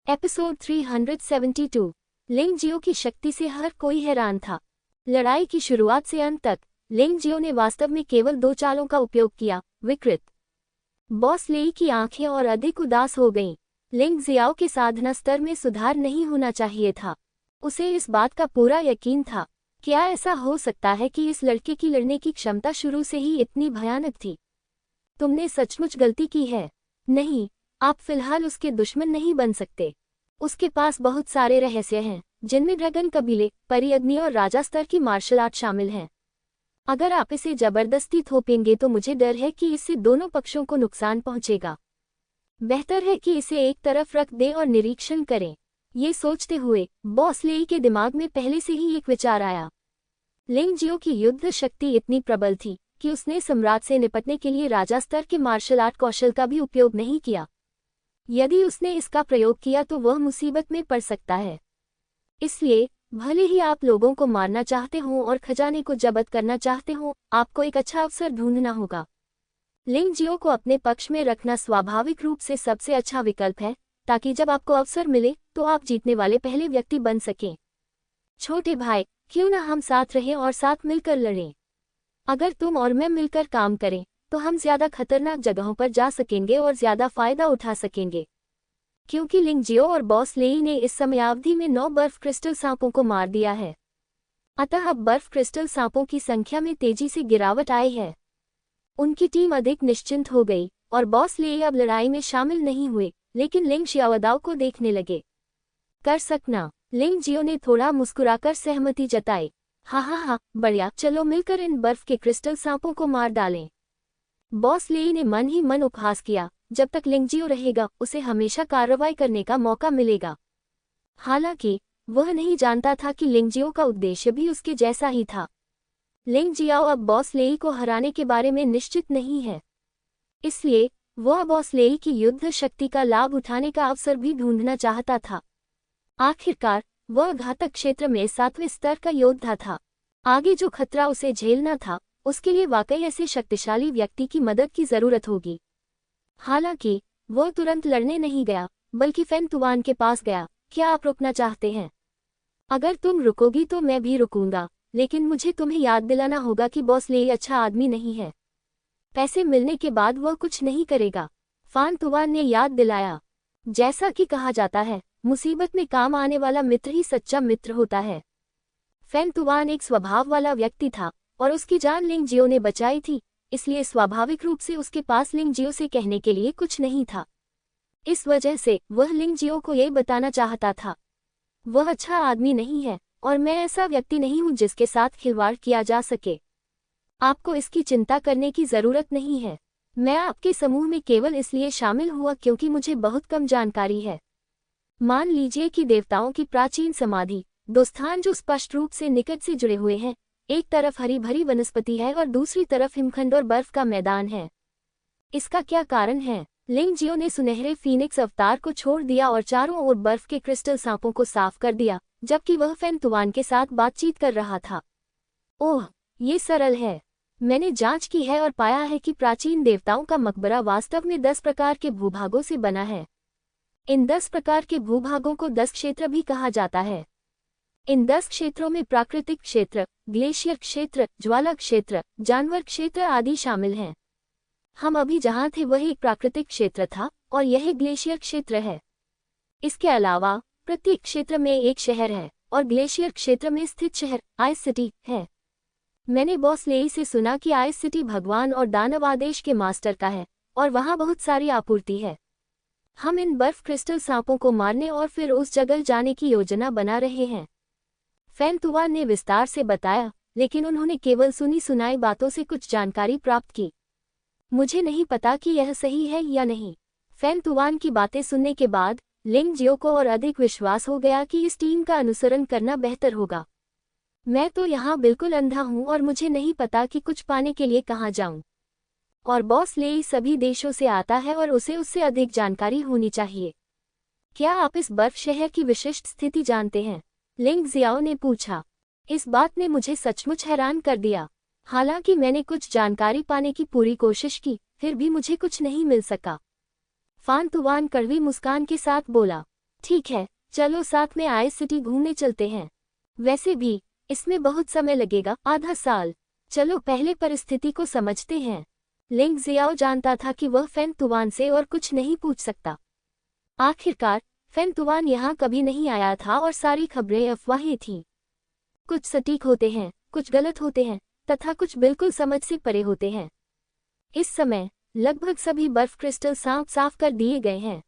Episode 372। लिंग जियो की शक्ति से हर कोई हैरान था। लड़ाई की शुरुआत से अंत तक लिंग जियो ने वास्तव में केवल दो चालों का उपयोग किया। विकृत बॉस लेई की आंखें और अधिक उदास हो गईं। लिंग जियाओ के साधना स्तर में सुधार नहीं होना चाहिए था। उसे इस बात का पूरा यकीन था। क्या ऐसा हो सकता है कि इस लड़के की लड़ने की क्षमता शुरू से ही इतनी भयानक थी? तुमने सचमुच गलती की है। नहीं, आप फिलहाल उसके दुश्मन नहीं बन सकते। उसके पास बहुत सारे रहस्य हैं, जिनमें ड्रैगन कबीले, परी अग्नि और राजा स्तर की मार्शल आर्ट शामिल हैं। अगर आप इसे जबरदस्ती थोपेंगे तो मुझे डर है कि इससे दोनों पक्षों को नुकसान पहुंचेगा। बेहतर है कि इसे एक तरफ रख दें और निरीक्षण करें। ये सोचते हुए बॉस लेई के दिमाग में पहले से ही एक विचार आया। लिंग जियो की युद्ध शक्ति इतनी प्रबल थी कि उसने सम्राट से निपटने के लिए राजा स्तर के मार्शल आर्ट कौशल का भी उपयोग नहीं किया। यदि उसने इसका प्रयोग किया तो वह मुसीबत में पड़ सकता है। इसलिए भले ही आप लोगों को मारना चाहते हो और खजाने को जब्त करना चाहते हो, आपको एक अच्छा अवसर ढूंढना होगा। लिंग जियो को अपने पक्ष में रखना स्वाभाविक रूप से सबसे अच्छा विकल्प है, ताकि जब आपको अवसर मिले तो आप जीतने वाले पहले व्यक्ति बन सकें। छोटे भाई, क्यों ना हम साथ रहें और साथ मिलकर लड़ें? अगर तुम और मैं मिलकर काम करें तो हम ज्यादा खतरनाक जगहों पर जा सकेंगे और ज्यादा फायदा उठा सकेंगे। क्योंकि लिंग जियो और बॉस लेई ने इस समयावधि में 9 बर्फ क्रिस्टल सांपों को मार दिया है। अतः अब बर्फ क्रिस्टल सांपों की संख्या में तेजी से गिरावट आई है। उनकी टीम अधिक निश्चिंत हो गई और बॉस लेई अब लड़ाई में शामिल नहीं हुए, लेकिन लिंग xiaoदao को देखने लगे। कर सकना, लिंग जियो ने थोड़ा मुस्कुराकर सहमति जताई। हाँ, बढ़िया, चलो मिलकर इन बर्फ के क्रिस्टल सांपों को मार डालें। बॉस लेई ने मन ही मन उपहास किया। जब तक लिंग जियो रहेगा उसे हमेशा कार्रवाई करने का मौका मिलेगा। हालांकि वह नहीं जानता था कि लिंग जियो का उद्देश्य भी उसके जैसा ही था। लिंग जियाओ अब बॉस लेई को हराने के बारे में निश्चित नहीं है, इसलिए वह बॉस लेई की युद्ध शक्ति का लाभ उठाने का अवसर भी ढूंढना चाहता था। आखिरकार वह घातक क्षेत्र में 7वें स्तर का योद्धा था। आगे जो खतरा उसे झेलना था, उसके लिए वाकई ऐसे शक्तिशाली व्यक्ति की मदद की जरूरत होगी। हालांकि वह तुरंत लड़ने नहीं गया, बल्कि फेन तुआन के पास गया। क्या आप रुकना चाहते हैं? अगर तुम रुकोगी तो मैं भी रुकूंगा, लेकिन मुझे तुम्हें याद दिलाना होगा कि बॉस लेई अच्छा आदमी नहीं है। पैसे मिलने के बाद वह कुछ नहीं करेगा, फान तुआन ने याद दिलाया। जैसा कि कहा जाता है, मुसीबत में काम आने वाला मित्र ही सच्चा मित्र होता है। फेन तुआन एक स्वभाव वाला व्यक्ति था और उसकी जान लिंग जियो ने बचाई थी, इसलिए स्वाभाविक रूप से उसके पास लिंग जियो से कहने के लिए कुछ नहीं था। इस वजह से वह लिंग जियो को ये बताना चाहता था, वह अच्छा आदमी नहीं है और मैं ऐसा व्यक्ति नहीं हूं जिसके साथ खिलवाड़ किया जा सके। आपको इसकी चिंता करने की जरूरत नहीं है। मैं आपके समूह में केवल इसलिए शामिल हुआ क्योंकि मुझे बहुत कम जानकारी है। मान लीजिए कि देवताओं की प्राचीन समाधि, दो स्थान जो स्पष्ट रूप से निकट से जुड़े हुए हैं, एक तरफ हरी भरी वनस्पति है और दूसरी तरफ हिमखंड और बर्फ का मैदान है। इसका क्या कारण है? लिंग जियो ने सुनहरे फीनिक्स अवतार को छोड़ दिया और चारों ओर बर्फ के क्रिस्टल सांपों को साफ कर दिया, जबकि वह फेन तुआन के साथ बातचीत कर रहा था। ओह, ये सरल है। मैंने जांच की है और पाया है कि प्राचीन देवताओं का मकबरा वास्तव में 10 प्रकार के भूभागों से बना है। इन 10 प्रकार के भूभागों को 10 क्षेत्र भी कहा जाता है। इन 10 क्षेत्रों में प्राकृतिक क्षेत्र, ग्लेशियर क्षेत्र, ज्वाला क्षेत्र, जानवर क्षेत्र आदि शामिल हैं। हम अभी जहां थे वह एक प्राकृतिक क्षेत्र था और यह ग्लेशियर क्षेत्र है। इसके अलावा प्रत्येक क्षेत्र में एक शहर है और ग्लेशियर क्षेत्र में स्थित शहर आइस सिटी है। मैंने बॉस लेई से सुना कि आइस सिटी भगवान और दानव आदेश के मास्टर का है और वहां बहुत सारी आपूर्ति है। हम इन बर्फ क्रिस्टल सांपों को मारने और फिर उस जगह जाने की योजना बना रहे हैं। फेन तुआन ने विस्तार से बताया, लेकिन उन्होंने केवल सुनी सुनाई बातों से कुछ जानकारी प्राप्त की। मुझे नहीं पता कि यह सही है या नहीं। फेन तुआन की बातें सुनने के बाद लिंग जियो को और अधिक विश्वास हो गया कि इस टीम का अनुसरण करना बेहतर होगा। मैं तो यहाँ बिल्कुल अंधा हूँ और मुझे नहीं पता कि कुछ पाने के लिए कहाँ जाऊँ। और बॉस लेई सभी देशों से आता है और उसे उससे अधिक जानकारी होनी चाहिए। क्या आप इस बर्फ शहर की विशिष्ट स्थिति जानते हैं? लिंग जियाओ ने पूछा। इस बात ने मुझे सचमुच हैरान कर दिया। हालांकि मैंने कुछ जानकारी पाने की पूरी कोशिश की, फिर भी मुझे कुछ नहीं मिल सका। फान तुआन कड़वी मुस्कान के साथ बोला। ठीक है, चलो साथ में आइस सिटी घूमने चलते हैं। वैसे भी इसमें बहुत समय लगेगा, आधा साल। चलो पहले परिस्थिति को समझते हैं। लिंग जियाओ जानता था कि वह फेंग तुआन से और कुछ नहीं पूछ सकता। आखिरकार फेंग तुआन यहाँ कभी नहीं आया था और सारी खबरें अफवाहें थीं। कुछ सटीक होते हैं, कुछ गलत होते हैं, तथा कुछ बिल्कुल समझ से परे होते हैं। इस समय लगभग सभी बर्फ क्रिस्टल साफ कर दिए गए हैं।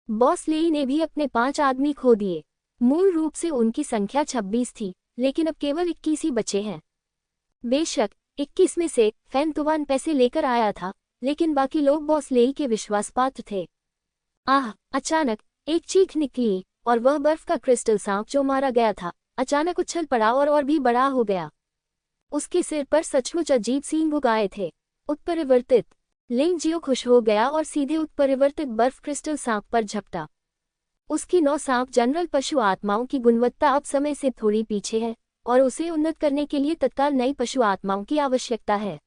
बॉस लेई ने भी अपने 5 आदमी खो दिए। मूल रूप से उनकी संख्या 26 थी, लेकिन अब केवल 21 ही बचे हैं। बेशक 21 में से फेंग तुआन पैसे लेकर आया था, लेकिन बाकी लोग बॉस लेई के विश्वासपात्र थे। अचानक एक चीख निकली और वह बर्फ का क्रिस्टल सांप जो मारा गया था अचानक उछल पड़ा और भी बड़ा हो गया। उसके सिर पर सचमुच अजीब सींग उग आए थे। उत्परिवर्तित लिंग जियो खुश हो गया और सीधे उत्परिवर्तित बर्फ क्रिस्टल सांप पर झपटा। उसकी 9 सांप जनरल पशु आत्माओं की गुणवत्ता अब समय से थोड़ी पीछे है और उसे उन्नत करने के लिए तत्काल नई पशु आत्माओं की आवश्यकता है।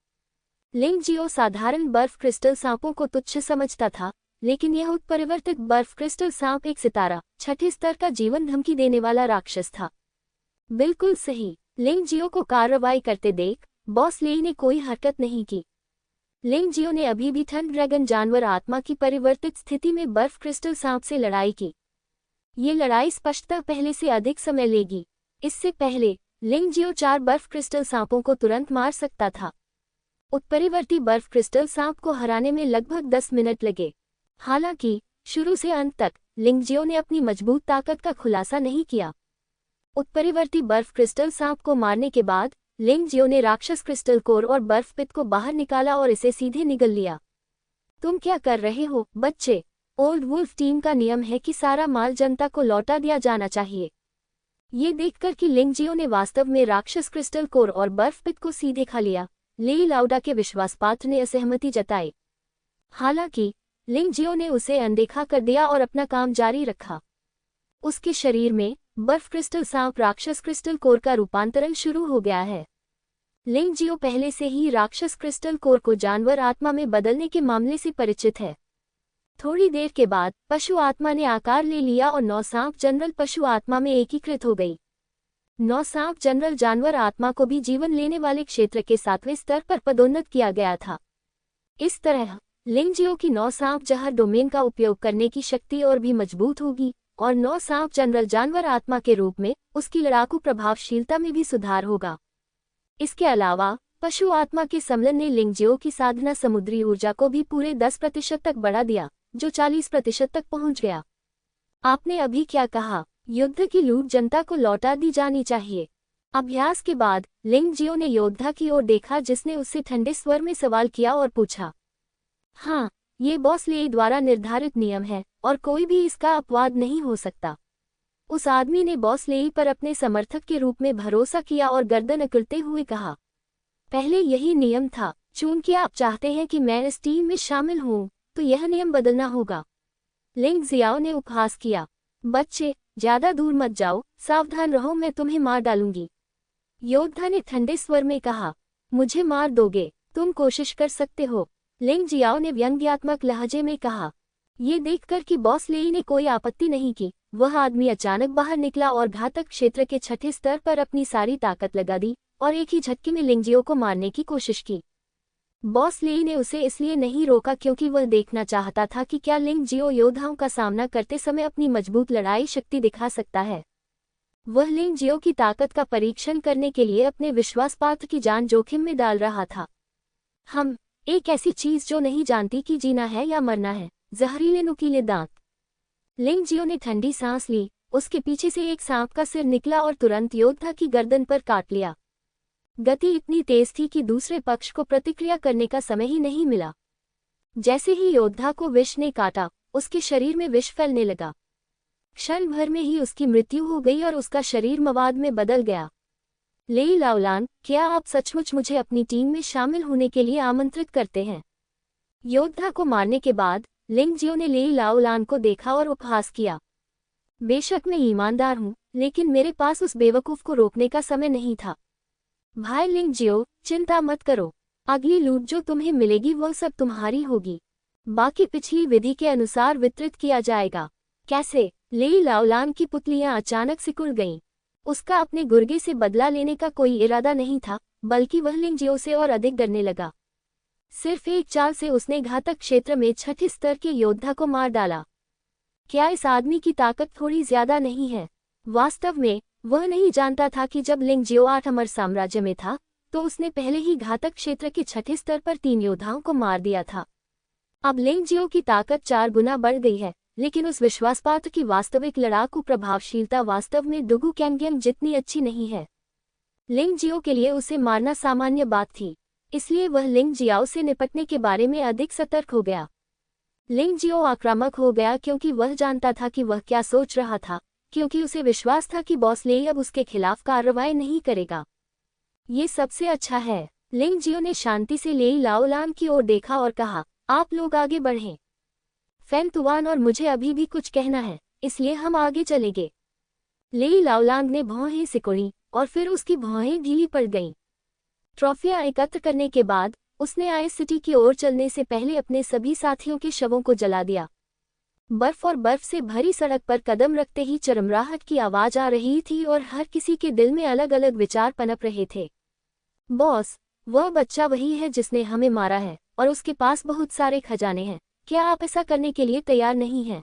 लिंग जियो साधारण बर्फ क्रिस्टल सांपों को तुच्छ समझता था, लेकिन यह उत्परिवर्तित बर्फ क्रिस्टल सांप एक सितारा 6ठे स्तर का जीवन धमकी देने वाला राक्षस था। बिल्कुल सही। लिंग जियो को कार्रवाई करते देख बॉस लेई ने कोई हरकत नहीं की। लिंग जियो ने अभी भी ठंड ड्रैगन जानवर आत्मा की परिवर्तित स्थिति में बर्फ क्रिस्टल सांप से लड़ाई की। ये लड़ाई स्पष्टतः पहले से अधिक समय लेगी। इससे पहले लिंग जियो 4 बर्फ क्रिस्टल सांपों को तुरंत मार सकता था। उत्परिवर्ती बर्फ क्रिस्टल सांप को हराने में लगभग 10 मिनट लगे। हालांकि शुरू से अंत तक लिंग जियो ने अपनी मजबूत ताकत का खुलासा नहीं किया। उत्परिवर्ती बर्फ क्रिस्टल सांप को मारने के बाद लिंग जियो ने राक्षस क्रिस्टल कोर और बर्फ पिट को बाहर निकाला और इसे सीधे निगल लिया। तुम क्या कर रहे हो बच्चे? ओल्ड वुल्फ टीम का नियम है कि सारा माल जनता को लौटा दिया जाना चाहिए। ये देखकर कि लिंग जियो ने वास्तव में राक्षस क्रिस्टल कोर और बर्फ पिट को सीधे खा लिया, लेई लाउडा के विश्वासपात्र ने असहमति जताई। हालांकि लिंग जियो ने उसे अनदेखा कर दिया और अपना काम जारी रखा। उसके शरीर में बर्फ क्रिस्टल सांप राक्षस क्रिस्टल कोर का रूपांतरण शुरू हो गया है। लिंग जियो पहले से ही राक्षस क्रिस्टल कोर को जानवर आत्मा में बदलने के मामले से परिचित है। थोड़ी देर के बाद पशु आत्मा ने आकार ले लिया और 9 सांप जनरल पशु आत्मा में एकीकृत हो गई। 9 सांप जनरल जानवर आत्मा को भी जीवन लेने वाले क्षेत्र के 7वें स्तर पर पदोन्नत किया गया था। इस तरह लिंग जियो की 9 सांप जहर डोमेन का उपयोग करने की शक्ति और भी मजबूत होगी और 9 सांप जनरल जानवर आत्मा के रूप में उसकी लड़ाकू प्रभावशीलता में भी सुधार होगा। इसके अलावा पशु आत्मा के सम्मिलन ने लिंग जियो की साधना समुद्री ऊर्जा को भी पूरे 10% तक बढ़ा दिया, जो 40% तक पहुंच गया। आपने अभी क्या कहा? युद्ध की लूट जनता को लौटा दी जानी चाहिए। अभ्यास के बाद लिंग जियो ने योद्धा की ओर देखा जिसने उससे ठंडे स्वर में सवाल किया और पूछा। हाँ, ये बॉस लेई द्वारा निर्धारित नियम है और कोई भी इसका अपवाद नहीं हो सकता। उस आदमी ने बॉस लेई पर अपने समर्थक के रूप में भरोसा किया और गर्दन अकड़ते हुए कहा, पहले यही नियम था। चूंकि आप चाहते हैं कि मैं इस टीम में शामिल हूँ, तो यह नियम बदलना होगा। लिंग जियाओ ने उपहास किया। बच्चे, ज्यादा दूर मत जाओ, सावधान रहो, मैं तुम्हें मार डालूंगी। योद्धा ने ठंडे स्वर में कहा, मुझे मार दोगे? तुम कोशिश कर सकते हो, लिंग जियाओ ने व्यंग्यात्मक लहजे में कहा। ये देखकर कि बॉस लेई ने कोई आपत्ति नहीं की, वह आदमी अचानक बाहर निकला और घातक क्षेत्र के 6ठे स्तर पर अपनी सारी ताकत लगा दी और एक ही झटके में लिंग जियो को मारने की कोशिश की। बॉस लेई ने उसे इसलिए नहीं रोका क्योंकि वह देखना चाहता था कि क्या लिंग जियो योद्धाओं का सामना करते समय अपनी मजबूत लड़ाई शक्ति दिखा सकता है। वह लिंग जियो की ताकत का परीक्षण करने के लिए अपने विश्वासपात्र की जान जोखिम में डाल रहा था। हम एक ऐसी चीज जो नहीं जानती कि जीना है या मरना है, जहरीले नुकीले दांत। लिंग जियो ने ठंडी सांस ली। उसके पीछे से एक सांप का सिर निकला और तुरंत योद्धा की गर्दन पर काट लिया। गति इतनी तेज थी कि दूसरे पक्ष को प्रतिक्रिया करने का समय ही नहीं मिला। जैसे ही योद्धा को विष ने काटा, उसके शरीर में विष फैलने लगा। क्षण भर में ही उसकी मृत्यु हो गई और उसका शरीर मवाद में बदल गया। लेई लाओलान, क्या आप सचमुच मुझे अपनी टीम में शामिल होने के लिए आमंत्रित करते हैं? योद्धा को मारने के बाद लिंग जियो ने लेई लाओलान को देखा और उपहास किया। बेशक मैं ईमानदार हूँ, लेकिन मेरे पास उस बेवकूफ को रोकने का समय नहीं था। भाई लिंग जियो, चिंता मत करो, अगली लूट जो तुम्हें मिलेगी वह सब तुम्हारी होगी। बाकी पिछली विधि के अनुसार वितरित किया जाएगा। कैसे? लेई लाओलांग की पुतलियां अचानक सिकुड़ गईं। उसका अपने गुर्गे से बदला लेने का कोई इरादा नहीं था, बल्कि वह लिंगजियो से और अधिक डरने लगा। सिर्फ एक चाल से उसने घातक क्षेत्र में छठे स्तर के योद्धा को मार डाला। क्या इस आदमी की ताकत थोड़ी ज्यादा नहीं है? वास्तव में वह नहीं जानता था कि जब लिंगजियो 8 अमर साम्राज्य में था तो उसने पहले ही घातक क्षेत्र के छठे स्तर पर 3 योद्धाओं को मार दिया था। अब लिंगजियो की ताकत 4 गुना बढ़ गई है, लेकिन उस विश्वासपात्र की वास्तविक लड़ाकू प्रभावशीलता वास्तव में डुगु कैंगयंग जितनी अच्छी नहीं है। लिंगजियो के लिए उसे मारना सामान्य बात थी, इसलिए वह लिंगजियाओ से निपटने के बारे में अधिक सतर्क हो गया। लिंगजियो आक्रामक हो गया क्योंकि वह जानता था कि वह क्या सोच रहा था, क्योंकि उसे विश्वास था कि बॉस लेई अब उसके खिलाफ कार्रवाई नहीं करेगा। ये सबसे अच्छा है। लिंगजियो ने शांति से लेई लाओलांग की ओर देखा और कहा, आप लोग आगे बढ़ें। फैन तुवान और मुझे अभी भी कुछ कहना है, इसलिए हम आगे चलेंगे। लेई लाओलांग ने भौहें सिकुड़ी और फिर उसकी भौहें ढीली पड़ गईं। ट्रॉफियां एकत्र करने के बाद उसने आइस सिटी की ओर चलने से पहले अपने सभी साथियों के शवों को जला दिया। बर्फ और बर्फ से भरी सड़क पर कदम रखते ही चरमराहट की आवाज आ रही थी और हर किसी के दिल में अलग अलग विचार पनप रहे थे। बॉस, वह बच्चा वही है जिसने हमें मारा है और उसके पास बहुत सारे खजाने हैं। क्या आप ऐसा करने के लिए तैयार नहीं हैं?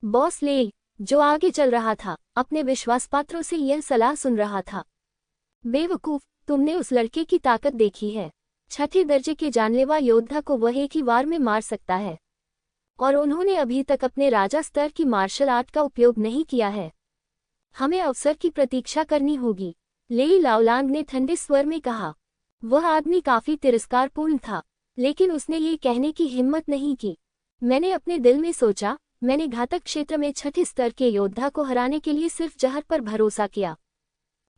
बॉस लेई, जो आगे चल रहा था, अपने विश्वासपात्रों से यह सलाह सुन रहा था। बेवकूफ, तुमने उस लड़के की ताकत देखी है। छठे दर्जे के जानलेवा योद्धा को वह एक ही वार में मार सकता है, और उन्होंने अभी तक अपने राजा स्तर की मार्शल आर्ट का उपयोग नहीं किया है। हमें अवसर की प्रतीक्षा करनी होगी, लेई लाओलांग ने ठंडे स्वर में कहा। वह आदमी काफी तिरस्कारपूर्ण था, लेकिन उसने ये कहने की हिम्मत नहीं की। मैंने अपने दिल में सोचा, मैंने घातक क्षेत्र में छठे स्तर के योद्धा को हराने के लिए सिर्फ जहर पर भरोसा किया,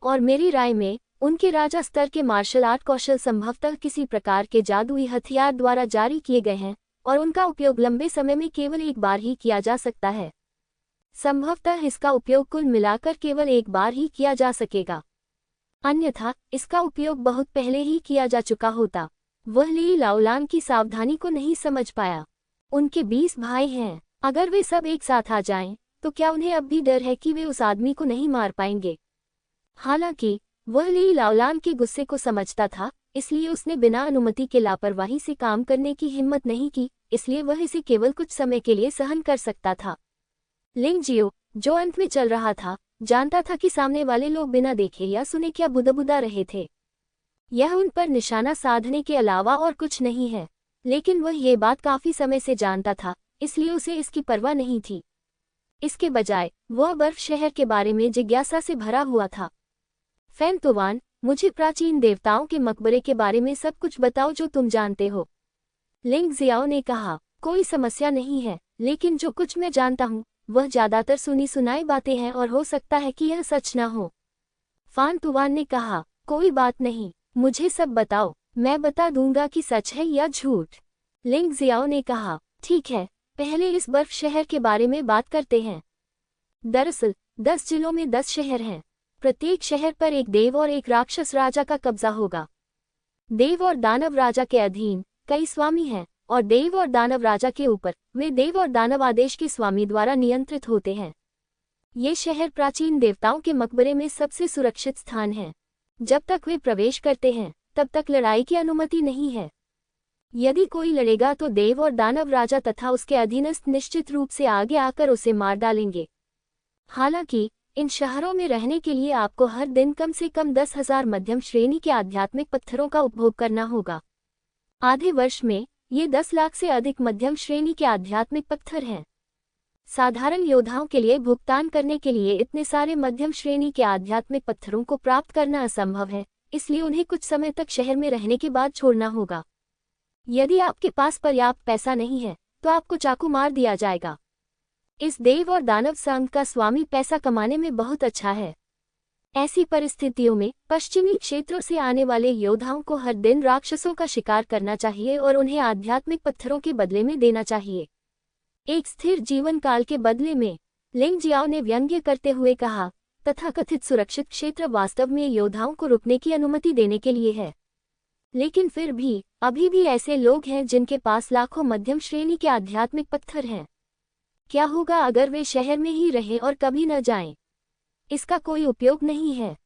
और मेरी राय में उनके राजा स्तर के मार्शल आर्ट कौशल संभवतः किसी प्रकार के जादुई हथियार द्वारा जारी किए गए हैं, और उनका उपयोग लंबे समय में केवल एक बार ही किया जा सकता है। संभवतः इसका उपयोग कुल मिलाकर केवल एक बार ही किया जा सकेगा, अन्यथा इसका उपयोग बहुत पहले ही किया जा चुका होता। वह लेई लाओलांग की सावधानी को नहीं समझ पाया। उनके 20 भाई हैं, अगर वे सब एक साथ आ जाएं, तो क्या उन्हें अब भी डर है कि वे उस आदमी को नहीं मार पाएंगे? हालांकि वह लेई लाओलांग के गुस्से को समझता था, इसलिए उसने बिना अनुमति के लापरवाही से काम करने की हिम्मत नहीं की, इसलिए वह इसे केवल कुछ समय के लिए सहन कर सकता था। लिंगजियो, जो अंत में चल रहा था, जानता था कि सामने वाले लोग बिना देखे या सुने क्या बुदबुदा रहे थे। यह उन पर निशाना साधने के अलावा और कुछ नहीं है, लेकिन वह ये बात काफी समय से जानता था, इसलिए उसे इसकी परवाह नहीं थी। इसके बजाय वह बर्फ शहर के बारे में जिज्ञासा से भरा हुआ था। फैन तुवान, मुझे प्राचीन देवताओं के मकबरे के बारे में सब कुछ बताओ जो तुम जानते हो। लिंगजियाओ ने कहा, कोई समस्या नहीं है, लेकिन जो कुछ मैं जानता हूँ वह ज्यादातर सुनी सुनाई बातें हैं और हो सकता है कि यह सच न हो। फान तुवान ने कहा, कोई बात नहीं, मुझे सब बताओ, मैं बता दूंगा कि सच है या झूठ। लिंगजियाओ ने कहा, ठीक है, पहले इस बर्फ शहर के बारे में बात करते हैं। दरअसल 10 जिलों में 10 शहर हैं। प्रत्येक शहर पर एक देव और एक राक्षस राजा का कब्जा होगा। देव और दानव राजा के अधीन कई स्वामी हैं, और देव और दानव राजा के ऊपर वे देव और दानव आदेश के स्वामी द्वारा नियंत्रित होते हैं। ये शहर प्राचीन देवताओं के मकबरे में सबसे सुरक्षित स्थान है। जब तक वे प्रवेश करते हैं तब तक लड़ाई की अनुमति नहीं है। यदि कोई लड़ेगा तो देव और दानव राजा तथा उसके अधीनस्थ निश्चित रूप से आगे आकर उसे मार डालेंगे। हालांकि इन शहरों में रहने के लिए आपको हर दिन कम से कम 10,000 मध्यम श्रेणी के आध्यात्मिक पत्थरों का उपभोग करना होगा। आधे वर्ष में ये 10 लाख से अधिक मध्यम श्रेणी के आध्यात्मिक पत्थर हैं। साधारण योद्धाओं के लिए भुगतान करने के लिए इतने सारे मध्यम श्रेणी के आध्यात्मिक पत्थरों को प्राप्त करना असंभव है, इसलिए उन्हें कुछ समय तक शहर में रहने के बाद छोड़ना होगा। यदि आपके पास पर्याप्त पैसा नहीं है तो आपको चाकू मार दिया जाएगा। इस देव और दानव संघ का स्वामी पैसा कमाने में बहुत अच्छा है। ऐसी परिस्थितियों में पश्चिमी क्षेत्रों से आने वाले योद्धाओं को हर दिन राक्षसों का शिकार करना चाहिए और उन्हें आध्यात्मिक पत्थरों के बदले में देना चाहिए। एक स्थिर जीवन काल के बदले में, लिंगजियाओ ने व्यंग्य करते हुए कहा, तथाकथित सुरक्षित क्षेत्र वास्तव में योद्धाओं को रुकने की अनुमति देने के लिए है। लेकिन फिर भी अभी भी ऐसे लोग हैं जिनके पास लाखों मध्यम श्रेणी के आध्यात्मिक पत्थर हैं। क्या होगा अगर वे शहर में ही रहें और कभी न जाएं? इसका कोई उपयोग नहीं है।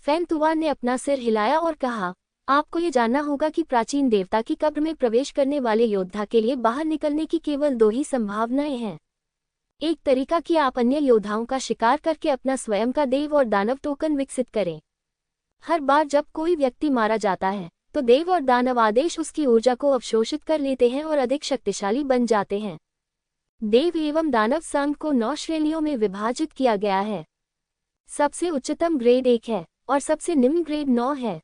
फैन तुवान ने अपना सिर हिलाया और कहा, आपको ये जानना होगा कि प्राचीन देवता की कब्र में प्रवेश करने वाले योद्धा के लिए बाहर निकलने की केवल 2 ही संभावनाएं हैं। एक तरीका कि आप अन्य योद्धाओं का शिकार करके अपना स्वयं का देव और दानव टोकन विकसित करें। हर बार जब कोई व्यक्ति मारा जाता है तो देव और दानव आदेश उसकी ऊर्जा को अवशोषित कर लेते हैं और अधिक शक्तिशाली बन जाते हैं। देव एवं दानव संघ को 9 श्रेणियों में विभाजित किया गया है। सबसे उच्चतम ग्रेड 1 है और सबसे निम्न ग्रेड 9 है।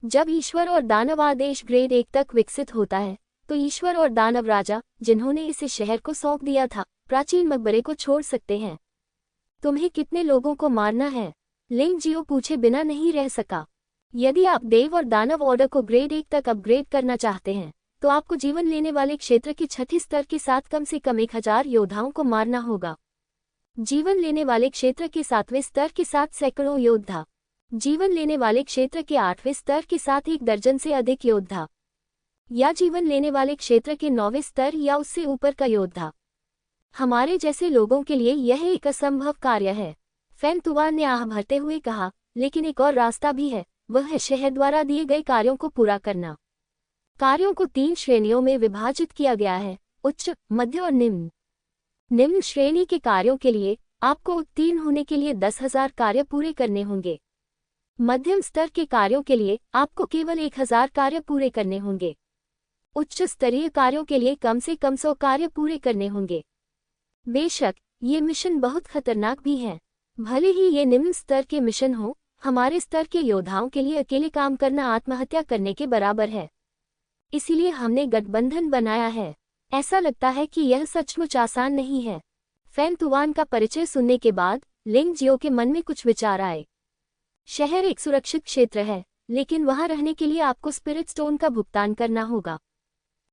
जब ईश्वर और दानव आदेश ग्रेड 1 तक विकसित होता है तो ईश्वर और दानव राजा, जिन्होंने इसे शहर को सौंप दिया था, प्राचीन मकबरे को छोड़ सकते हैं। तुम्हें कितने लोगों को मारना है? लिंग जियो पूछे बिना नहीं रह सका। यदि आप देव और दानव ऑर्डर को ग्रेड 1 तक अपग्रेड करना चाहते हैं तो आपको जीवन लेने वाले क्षेत्र के 6ठी स्तर के साथ कम से कम 1000 योद्धाओं को मारना होगा। जीवन लेने वाले क्षेत्र के 7वें स्तर के साथ सैकड़ों योद्धा। जीवन लेने वाले क्षेत्र के 8वें स्तर के साथ 1 दर्जन से अधिक योद्धा, या जीवन लेने वाले क्षेत्र के 9वें स्तर या उससे ऊपर का योद्धा। हमारे जैसे लोगों के लिए यह एक असंभव कार्य है। फैन तुवान ने आह भरते हुए कहा, लेकिन एक और रास्ता भी है, वह है शहर द्वारा दिए गए कार्यों को पूरा करना। कार्यों को 3 श्रेणियों में विभाजित किया गया है, उच्च, मध्य और निम्न। निम्न श्रेणी के कार्यों के लिए आपको उत्तीर्ण होने के लिए 10,000 कार्य पूरे करने होंगे। मध्यम स्तर के कार्यों के लिए आपको केवल 1000 कार्य पूरे करने होंगे। उच्च स्तरीय कार्यों के लिए कम से कम 100 कार्य पूरे करने होंगे। बेशक ये मिशन बहुत खतरनाक भी हैं। भले ही ये निम्न स्तर के मिशन हो, हमारे स्तर के योद्धाओं के लिए अकेले काम करना आत्महत्या करने के बराबर है। इसीलिए हमने गठबंधन बनाया है। ऐसा लगता है कि यह सचमुच आसान नहीं है। फैन तुवान का परिचय सुनने के बाद लिंग जियो के मन में कुछ विचार आए। शहर एक सुरक्षित क्षेत्र है, लेकिन वहां रहने के लिए आपको स्पिरिट स्टोन का भुगतान करना होगा।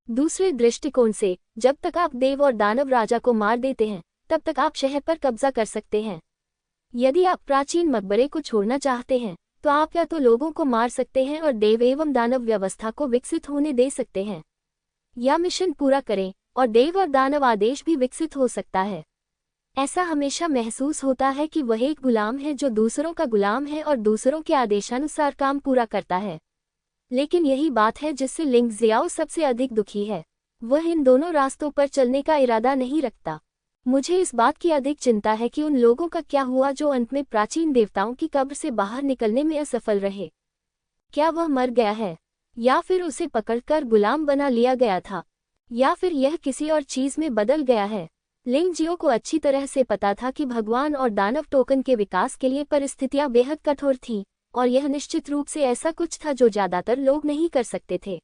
दूसरे दृष्टिकोण से, जब तक आप देव और दानव राजा को मार देते हैं, तब तक आप शहर पर कब्जा कर सकते हैं। यदि आप प्राचीन मकबरे को छोड़ना चाहते हैं तो आप या तो लोगों को मार सकते हैं और देव एवं दानव व्यवस्था को विकसित होने दे सकते हैं, या मिशन पूरा करें और देव और दानव आदेश भी विकसित हो सकता है। ऐसा हमेशा महसूस होता है कि वह एक गुलाम है जो दूसरों का गुलाम है और दूसरों के आदेशानुसार काम पूरा करता है। लेकिन यही बात है जिससे लिंग जियाओ सबसे अधिक दुखी है। वह इन दोनों रास्तों पर चलने का इरादा नहीं रखता। मुझे इस बात की अधिक चिंता है कि उन लोगों का क्या हुआ जो अंत में प्राचीन देवताओं की कब्र से बाहर निकलने में असफल रहे। क्या वह मर गया है, या फिर उसे पकड़कर गुलाम बना लिया गया था, या फिर यह किसी और चीज में बदल गया है? लिंग जियो को अच्छी तरह से पता था कि भगवान और दानव टोकन के विकास के लिए परिस्थितियां बेहद कठोर थीं, और यह निश्चित रूप से ऐसा कुछ था जो ज्यादातर लोग नहीं कर सकते थे।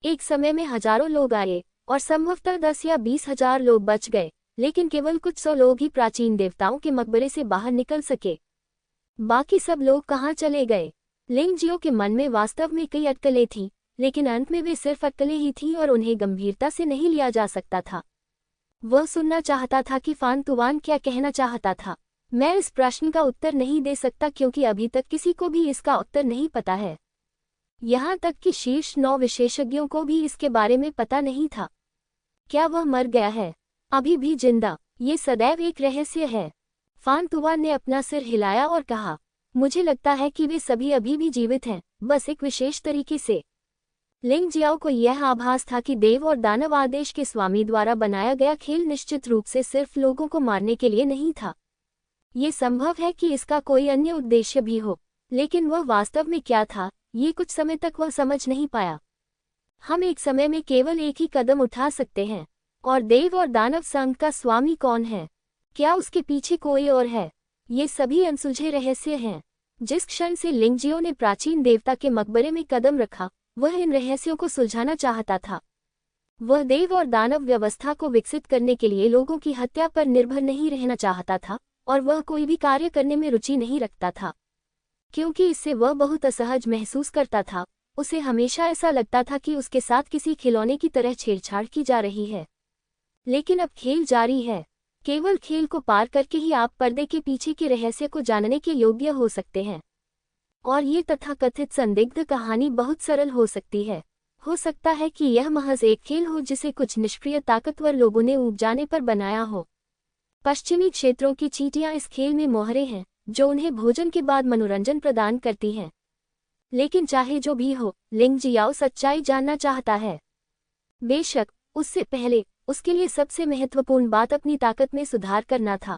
एक समय में हजारों लोग आए और संभवतः 10 या 20,000 लोग बच गए, लेकिन केवल कुछ 100 लोग ही प्राचीन देवताओं के मकबरे से बाहर निकल सके। बाकी सब लोग कहाँ चले गए? लिंग जियो के मन में वास्तव में कई अटकलें थीं, लेकिन अंत में वे सिर्फ अटकलें ही थीं और उन्हें गंभीरता से नहीं लिया जा सकता था। वह सुनना चाहता था कि फैन तुवान क्या कहना चाहता था। मैं इस प्रश्न का उत्तर नहीं दे सकता क्योंकि अभी तक किसी को भी इसका उत्तर नहीं पता है। यहाँ तक कि शीर्ष 9 विशेषज्ञों को भी इसके बारे में पता नहीं था। क्या वह मर गया है? अभी भी जिंदा? ये सदैव एक रहस्य है। फैन तुवान ने अपना सिर हिलाया और कहा, मुझे लगता है कि वे सभी अभी भी जीवित हैं, बस एक विशेष तरीके से। लिंग जियाओ को यह आभास था कि देव और दानव आदेश के स्वामी द्वारा बनाया गया खेल निश्चित रूप से सिर्फ लोगों को मारने के लिए नहीं था। ये संभव है कि इसका कोई अन्य उद्देश्य भी हो, लेकिन वह वास्तव में क्या था, ये कुछ समय तक वह समझ नहीं पाया। हम एक समय में केवल एक ही कदम उठा सकते हैं, और देव और दानव संघ का स्वामी कौन है? क्या उसके पीछे कोई और है? ये सभी अनसुलझे रहस्य हैं। जिस क्षण से लिंग जियो ने प्राचीन देवता के मकबरे में कदम रखा, वह इन रहस्यों को सुलझाना चाहता था। वह देव और दानव व्यवस्था को विकसित करने के लिए लोगों की हत्या पर निर्भर नहीं रहना चाहता था, और वह कोई भी कार्य करने में रुचि नहीं रखता था, क्योंकि इससे वह बहुत असहज महसूस करता था। उसे हमेशा ऐसा लगता था कि उसके साथ किसी खिलौने की तरह छेड़छाड़ की जा रही है। लेकिन अब खेल जारी है। केवल खेल को पार करके ही आप पर्दे के पीछे के रहस्य को जानने के योग्य हो सकते हैं। और ये तथाकथित संदिग्ध कहानी बहुत सरल हो सकती है। हो सकता है कि यह महज एक खेल हो जिसे कुछ निष्क्रिय ताकतवर लोगों ने ऊब जाने पर बनाया हो, पश्चिमी क्षेत्रों की चींटियां इस खेल में मोहरे हैं, जो उन्हें भोजन के बाद मनोरंजन प्रदान करती हैं। लेकिन चाहे जो भी हो, लिंग जियाओ सच्चाई जानना चाहता है। बेशक, उससे पहले उसके लिए सबसे महत्वपूर्ण बात अपनी ताकत में सुधार करना था।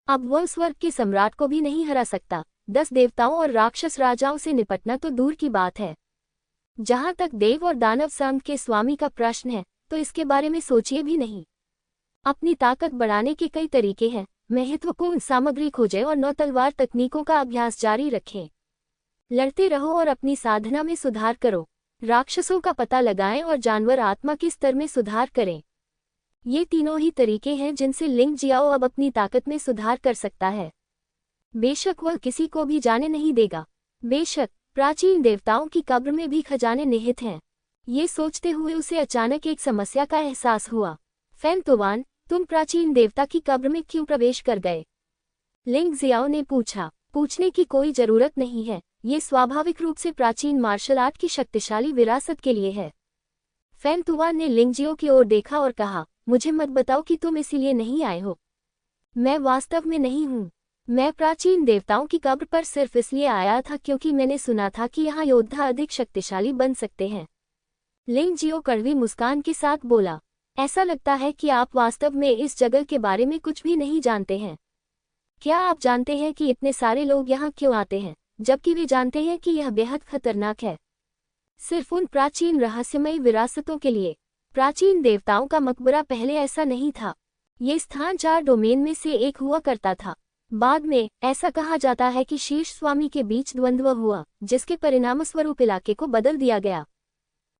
अब वह स्वर्ग के सम्राट को भी नहीं हरा सकता। 10 देवताओं और राक्षस राजाओं से निपटना तो दूर की बात है। जहां तक देव और दानव संघ के स्वामी का प्रश्न है, तो इसके बारे में सोचिए भी नहीं। अपनी ताकत बढ़ाने के कई तरीके हैं। महत्वपूर्ण सामग्री खोजें और 9 तलवार तकनीकों का अभ्यास जारी रखें। लड़ते रहो और अपनी साधना में सुधार करो। राक्षसों का पता लगाएं और जानवर आत्मा के स्तर में सुधार करें। ये तीनों ही तरीके हैं जिनसे लिंग जियाओ अब अपनी ताकत में सुधार कर सकता है। बेशक वह किसी को भी जाने नहीं देगा। बेशक प्राचीन देवताओं की कब्र में भी खजाने निहित हैं। ये सोचते हुए उसे अचानक एक समस्या का एहसास हुआ। फैन तुवान, तुम प्राचीन देवता की कब्र में क्यों प्रवेश कर गए? लिंग जियाओ ने पूछा। पूछने की कोई जरूरत नहीं है, ये स्वाभाविक रूप से प्राचीन मार्शल आर्ट की शक्तिशाली विरासत के लिए है। फैन तुवान ने लिंग जियो की ओर देखा और कहा, मुझे मत बताओ कि तुम इसीलिए नहीं आए हो। मैं वास्तव में नहीं हूँ। मैं प्राचीन देवताओं की कब्र पर सिर्फ इसलिए आया था क्योंकि मैंने सुना था कि यहाँ योद्धा अधिक शक्तिशाली बन सकते हैं। लिंग जियो कड़वी मुस्कान के साथ बोला, ऐसा लगता है कि आप वास्तव में इस जगह के बारे में कुछ भी नहीं जानते हैं। क्या आप जानते हैं कि इतने सारे लोग यहाँ क्यों आते हैं, जबकि वे जानते हैं कि यह बेहद खतरनाक है? सिर्फ उन प्राचीन रहस्यमयी विरासतों के लिए। प्राचीन देवताओं का मकबरा पहले ऐसा नहीं था। ये स्थान 4 डोमेन में से एक हुआ करता था। बाद में ऐसा कहा जाता है कि शीर्ष स्वामी के बीच द्वंद्व हुआ, जिसके परिणामस्वरूप इलाके को बदल दिया गया।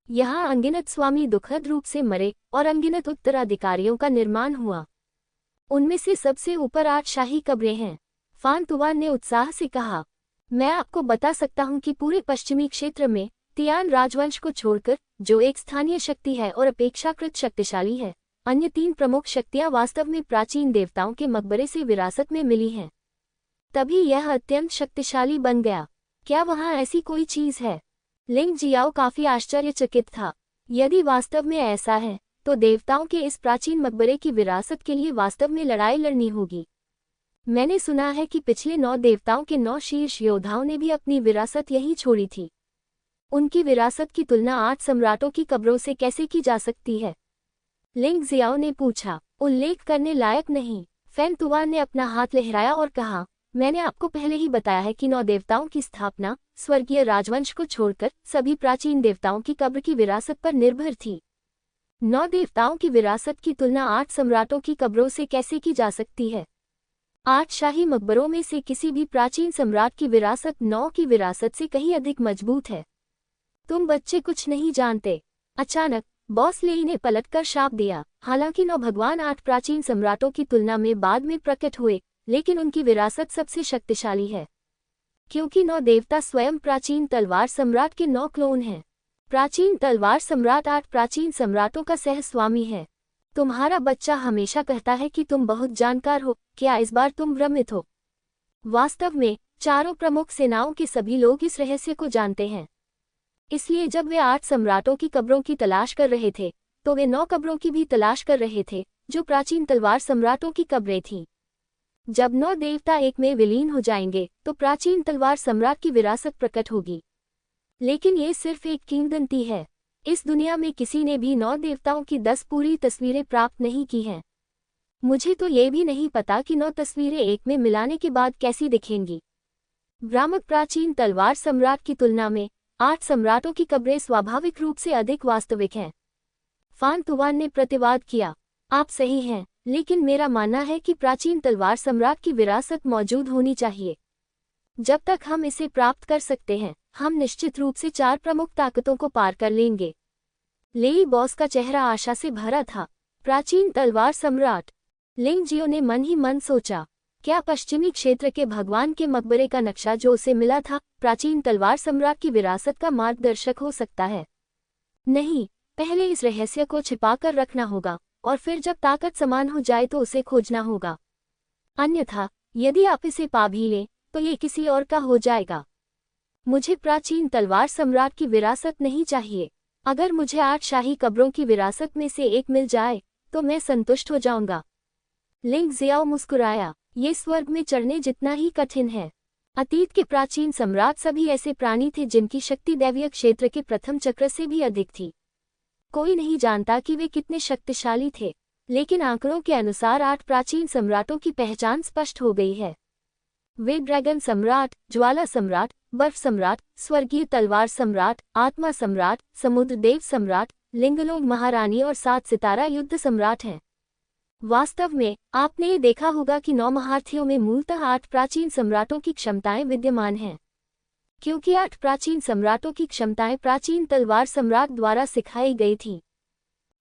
यहाँ अनगिनत स्वामी दुखद रूप से मरे और अनगिनत उत्तराधिकारियों का निर्माण हुआ। उनमें से सबसे ऊपर 8 शाही कब्रें हैं। फान तुवान ने उत्साह से कहा, मैं आपको बता सकता हूँ कि पूरे पश्चिमी क्षेत्र में तियान राजवंश को छोड़कर, जो एक स्थानीय शक्ति है और अपेक्षाकृत शक्तिशाली है, अन्य 3 प्रमुख शक्तियां वास्तव में प्राचीन देवताओं के मकबरे से विरासत में मिली हैं। तभी यह अत्यंत शक्तिशाली बन गया। क्या वहां ऐसी कोई चीज है? लिंग जियाओ काफी आश्चर्यचकित था। यदि वास्तव में ऐसा है, तो देवताओं के इस प्राचीन मकबरे की विरासत के लिए वास्तव में लड़ाई लड़नी होगी। मैंने सुना है कि पिछले 9 देवताओं के 9 शीर्ष योद्धाओं ने भी अपनी विरासत यहीं छोड़ी थी। उनकी विरासत की तुलना 8 सम्राटों की कब्रों से कैसे की जा सकती है? लिंग जियाओ ने पूछा। उल्लेख करने लायक नहीं। फैन तुवान ने अपना हाथ लहराया और कहा, मैंने आपको पहले ही बताया है कि 9 देवताओं की स्थापना स्वर्गीय राजवंश को छोड़कर सभी प्राचीन देवताओं की कब्र की विरासत पर निर्भर थी। 9 देवताओं की विरासत की तुलना 8 सम्राटों की कब्रों से कैसे की जा सकती है? 8 शाही मकबरों में से किसी भी प्राचीन सम्राट की विरासत 9 की विरासत से कहीं अधिक मजबूत है। तुम बच्चे कुछ नहीं जानते। अचानक बॉस लेई ने पलटकर शाप दिया। हालांकि 9 भगवान 8 प्राचीन सम्राटों की तुलना में बाद में प्रकट हुए, लेकिन उनकी विरासत सबसे शक्तिशाली है, क्योंकि 9 देवता स्वयं प्राचीन तलवार सम्राट के 9 क्लोन हैं। प्राचीन तलवार सम्राट 8 प्राचीन सम्राटों का सह स्वामी है। तुम्हारा बच्चा हमेशा कहता है कि तुम बहुत जानकार हो। क्या इस बार तुम भ्रमित हो? वास्तव में चारों प्रमुख सेनाओं के सभी लोग इस रहस्य को जानते हैं। इसलिए जब वे 8 सम्राटों की कब्रों की तलाश कर रहे थे, तो वे 9 कब्रों की भी तलाश कर रहे थे, जो प्राचीन तलवार सम्राटों की कब्रें थीं। जब 9 देवता एक में विलीन हो जाएंगे, तो प्राचीन तलवार सम्राट की विरासत प्रकट होगी। लेकिन ये सिर्फ एक किंवदंती है। इस दुनिया में किसी ने भी 9 देवताओं की 10 पूरी तस्वीरें प्राप्त नहीं की हैं। मुझे तो ये भी नहीं पता कि 9 तस्वीरें एक में मिलाने के बाद कैसी दिखेंगी। भ्रामक प्राचीन तलवार सम्राट की तुलना में 8 सम्राटों की कब्रें स्वाभाविक रूप से अधिक वास्तविक हैं। फान तुवान ने प्रतिवाद किया, आप सही हैं, लेकिन मेरा मानना है कि प्राचीन तलवार सम्राट की विरासत मौजूद होनी चाहिए। जब तक हम इसे प्राप्त कर सकते हैं, हम निश्चित रूप से 4 प्रमुख ताकतों को पार कर लेंगे। लेई बॉस का चेहरा आशा से भरा था। प्राचीन तलवार सम्राट। लिंग जियो ने मन ही मन सोचा, क्या पश्चिमी क्षेत्र के भगवान के मकबरे का नक्शा जो उसे मिला था, प्राचीन तलवार सम्राट की विरासत का मार्गदर्शक हो सकता है? नहीं, पहले इस रहस्य को छिपाकर रखना होगा, और फिर जब ताकत समान हो जाए तो उसे खोजना होगा। अन्यथा यदि आप इसे पा भी लें, तो ये किसी और का हो जाएगा। मुझे प्राचीन तलवार सम्राट की विरासत नहीं चाहिए। अगर मुझे 8 शाही कब्रों की विरासत में से एक मिल जाए, तो मैं संतुष्ट हो जाऊंगा। लिंग जियाओ मुस्कुराया। ये स्वर्ग में चढ़ने जितना ही कठिन है। अतीत के प्राचीन सम्राट सभी ऐसे प्राणी थे जिनकी शक्ति दैवीय क्षेत्र के प्रथम चक्र से भी अधिक थी। कोई नहीं जानता कि वे कितने शक्तिशाली थे, लेकिन आंकड़ों के अनुसार 8 प्राचीन सम्राटों की पहचान स्पष्ट हो गई है। वे ड्रैगन सम्राट, ज्वाला सम्राट, बर्फ सम्राट, स्वर्गीय तलवार सम्राट, आत्मा सम्राट, समुद्र देव सम्राट, लिंगलोक महारानी और 7 सितारा युद्ध सम्राट हैं। वास्तव में आपने ये देखा होगा कि 9 महारथियों में मूलतः 8 प्राचीन सम्राटों की क्षमताएं विद्यमान हैं। क्योंकि 8 प्राचीन सम्राटों की क्षमताएं प्राचीन तलवार सम्राट द्वारा सिखाई गई थीं,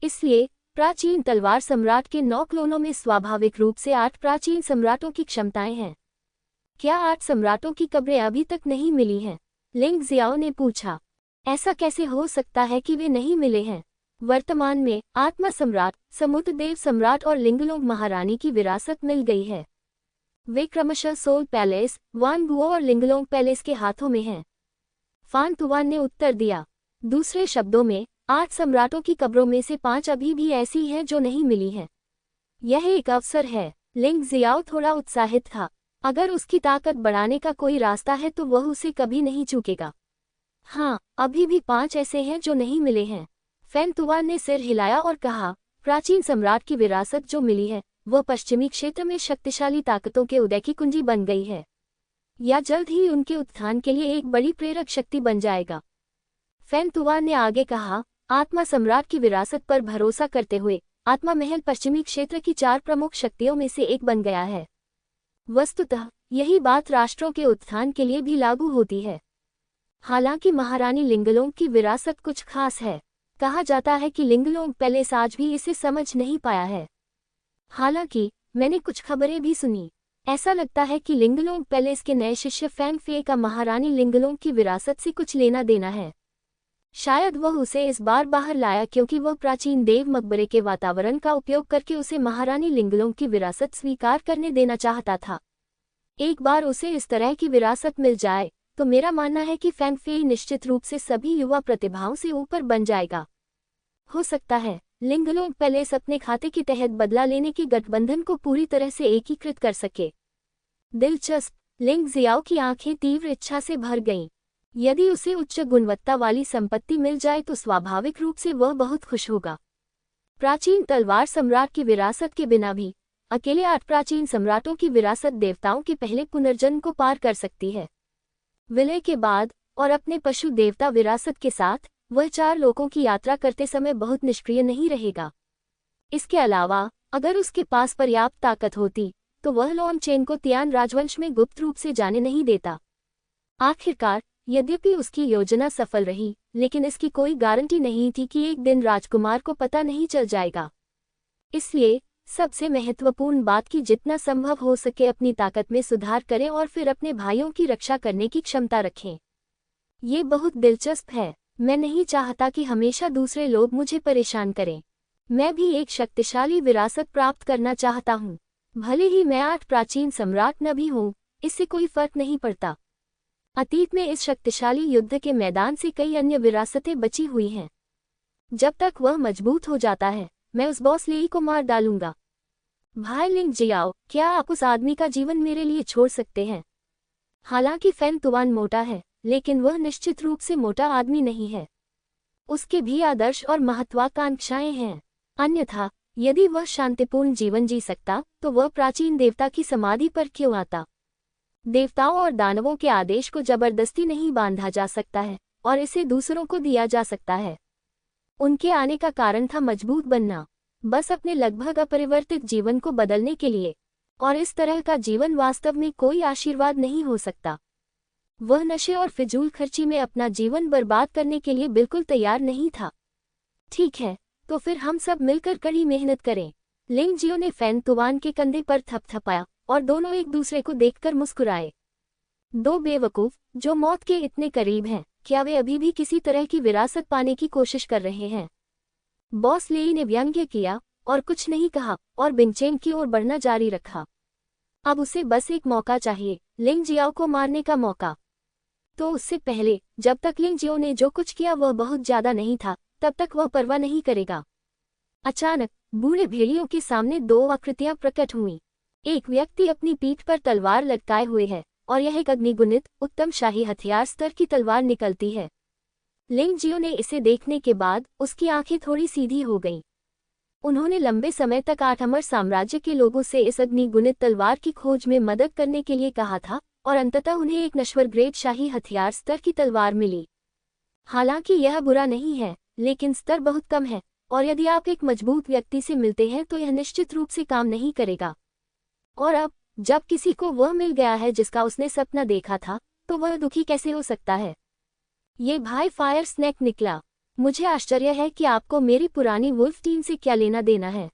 इसलिए प्राचीन तलवार सम्राट के 9 क्लोनों में स्वाभाविक रूप से 8 प्राचीन सम्राटों की क्षमताएं हैं। क्या 8 सम्राटों की कब्रें अभी तक नहीं मिली हैं? लिंग जियाओ ने पूछा। ऐसा कैसे हो सकता है कि वे नहीं मिले हैं? वर्तमान में आत्मा सम्राट, समुद्र देव सम्राट और लिंगलोक महारानी की विरासत मिल गई है। वे क्रमशः सोल पैलेस, वान गुओ और लिंगलोक पैलेस के हाथों में हैं। फान तुवान ने उत्तर दिया। दूसरे शब्दों में 8 सम्राटों की कब्रों में से 5 अभी भी ऐसी हैं जो नहीं मिली हैं। यह एक अवसर है। लिंग जियाओ थोड़ा उत्साहित था। अगर उसकी ताकत बढ़ाने का कोई रास्ता है तो वह उसे कभी नहीं चूकेगा। हाँ, अभी भी 5 ऐसे हैं जो नहीं मिले हैं। फैन तुवान ने सिर हिलाया और कहा, प्राचीन सम्राट की विरासत जो मिली है वह पश्चिमी क्षेत्र में शक्तिशाली ताकतों के उदय की कुंजी बन गई है, या जल्द ही उनके उत्थान के लिए एक बड़ी प्रेरक शक्ति बन जाएगा। फैन तुवान ने आगे कहा, आत्मा सम्राट की विरासत पर भरोसा करते हुए आत्मा महल पश्चिमी क्षेत्र की 4 प्रमुख शक्तियों में से एक बन गया है। वस्तुतः यही बात राष्ट्रों के उत्थान के लिए भी लागू होती है। हालांकि महारानी लिंगलोक की विरासत कुछ खास है। कहा जाता है कि लिंगलोक पैलेस आज भी इसे समझ नहीं पाया है। हालांकि मैंने कुछ खबरें भी सुनी। ऐसा लगता है कि लिंगलोक पैलेस के नए शिष्य फैंग फे का महारानी लिंगलोक की विरासत से कुछ लेना देना है। शायद वह उसे इस बार बाहर लाया क्योंकि वह प्राचीन देव मकबरे के वातावरण का उपयोग करके उसे महारानी लिंगलोक की विरासत स्वीकार करने देना चाहता था। एक बार उसे इस तरह की विरासत मिल जाए तो मेरा मानना है कि फैंग फे निश्चित रूप से सभी युवा प्रतिभाओं से ऊपर बन जाएगा। हो सकता है लिंगलोक पैलेस अपने खाते के तहत बदला लेने के गठबंधन को पूरी तरह से एकीकृत कर सके। दिलचस्प। लिंग जियाओ की आंखें तीव्र इच्छा से भर गईं। यदि उसे उच्च गुणवत्ता वाली संपत्ति मिल जाए तो स्वाभाविक रूप से वह बहुत खुश होगा। प्राचीन तलवार सम्राट की विरासत के बिना भी अकेले 8 प्राचीन सम्राटों की विरासत देवताओं के पहले पुनर्जन्म को पार कर सकती है। विलय के बाद और अपने पशु देवता विरासत के साथ वह 4 लोकों की यात्रा करते समय बहुत निष्क्रिय नहीं रहेगा। इसके अलावा अगर उसके पास पर्याप्त ताकत होती तो वह लॉन्ग चेन को तियान राजवंश में गुप्त रूप से जाने नहीं देता। आखिरकार यद्यपि उसकी योजना सफल रही, लेकिन इसकी कोई गारंटी नहीं थी कि एक दिन राजकुमार को पता नहीं चल जाएगा। इसलिए सबसे महत्वपूर्ण बात कि जितना संभव हो सके अपनी ताकत में सुधार करें और फिर अपने भाइयों की रक्षा करने की क्षमता रखें। ये बहुत दिलचस्प है। मैं नहीं चाहता कि हमेशा दूसरे लोग मुझे परेशान करें। मैं भी एक शक्तिशाली विरासत प्राप्त करना चाहता हूँ। भले ही मैं 8 प्राचीन सम्राट न भी हूँ, इससे कोई फर्क नहीं पड़ता। अतीत में इस शक्तिशाली युद्ध के मैदान से कई अन्य विरासतें बची हुई हैं। जब तक वह मजबूत हो जाता है मैं उस बॉस लेई को मार डालूंगा। भाई लिंग जियाओ, क्या आप उस आदमी का जीवन मेरे लिए छोड़ सकते हैं? हालांकि फैन तुवान मोटा है, लेकिन वह निश्चित रूप से मोटा आदमी नहीं है। उसके भी आदर्श और महत्वाकांक्षाएं हैं। अन्यथा यदि वह शांतिपूर्ण जीवन जी सकता तो वह प्राचीन देवता की समाधि पर क्यों आता? देवताओं और दानवों के आदेश को जबरदस्ती नहीं बांधा जा सकता है और इसे दूसरों को दिया जा सकता है। उनके आने का कारण था मजबूत बनना, बस अपने लगभग अपरिवर्तित जीवन को बदलने के लिए। और इस तरह का जीवन वास्तव में कोई आशीर्वाद नहीं हो सकता। वह नशे और फिजूल खर्ची में अपना जीवन बर्बाद करने के लिए बिल्कुल तैयार नहीं था। ठीक है, तो फिर हम सब मिलकर कड़ी मेहनत करें। लिंग जियो ने फैन तुवान के कंधे पर थपथपाया और दोनों एक दूसरे को देखकर मुस्कुराए। 2 बेवकूफ जो मौत के इतने करीब हैं, क्या वे अभी भी किसी तरह की विरासत पाने की कोशिश कर रहे हैं? बॉस लेई ने व्यंग्य किया और कुछ नहीं कहा और बिंगचेन की ओर बढ़ना जारी रखा। अब उसे बस एक मौका चाहिए, लिंग जियाओ को मारने का मौका। तो उससे पहले जब तक लिंग जियो ने जो कुछ किया वह बहुत ज्यादा नहीं था, तब तक वह परवाह नहीं करेगा। अचानक बूढ़े भेड़ियों के सामने दो आकृतियां प्रकट हुईं। एक व्यक्ति अपनी पीठ पर तलवार लटकाए हुए है और यह एक अग्निगुणित उत्तम शाही हथियार स्तर की तलवार निकलती है। लिंगजियो ने इसे देखने के बाद उसकी आंखें थोड़ी सीधी हो गईं। उन्होंने लंबे समय तक 8 अमर साम्राज्य के लोगों से इस अग्निगुणित तलवार की खोज में मदद करने के लिए कहा था और अंततः उन्हें एक नश्वर ग्रेड शाही हथियार स्तर की तलवार मिली। हालांकि यह बुरा नहीं है, लेकिन स्तर बहुत कम है और यदि आप एक मजबूत व्यक्ति से मिलते हैं तो यह निश्चित रूप से काम नहीं करेगा। और अब जब किसी को वह मिल गया है जिसका उसने सपना देखा था, तो वह दुखी कैसे हो सकता है। ये भाई फायर स्नैक निकला। मुझे आश्चर्य है कि आपको मेरी पुरानी वुल्फ टीम से क्या लेना देना है।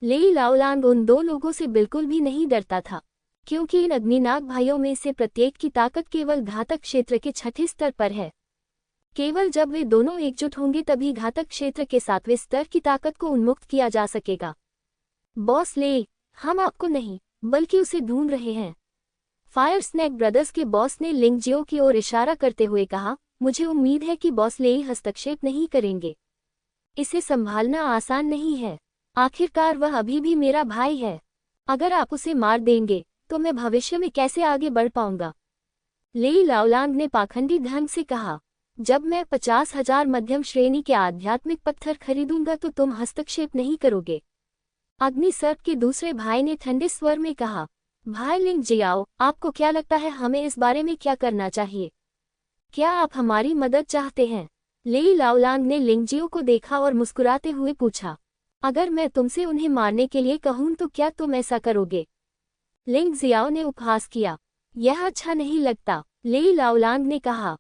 लेई लाओलांग उन दो लोगों से बिल्कुल भी नहीं डरता था, क्योंकि इन अग्निनाग भाइयों में से प्रत्येक की ताकत केवल घातक क्षेत्र के 6ठे स्तर पर है। केवल जब वे दोनों एकजुट होंगे तभी घातक क्षेत्र के 7वें स्तर की ताकत को उन्मुक्त किया जा सकेगा। बॉस ले, हम आपको नहीं बल्कि उसे ढूंढ रहे हैं। फायर स्नैक ब्रदर्स के बॉस ने लिंगजियो की ओर इशारा करते हुए कहा, मुझे उम्मीद है कि बॉस ले हस्तक्षेप नहीं करेंगे। इसे संभालना आसान नहीं है। आखिरकार वह अभी भी मेरा भाई है। अगर आप उसे मार देंगे तो मैं भविष्य में कैसे आगे बढ़ पाऊंगा। लेई लाओलांग ने पाखंडी ढंग से कहा, जब मैं 50,000 मध्यम श्रेणी के आध्यात्मिक पत्थर खरीदूंगा तो तुम हस्तक्षेप नहीं करोगे। अग्नि सर्प के दूसरे भाई ने ठंडे स्वर में कहा, भाई लिंगजियाओ, आपको क्या लगता है हमें इस बारे में क्या करना चाहिए? क्या आप हमारी मदद चाहते हैं? लेई लाओलांग ने लिंगजियो को देखा और मुस्कुराते हुए पूछा, अगर मैं तुमसे उन्हें मारने के लिए कहूं तो क्या तुम ऐसा करोगे? लिंगजियाओ ने उपहास किया, यह अच्छा नहीं लगता। लेई लाओलांग ने कहा,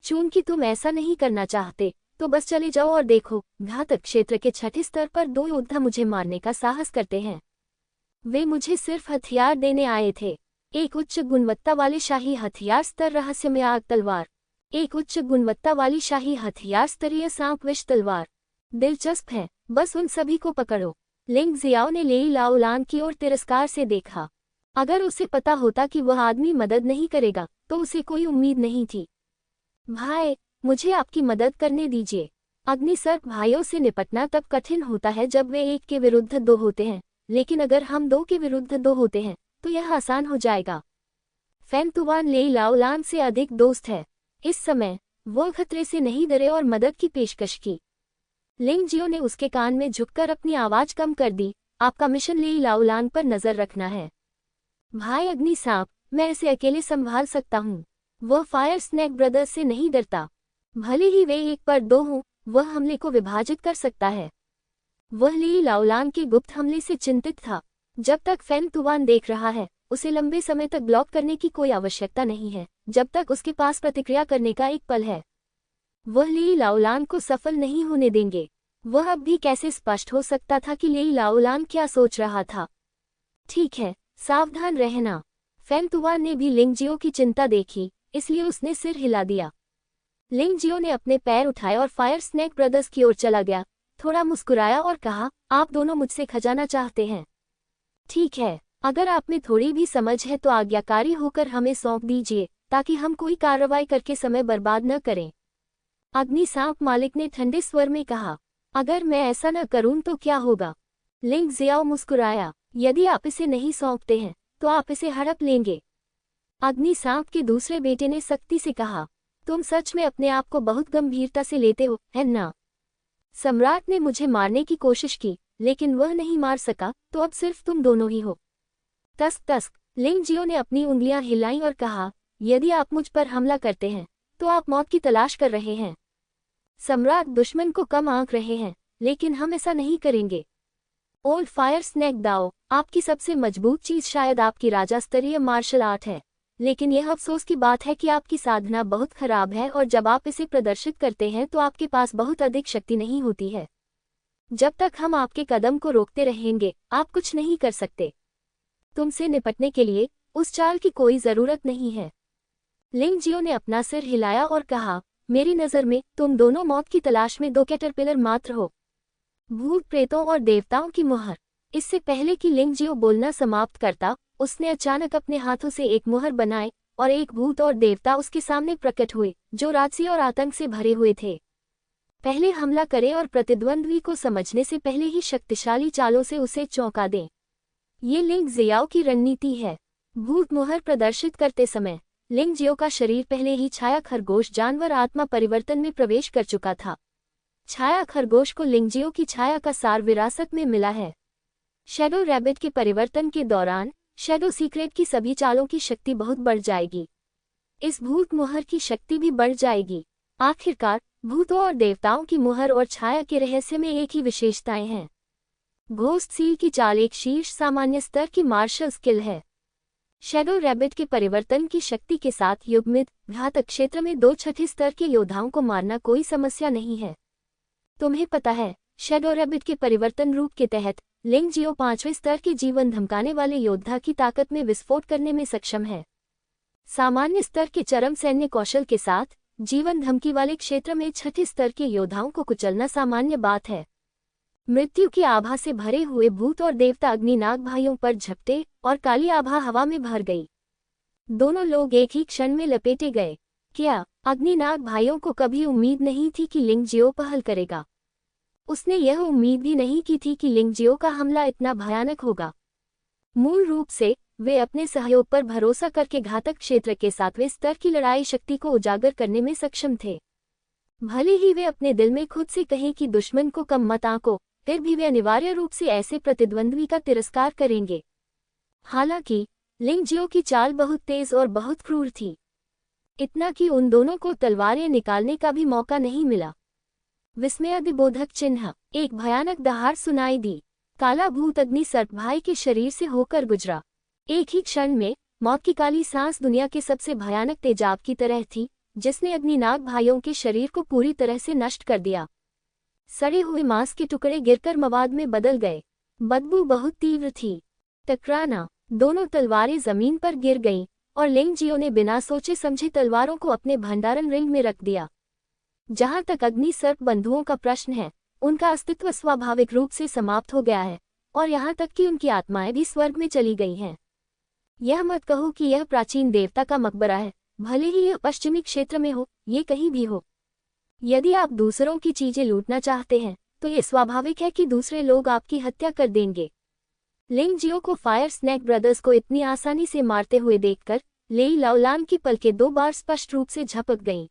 चूंकि तुम ऐसा नहीं करना चाहते तो बस चले जाओ और देखो। घातक क्षेत्र के 6ठे स्तर पर दो योद्धा मुझे मारने का साहस करते हैं। वे मुझे सिर्फ हथियार देने आए थे, एक उच्च गुणवत्ता वाली शाही हथियार स्तर रहस्यमय आग तलवार, एक उच्च गुणवत्ता वाली शाही हथियार स्तरीय सांप विष तलवार। दिलचस्प है, बस उन सभी को पकड़ो। लिंगजियाओ ने लेई लाओलांग की ओर तिरस्कार से देखा। अगर उसे पता होता कि वह आदमी मदद नहीं करेगा तो उसे कोई उम्मीद नहीं थी। भाई, मुझे आपकी मदद करने दीजिए। अग्निसर्प भाइयों से निपटना तब कठिन होता है जब वे एक के विरुद्ध दो होते हैं, लेकिन अगर हम दो के विरुद्ध दो होते हैं तो यह आसान हो जाएगा। फैन तुवान लेई लाओलांग से अधिक दोस्त है। इस समय वह खतरे से नहीं डरे और मदद की पेशकश की। लिंगजियो ने उसके कान में झुककर अपनी आवाज कम कर दी, आपका मिशन लेई लाओलांग पर नजर रखना है। भाई अग्नि सांप, मैं इसे अकेले संभाल सकता हूँ। वह फायर स्नैक ब्रदर्स से नहीं डरता। भले ही वे एक पर दो हों, वह हमले को विभाजित कर सकता है। वह लेई लाओलांग के गुप्त हमले से चिंतित था। जब तक फैन तुवान देख रहा है, उसे लंबे समय तक ब्लॉक करने की कोई आवश्यकता नहीं है, जब तक उसके पास प्रतिक्रिया करने का एक पल है। वह लेई लाओलांग को सफल नहीं होने देंगे। वह अब भी कैसे स्पष्ट हो सकता था कि लेई लाओलांग क्या सोच रहा था। ठीक है, सावधान रहना। फैन तुवान ने भी लिंगजियो की चिंता देखी, इसलिए उसने सिर हिला दिया। लिंगजियो ने अपने पैर उठाए और फायर स्नैक ब्रदर्स की ओर चला गया, थोड़ा मुस्कुराया और कहा, आप दोनों मुझसे खजाना चाहते हैं। ठीक है, अगर आप में थोड़ी भी समझ है तो आज्ञाकारी होकर हमें सौंप दीजिए, ताकि हम कोई कार्रवाई करके समय बर्बाद न करें। अग्नि सांप मालिक ने ठंडे स्वर में कहा, अगर मैं ऐसा न करूं तो क्या होगा? लिंगजियाओ मुस्कुराया, यदि आप इसे नहीं सौंपते हैं तो आप इसे हड़प लेंगे। अग्नि सांप के दूसरे बेटे ने सख्ती से कहा, तुम सच में अपने आप को बहुत गंभीरता से लेते हो, है ना? सम्राट ने मुझे मारने की कोशिश की, लेकिन वह नहीं मार सका, तो अब सिर्फ तुम दोनों ही हो। तस्क तस्क, लिंगजियो ने अपनी उंगलियां हिलाईं और कहा, यदि आप मुझ पर हमला करते हैं तो आप मौत की तलाश कर रहे हैं। सम्राट दुश्मन को कम आंक रहे हैं, लेकिन हम ऐसा नहीं करेंगे। ओल्ड फायर स्नैक दाओ, आपकी सबसे मजबूत चीज शायद आपकी राजा स्तरीय मार्शल आर्ट है, लेकिन यह अफसोस की बात है कि आपकी साधना बहुत खराब है और जब आप इसे प्रदर्शित करते हैं तो आपके पास बहुत अधिक शक्ति नहीं होती है। जब तक हम आपके कदम को रोकते रहेंगे, आप कुछ नहीं कर सकते। तुमसे निपटने के लिए उस चाल की कोई जरूरत नहीं है। लिंगजियो ने अपना सिर हिलाया और कहा, मेरी नज़र में तुम दोनों मौत की तलाश में दो कैटरपिलर मात्र हो, भूत प्रेतों और देवताओं की मुहर। इससे पहले कि लिंगजियो बोलना समाप्त करता, उसने अचानक अपने हाथों से एक मुहर बनाए और एक भूत और देवता उसके सामने प्रकट हुए, जो राजसी और आतंक से भरे हुए थे। पहले हमला करें और प्रतिद्वंद्वी को समझने से पहले ही शक्तिशाली चालों से उसे चौंका दें। ये लिंग जियाओ की रणनीति है। भूत मोहर प्रदर्शित करते समय लिंग जियो का शरीर पहले ही छाया खरगोश जानवर आत्मा परिवर्तन में प्रवेश कर चुका था। छाया खरगोश को लिंग जियो की छाया का सार विरासत में मिला है। शैडो रैबिट के परिवर्तन के दौरान शैडो सीक्रेट की सभी चालों की शक्ति बहुत बढ़ जाएगी। इस भूत मोहर की शक्ति भी बढ़ जाएगी। आखिरकार भूतों और देवताओं की मोहर और छाया के रहस्य में एक ही विशेषताएं हैं। घोस्ट सील की चाल एक शीर्ष सामान्य स्तर की मार्शल स्किल है। शैडो रैबिट के परिवर्तन की शक्ति के साथ युग्मित घातक क्षेत्र में 2 स्तर के योद्धाओं को मारना कोई समस्या नहीं है। तुम्हें पता है, शैडो रैबिट के परिवर्तन रूप के तहत लिंग जियो 5वें स्तर के जीवन धमकाने वाले योद्धा की ताकत में विस्फोट करने में सक्षम है। सामान्य स्तर के चरम सैन्य कौशल के साथ जीवन धमकी वाले क्षेत्र में 6 स्तर के योद्धाओं को कुचलना सामान्य बात है। मृत्यु की आभा से भरे हुए भूत और देवता अग्निनाग भाइयों पर झपटे और काली आभा हवा में भर गई। दोनों लोग एक ही क्षण में लपेटे गए। क्या अग्निनाग भाइयों को कभी उम्मीद नहीं थी कि लिंग जियो पहल करेगा? उसने यह उम्मीद भी नहीं की थी कि लिंग जियो का हमला इतना भयानक होगा। मूल रूप से वे अपने सहयोग पर भरोसा करके घातक क्षेत्र के 7वें स्तर की लड़ाई शक्ति को उजागर करने में सक्षम थे। भले ही वे अपने दिल में खुद से कहें कि दुश्मन को कम मत आंको, फिर भी वे अनिवार्य रूप से ऐसे प्रतिद्वंद्वी का तिरस्कार करेंगे। हालांकि लिंग जियो की चाल बहुत तेज और बहुत क्रूर थी। इतना कि उन दोनों को तलवारें निकालने का भी मौका नहीं मिला। विस्मयादिबोधक चिन्ह। एक भयानक दहाड़ सुनाई दी। काला भूत अग्नि सर्प भाई के शरीर से होकर गुजरा। एक ही क्षण में मौत की काली सांस दुनिया के सबसे भयानक तेजाब की तरह थी, जिसने अग्निनाग भाइयों के शरीर को पूरी तरह से नष्ट कर दिया। सड़े हुए मांस के टुकड़े गिरकर मवाद में बदल गए। बदबू बहुत तीव्र थी। टकराना। दोनों तलवारें जमीन पर गिर गईं और लिंग जियो ने बिना सोचे समझे तलवारों को अपने भंडारण रिंग में रख दिया। जहां तक अग्नि सर्प बंधुओं का प्रश्न है, उनका अस्तित्व स्वाभाविक रूप से समाप्त हो गया है और यहाँ तक कि उनकी आत्माएं भी स्वर्ग में चली गई हैं। यह मत कहो कि यह प्राचीन देवता का मकबरा है, भले ही यह पश्चिमी क्षेत्र में हो, ये कहीं भी हो। यदि आप दूसरों की चीजें लूटना चाहते हैं तो ये स्वाभाविक है कि दूसरे लोग आपकी हत्या कर देंगे। लिंग जियो को फायर स्नैक ब्रदर्स को इतनी आसानी से मारते हुए देखकर लेई लाओलांग की पलकें 2 बार स्पष्ट रूप से झपक गईं।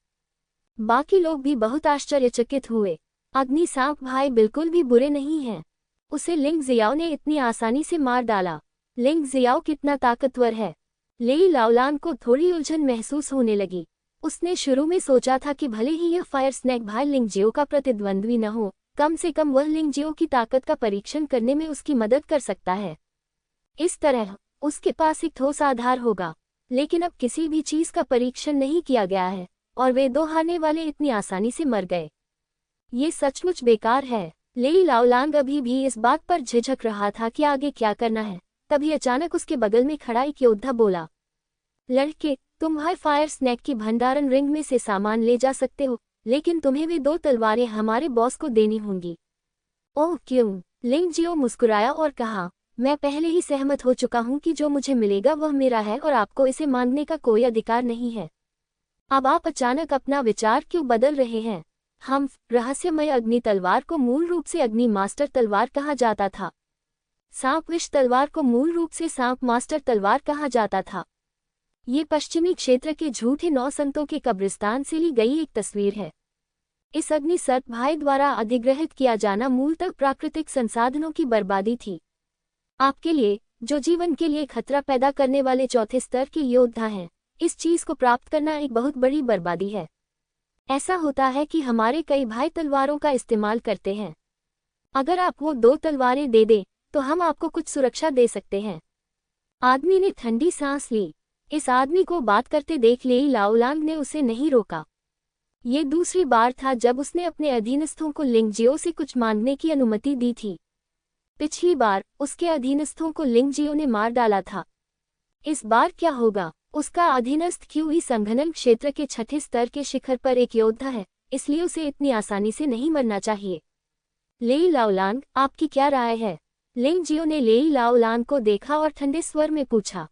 बाकी लोग भी बहुत आश्चर्यचकित हुए। अग्नि सांप भाई बिल्कुल भी बुरे नहीं हैं। उसे लिंग जियाओ ने इतनी आसानी से मार डाला। लिंग जियाओ कितना ताकतवर है। लेई लाओलांग को थोड़ी उलझन महसूस होने लगी। उसने शुरू में सोचा था कि भले ही यह फायर स्नैक भाई लिंग जियो का प्रतिद्वंद्वी न हो, कम से कम वह लिंग जियो की ताकत का परीक्षण करने में उसकी मदद कर सकता है। इस तरह उसके पास एक ठोस आधार होगा। लेकिन अब किसी भी चीज का परीक्षण नहीं किया गया है और वे 2 हारने वाले इतनी आसानी से मर गए। ये सचमुच बेकार है। लेई लाओलांग अभी भी इस बात पर झिझक रहा था कि आगे क्या करना है। तभी अचानक उसके बगल में खड़ा एक योद्धा बोला, लड़के, तुम हर फायर स्नैक की भंडारण रिंग में से सामान ले जा सकते हो, लेकिन तुम्हें वे 2 तलवारें हमारे बॉस को देनी होंगी। ओह क्यों? लिंग जियो मुस्कुराया और कहा, मैं पहले ही सहमत हो चुका हूं कि जो मुझे मिलेगा वह मेरा है और आपको इसे मांगने का कोई अधिकार नहीं है। अब आप अचानक अपना विचार क्यों बदल रहे हैं? हम रहस्यमय अग्नि तलवार को मूल रूप से अग्नि मास्टर तलवार कहा जाता था। सांप विष तलवार को मूल रूप से सांप मास्टर तलवार कहा जाता था। ये पश्चिमी क्षेत्र के झूठे 9 संतों के कब्रिस्तान से ली गई एक तस्वीर है। इस अग्नि सर्प भाई द्वारा अधिग्रहित किया जाना मूलतः प्राकृतिक संसाधनों की बर्बादी थी। आपके लिए, जो जीवन के लिए खतरा पैदा करने वाले 4थे स्तर के योद्धा हैं, इस चीज को प्राप्त करना एक बहुत बड़ी बर्बादी है। ऐसा होता है कि हमारे कई भाई तलवारों का इस्तेमाल करते हैं। अगर आप वो 2 तलवारें दे दें तो हम आपको कुछ सुरक्षा दे सकते हैं। आदमी ने ठंडी सांस ली। इस आदमी को बात करते देख लेई लाओलांग ने उसे नहीं रोका। ये दूसरी बार था जब उसने अपने अधीनस्थों को लिंग जियो से कुछ मांगने की अनुमति दी थी। पिछली बार उसके अधीनस्थों को लिंग जियो ने मार डाला था। इस बार क्या होगा? उसका अधीनस्थ क्यूई संघनन क्षेत्र के 6ठे स्तर के शिखर पर एक योद्धा है, इसलिए उसे इतनी आसानी से नहीं मरना चाहिए। लेई लाओलांग, आपकी क्या राय है? लिंग जियो ने लेई लाओलांग को देखा और ठंडे स्वर में पूछा।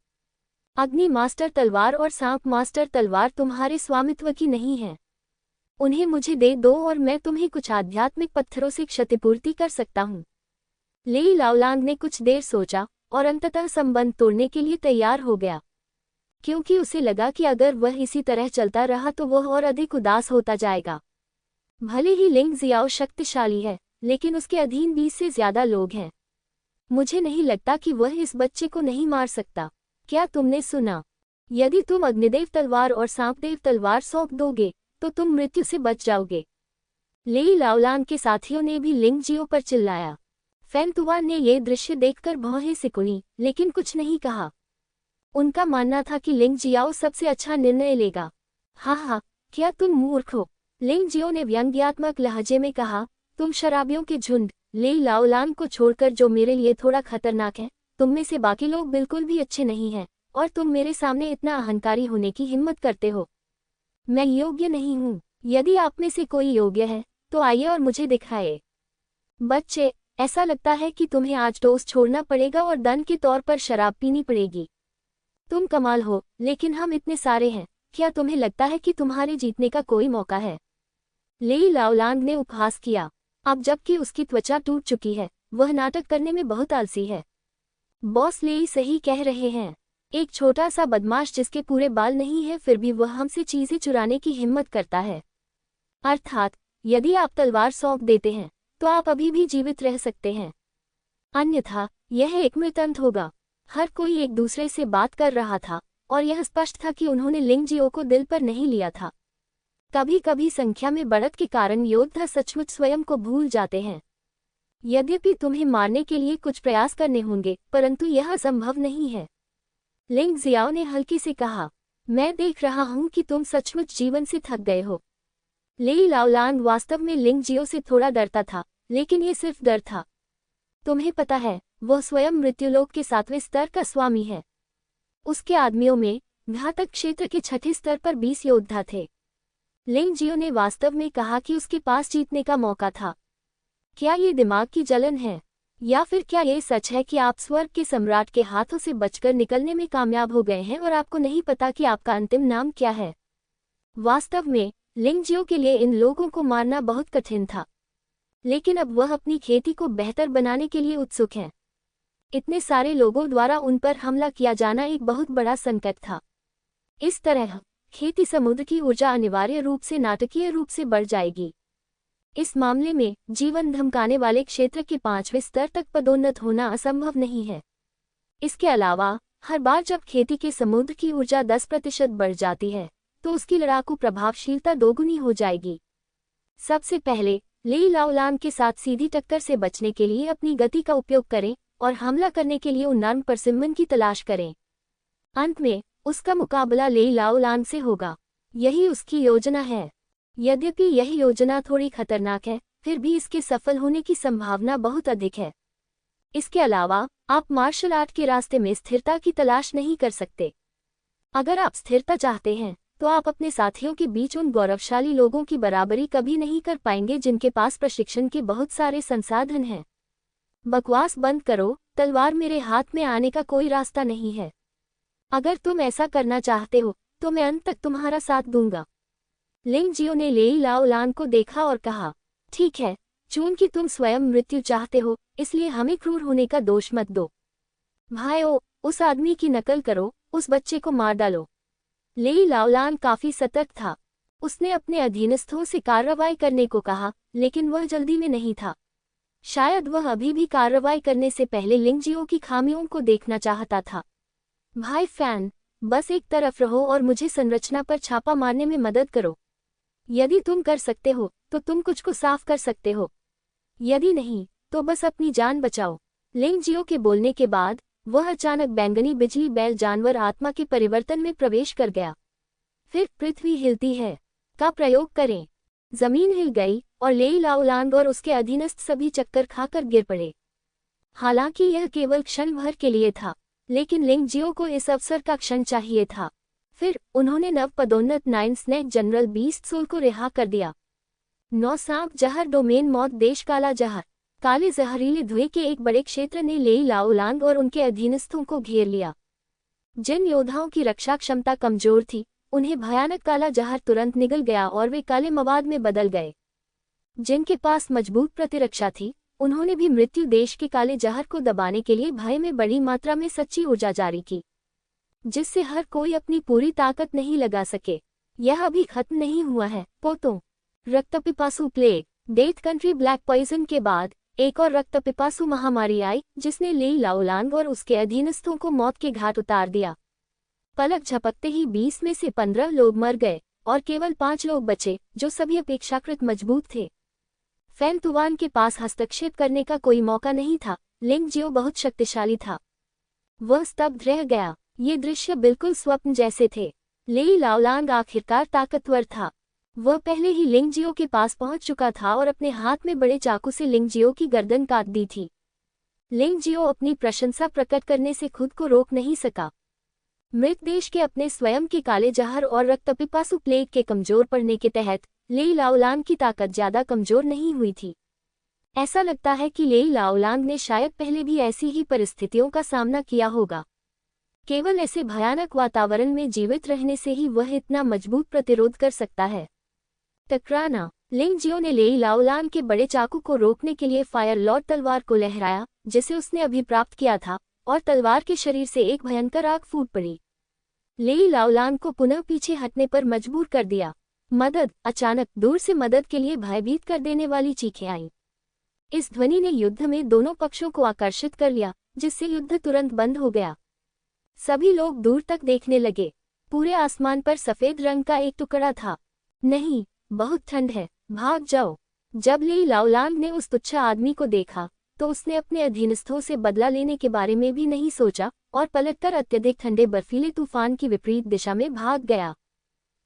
अग्नि मास्टर तलवार और सांप मास्टर तलवार तुम्हारे स्वामित्व की नहीं है। उन्हें मुझे दे दो और मैं तुम्हें कुछ आध्यात्मिक पत्थरों से क्षतिपूर्ति कर सकता हूँ। लेई लाओलांग ने कुछ देर सोचा और अंततः संबंध तोड़ने के लिए तैयार हो गया, क्योंकि उसे लगा कि अगर वह इसी तरह चलता रहा तो वह और अधिक उदास होता जाएगा। भले ही लिंग जियाओ शक्तिशाली है, लेकिन उसके अधीन 20 से ज्यादा लोग हैं। मुझे नहीं लगता कि वह इस बच्चे को नहीं मार सकता। क्या तुमने सुना? यदि तुम अग्निदेव तलवार और सांपदेव तलवार सौंप दोगे तो तुम मृत्यु से बच जाओगे। लेई लाओलांग के साथियों ने भी लिंग जियो पर चिल्लाया। फैन तुआन ने यह दृश्य देखकर भौहें सिकुड़ी, लेकिन कुछ नहीं कहा। उनका मानना था कि लिंग जियाओ सबसे अच्छा निर्णय लेगा। हाँ, क्या तुम मूर्ख हो? लिंग जियो ने व्यंग्यात्मक लहजे में कहा, तुम शराबियों के झुंड, लेई लाओलांग को छोड़कर जो मेरे लिए थोड़ा खतरनाक है। तुम में से बाकी लोग बिल्कुल भी अच्छे नहीं हैं, और तुम मेरे सामने इतना अहंकारी होने की हिम्मत करते हो। मैं योग्य नहीं हूँ। यदि आप में से कोई योग्य है तो आइए और मुझे दिखाए। बच्चे, ऐसा लगता है कि तुम्हें आज डोज छोड़ना पड़ेगा और दंड के तौर पर शराब पीनी पड़ेगी। तुम कमाल हो, लेकिन हम इतने सारे हैं। क्या तुम्हें लगता है कि तुम्हारे जीतने का कोई मौका है? लेई लाओलांग ने उपहास किया। अब जबकि उसकी त्वचा टूट चुकी है, वह नाटक करने में बहुत आलसी है। बॉस लेई सही कह रहे हैं। एक छोटा सा बदमाश जिसके पूरे बाल नहीं है फिर भी वह हमसे चीजें चुराने की हिम्मत करता है। अर्थात यदि आप तलवार सौंप देते हैं तो आप अभी भी जीवित रह सकते हैं, अन्यथा यह एक मृतंत होगा। हर कोई एक दूसरे से बात कर रहा था और यह स्पष्ट था कि उन्होंने लिंग जियो को दिल पर नहीं लिया था। कभी कभी संख्या में बढ़त के कारण योद्धा सचमुच स्वयं को भूल जाते हैं। यद्यपि तुम्हें मारने के लिए कुछ प्रयास करने होंगे, परंतु यह असंभव नहीं है। लिंग जियाओ ने हल्के से कहा, मैं देख रहा हूं कि तुम सचमुच जीवन से थक गए हो। लेई लाओलांग वास्तव में लिंग जियो से थोड़ा डरता था, लेकिन ये सिर्फ डर था। तुम्हें पता है, वह स्वयं मृत्युलोक के 7वें स्तर का स्वामी है। उसके आदमियों में घातक क्षेत्र के 6ठे स्तर पर 20 योद्धा थे। लिंग जियो ने वास्तव में कहा कि उसके पास जीतने का मौका था। क्या ये दिमाग की जलन है, या फिर क्या ये सच है कि आप स्वर्ग के सम्राट के हाथों से बचकर निकलने में कामयाब हो गए हैं और आपको नहीं पता कि आपका अंतिम नाम क्या है? वास्तव में लिंग जियो के लिए इन लोगों को मारना बहुत कठिन था, लेकिन अब वह अपनी खेती को बेहतर बनाने के लिए उत्सुक है। इतने सारे लोगों द्वारा उन पर हमला किया जाना एक बहुत बड़ा संकट था। इस तरह खेती समुद्र की ऊर्जा अनिवार्य रूप से नाटकीय रूप से बढ़ जाएगी। इस मामले में जीवन धमकाने वाले क्षेत्र के 5वें स्तर तक पदोन्नत होना असंभव नहीं है। इसके अलावा हर बार जब खेती के समुद्र की ऊर्जा 10% बढ़ जाती है तो उसकी लड़ाकू प्रभावशीलता दोगुनी हो जाएगी। सबसे पहले लेई लाओलांग के साथ सीधी टक्कर से बचने के लिए अपनी गति का उपयोग करें और हमला करने के लिए उन नर्म परसिम्मन की तलाश करें। अंत में उसका मुकाबला लेई लाओलांग से होगा। यही उसकी योजना है। यद्यपि यह योजना थोड़ी खतरनाक है, फिर भी इसके सफल होने की संभावना बहुत अधिक है। इसके अलावा आप मार्शल आर्ट के रास्ते में स्थिरता की तलाश नहीं कर सकते। अगर आप स्थिरता चाहते हैं तो आप अपने साथियों के बीच उन गौरवशाली लोगों की बराबरी कभी नहीं कर पाएंगे जिनके पास प्रशिक्षण के बहुत सारे संसाधन हैं। बकवास बंद करो, तलवार मेरे हाथ में आने का कोई रास्ता नहीं है। अगर तुम ऐसा करना चाहते हो तो मैं अंत तक तुम्हारा साथ दूंगा। लिंग जियो ने लेई लाओलांग को देखा और कहा, ठीक है, चूंकि तुम स्वयं मृत्यु चाहते हो इसलिए हमें क्रूर होने का दोष मत दो। भाइयों, उस आदमी की नकल करो, उस बच्चे को मार डालो। लेई लाओलांग काफी सतर्क था। उसने अपने अधीनस्थों से कार्रवाई करने को कहा, लेकिन वह जल्दी में नहीं था। शायद वह अभी भी कार्रवाई करने से पहले लिंग जियो की खामियों को देखना चाहता था। भाई फैन, बस एक तरफ रहो और मुझे संरचना पर छापा मारने में मदद करो। यदि तुम कर सकते हो तो तुम कुछ को साफ कर सकते हो, यदि नहीं तो बस अपनी जान बचाओ। लिंग जियो के बोलने के बाद वह अचानक बैंगनी बिजली बैल जानवर आत्मा के परिवर्तन में प्रवेश कर गया। फिर पृथ्वी हिलती है का प्रयोग करें। जमीन हिल गई और लेई लाओलांग और उसके अधीनस्थ सभी चक्कर खाकर गिर पड़े। हालांकि यह केवल क्षण भर के लिए था, लेकिन लिंग जियो को इस अवसर का क्षण चाहिए था। फिर उन्होंने नव पदोन्नत 9 स्नेक जनरल बीस्ट सोल को रिहा कर दिया। 9 सांप जहर डोमेन मौत देश काला जहर काले जहरीले धुएं के एक बड़े क्षेत्र ने लेई लाओलांग और उनके अधीनस्थों को घेर लिया। जिन योद्धाओं की रक्षा क्षमता कमजोर थी उन्हें भयानक काला जहर तुरंत निगल गया और वे काले मवाद में बदल गए। जिनके पास मजबूत प्रतिरक्षा थी, उन्होंने भी मृत्यु देश के काले जहर को दबाने के लिए भय में बड़ी मात्रा में सच्ची ऊर्जा जारी की, जिससे हर कोई अपनी पूरी ताकत नहीं लगा सके। यह अभी खत्म नहीं हुआ है पोतों। रक्तपिपासु plague, death country black poison के बाद एक और रक्तपिपासु महामारी आई, जिसने लेई लाओलांग और उसके अधीनस्थों को मौत के घाट उतार दिया। पलक झपकते ही 20 में से 15 लोग मर गए और केवल 5 लोग बचे, जो सभी अपेक्षाकृत मजबूत थे। फैन तुवान के पास हस्तक्षेप करने का कोई मौका नहीं था। लिंग जियो बहुत शक्तिशाली था। वह स्तब्ध रह गया। ये दृश्य बिल्कुल स्वप्न जैसे थे। लेई लाओलांग आखिरकार ताकतवर था। वह पहले ही लिंग जियो के पास पहुंच चुका था और अपने हाथ में बड़े चाकू से लिंग जियो की गर्दन काट दी थी। लिंग जियो अपनी प्रशंसा प्रकट करने से खुद को रोक नहीं सका। मृत देश के अपने स्वयं के काले जहर और रक्तपिपासु प्लेग के कमजोर पड़ने के तहत लेई लाओलांग की ताकत ज्यादा कमजोर नहीं हुई थी। ऐसा लगता है कि लेई लाओलांग ने शायद पहले भी ऐसी ही परिस्थितियों का सामना किया होगा। केवल ऐसे भयानक वातावरण में जीवित रहने से ही वह इतना मजबूत प्रतिरोध कर सकता है। टकराना। लिंग जियो ने लेई लाओलांग के बड़े चाकू को रोकने के लिए फायर लॉर्ड तलवार को लहराया, जिसे उसने अभी प्राप्त किया था, और तलवार के शरीर से एक भयंकर आग फूट पड़ी। लेई लाओलांग को पुनः पीछे हटने पर मजबूर कर दिया। मदद। अचानक दूर से मदद के लिए भयभीत कर देने वाली चीखें आईं। इस ध्वनि ने युद्ध में दोनों पक्षों को आकर्षित कर लिया, जिससे युद्ध तुरंत बंद हो गया। सभी लोग दूर तक देखने लगे। पूरे आसमान पर सफेद रंग का एक टुकड़ा था। नहीं, बहुत ठंड है, भाग जाओ। जब लेई लाओलांग ने उस तुच्छ आदमी को देखा, तो उसने अपने अधीनस्थों से बदला लेने के बारे में भी नहीं सोचा और पलटकर अत्यधिक ठंडे बर्फीले तूफान की विपरीत दिशा में भाग गया।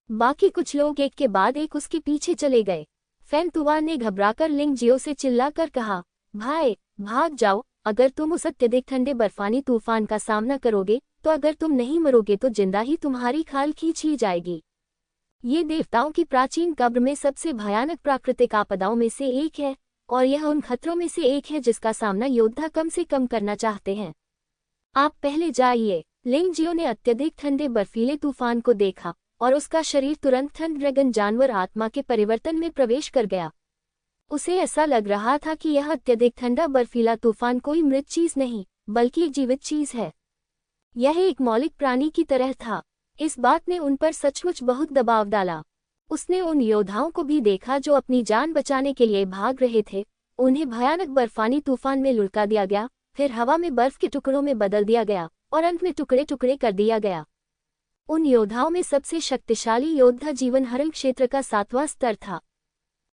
बाकी कुछ लोग एक के बाद एक उसके पीछे चले गए। फैन तुवान ने घबराकर लिंग जियो से चिल्लाकर कहा, भाई, भाग जाओ। अगर तुम उस अत्यधिक ठंडे बर्फानी तूफान का सामना करोगे, तो अगर तुम नहीं मरोगे तो जिंदा ही तुम्हारी खाल खींच ली जाएगी। ये देवताओं की प्राचीन कब्र में सबसे भयानक प्राकृतिक आपदाओं में से एक है, और यह उन खतरों में से एक है जिसका सामना योद्धा कम से कम करना चाहते हैं। आप पहले जाइए। लिंग जियो ने अत्यधिक ठंडे बर्फीले तूफान को देखा और उसका शरीर तुरंत ठंड ड्रैगन जानवर आत्मा के परिवर्तन में प्रवेश कर गया। उसे ऐसा लग रहा था कि यह अत्यधिक ठंडा बर्फीला तूफान कोई मृत चीज नहीं, बल्कि एक जीवित चीज है। यह एक मौलिक प्राणी की तरह था। इस बात ने उन पर सचमुच बहुत दबाव डाला। उसने उन योद्धाओं को भी देखा जो अपनी जान बचाने के लिए भाग रहे थे। उन्हें भयानक बर्फानी तूफान में लुढ़का दिया गया, फिर हवा में बर्फ के टुकड़ों में बदल दिया गया और अंत में टुकड़े टुकड़े कर दिया गया। उन योद्धाओं में सबसे शक्तिशाली योद्धा जीवन हरण क्षेत्र का 7वां स्तर था।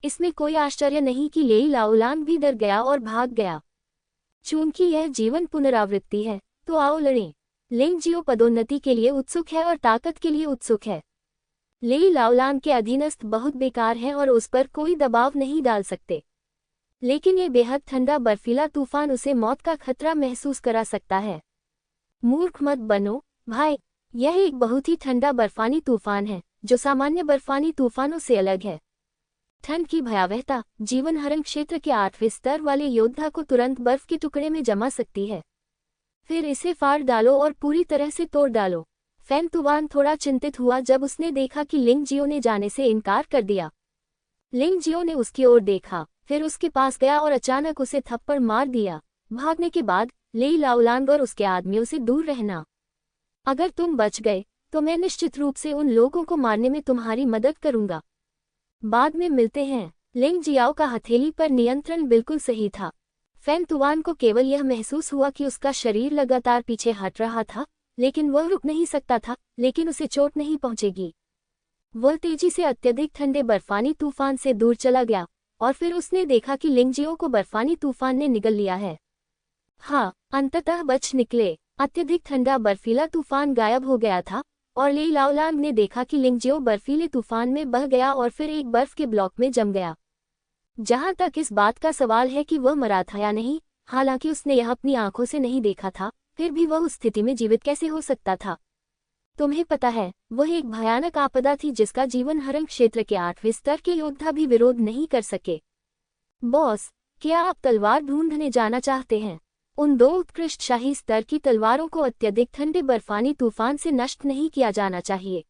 इसमें कोई आश्चर्य नहीं कि लेई लाओलांग भी डर गया और भाग गया। चूंकि यह जीवन पुनरावृत्ति है, तो आओ लड़ें। लिंग जियो पदोन्नति के लिए उत्सुक है और ताकत के लिए उत्सुक है। लेई लाओलांग के अधीनस्थ बहुत बेकार हैं और उस पर कोई दबाव नहीं डाल सकते। लेकिन ये बेहद ठंडा बर्फीला तूफान उसे मौत का खतरा महसूस करा सकता है। मूर्ख मत बनो, भाई। यह एक बहुत ही ठंडा बर्फानी तूफान है, जो सामान्य बर्फानी तूफानों से अलग है। ठंड की भयावहता जीवन हरण क्षेत्र के 8वें स्तर वाले योद्धा को तुरंत बर्फ के टुकड़े में जमा सकती है। फिर इसे फाड़ डालो और पूरी तरह से तोड़ डालो। फैन तुवान थोड़ा चिंतित हुआ जब उसने देखा कि लिंग जियो ने जाने से इनकार कर दिया। लिंग जियो ने उसकी ओर देखा, फिर उसके पास गया और अचानक उसे थप्पड़ मार दिया। भागने के बाद लेई लाओलांग और उसके आदमियों से दूर रहना। अगर तुम बच गए, तो मैं निश्चित रूप से उन लोगों को मारने में तुम्हारी मदद करूंगा। बाद में मिलते हैं। लिंग जियाओ का हथेली पर नियंत्रण बिल्कुल सही था। फैन तुवान को केवल यह महसूस हुआ कि उसका शरीर लगातार पीछे हट रहा था, लेकिन वह रुक नहीं सकता था, लेकिन उसे चोट नहीं पहुंचेगी। वह तेजी से अत्यधिक ठंडे बर्फानी तूफान से दूर चला गया और फिर उसने देखा कि लिंग जियो को बर्फानी तूफान ने निगल लिया है। हाँ, अंततः बच निकले। अत्यधिक ठंडा बर्फीला तूफान गायब हो गया था और लेई लाओलांग ने देखा कि लिंग जियो बर्फीले तूफान में बह गया और फिर एक बर्फ के ब्लॉक में जम गया। जहां तक इस बात का सवाल है कि वह मरा था या नहीं, हालांकि उसने यह अपनी आंखों से नहीं देखा था, फिर भी वह उस स्थिति में जीवित कैसे हो सकता था? तुम्हें पता है, वह एक भयानक आपदा थी जिसका जीवन हरण क्षेत्र के 8वें स्तर के योद्धा भी विरोध नहीं कर सके। बॉस, क्या आप तलवार ढूंढने जाना चाहते हैं? उन 2 उत्कृष्ट शाही स्तर की तलवारों को अत्यधिक ठंडे बर्फानी तूफान से नष्ट नहीं किया जाना चाहिए।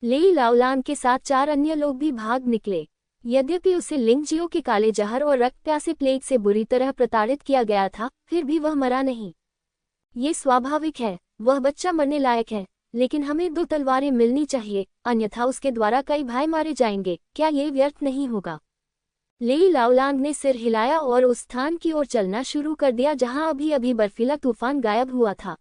लेई लाओलांग के साथ 4 अन्य लोग भी भाग निकले। यद्यपि उसे लिंगजियो के काले जहर और रक्त प्यासे प्लेग से बुरी तरह प्रताड़ित किया गया था, फिर भी वह मरा नहीं। ये स्वाभाविक है, वह बच्चा मरने लायक है, लेकिन हमें 2 तलवारें मिलनी चाहिए, अन्यथा उसके द्वारा कई भाई मारे जाएंगे। क्या ये व्यर्थ नहीं होगा? लेई लाओलांग ने सिर हिलाया और उस स्थान की ओर चलना शुरू कर दिया जहां अभी अभी बर्फीला तूफान गायब हुआ था।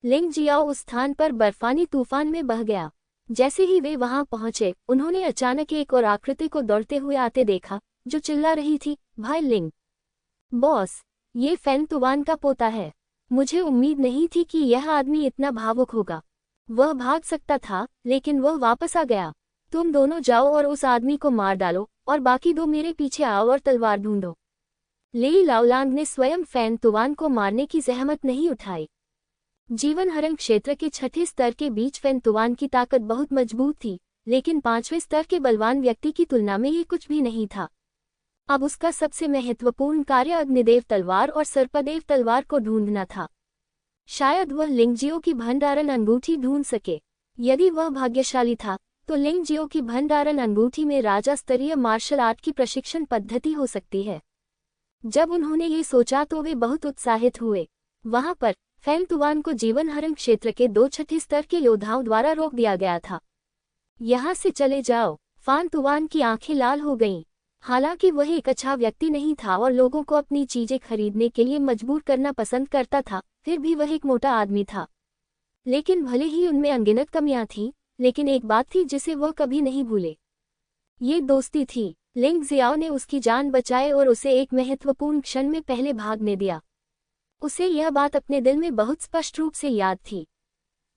लिंग जियाओ उस स्थान पर बर्फानी तूफान में बह गया। जैसे ही वे वहां पहुंचे, उन्होंने अचानक एक और आकृति को दौड़ते हुए आते देखा, जो चिल्ला रही थी, भाई लिंग। बॉस, ये फैन तुवान का पोता है। मुझे उम्मीद नहीं थी कि यह आदमी इतना भावुक होगा। वह भाग सकता था, लेकिन वह वापस आ गया। तुम दोनों जाओ और उस आदमी को मार डालो, और बाकी 2 मेरे पीछे आओ और तलवार ढूंढो। लेई लाओलांग ने स्वयं फैन तुवान को मारने की जहमत नहीं उठाई। जीवन हरण क्षेत्र के 6ठे स्तर के बीच फैन तुवान की ताकत बहुत मजबूत थी, लेकिन 5वें स्तर के बलवान व्यक्ति की तुलना में ये कुछ भी नहीं था। अब उसका सबसे महत्वपूर्ण कार्य अग्निदेव तलवार और सर्पदेव तलवार को ढूंढना था। शायद वह लिंगजियो की भंडारण अंगूठी ढूंढ सके। यदि वह भाग्यशाली था, तो लिंगजियो की भंडारण अंगूठी में राजा स्तरीय मार्शल आर्ट की प्रशिक्षण पद्धति हो सकती है। जब उन्होंने ये सोचा तो वे बहुत उत्साहित हुए। वहां पर फैन तुवान को जीवन हरण क्षेत्र के 2 छठे स्तर के योद्धाओं द्वारा रोक दिया गया था। यहाँ से चले जाओ। फैन तुवान की आंखें लाल हो गईं। हालांकि वह एक अच्छा व्यक्ति नहीं था और लोगों को अपनी चीजें खरीदने के लिए मजबूर करना पसंद करता था, फिर भी वह एक मोटा आदमी था। लेकिन भले ही उनमें अनगिनत कमियां थीं, लेकिन एक बात थी जिसे वह कभी नहीं भूले। ये दोस्ती थी। लिंग जियाओ ने उसकी जान बचाई और उसे एक महत्वपूर्ण क्षण में पहले भागने दिया। उसे यह बात अपने दिल में बहुत स्पष्ट रूप से याद थी।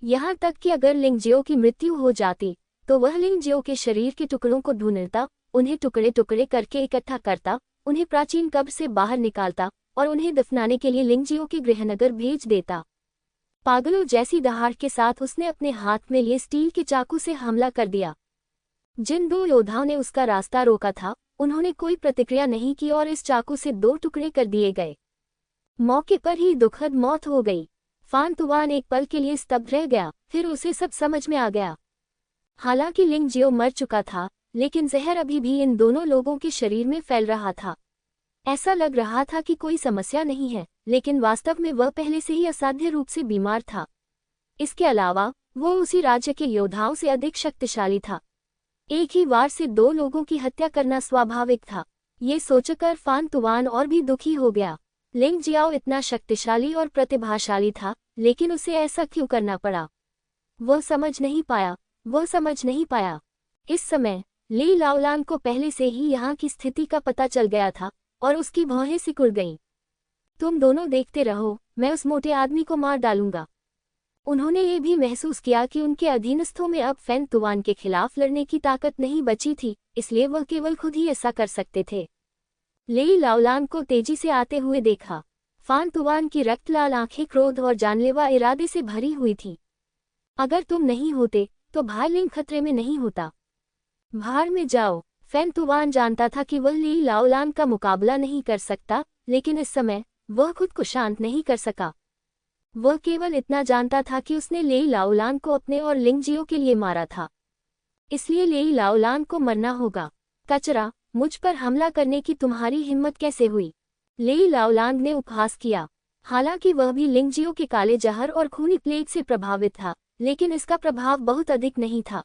यहाँ तक कि अगर लिंगजियो की मृत्यु हो जाती, तो वह लिंगजियो के शरीर के टुकड़ों को ढूंढता, उन्हें टुकड़े टुकड़े करके इकट्ठा करता, उन्हें प्राचीन कब्र से बाहर निकालता और उन्हें दफनाने के लिए लिंगजियो के गृहनगर भेज देता। पागलों जैसी दहाड़ के साथ उसने अपने हाथ में लिए स्टील के चाकू से हमला कर दिया। जिन 2 योद्धाओं ने उसका रास्ता रोका था, उन्होंने कोई प्रतिक्रिया नहीं की और इस चाकू से 2 टुकड़े कर दिए गए। मौके पर ही दुखद मौत हो गई। फैन तुवान एक पल के लिए स्तब्ध रह गया, फिर उसे सब समझ में आ गया। हालांकि लिंगजियो मर चुका था, लेकिन जहर अभी भी इन दोनों लोगों के शरीर में फैल रहा था। ऐसा लग रहा था कि कोई समस्या नहीं है, लेकिन वास्तव में वह पहले से ही असाध्य रूप से बीमार था। इसके अलावा वो उसी राज्य के योद्धाओं से अधिक शक्तिशाली था। एक ही वार से 2 लोगों की हत्या करना स्वाभाविक था। ये सोचकर फैन तुवान और भी दुखी हो गया। लिंग जियाओ इतना शक्तिशाली और प्रतिभाशाली था, लेकिन उसे ऐसा क्यों करना पड़ा? वह समझ नहीं पाया। इस समय लेई लाओलांग को पहले से ही यहाँ की स्थिति का पता चल गया था और उसकी भौहें सिकुड़ गईं। तुम दोनों देखते रहो, मैं उस मोटे आदमी को मार डालूंगा। उन्होंने ये भी महसूस किया कि उनके अधीनस्थों में अब फैन तुवान के खिलाफ लड़ने की ताकत नहीं बची थी, इसलिए वह केवल खुद ही ऐसा कर सकते थे। लेई लाओलांग को तेजी से आते हुए देखा। फैन तुवान की रक्तलाल आंखें क्रोध और जानलेवा इरादे से भरी हुई थीं। अगर तुम नहीं होते, तो भाई लिंग खतरे में नहीं होता। बाहर में जाओ। फैन तुवान जानता था कि वह लेई लाओलांग का मुकाबला नहीं कर सकता, लेकिन इस समय वह खुद को शांत नहीं कर सका। वह केवल इतना जानता था कि उसने लेई लाओलांग को अपने और लिंगजियो के लिए मारा था, इसलिए लेई लाओलांग को मरना होगा। कचरा, मुझ पर हमला करने की तुम्हारी हिम्मत कैसे हुई? लेई लाओलांग ने उपहास किया। हालांकि वह भी लिंगजियो के काले जहर और खूनी प्लेग से प्रभावित था, लेकिन इसका प्रभाव बहुत अधिक नहीं था।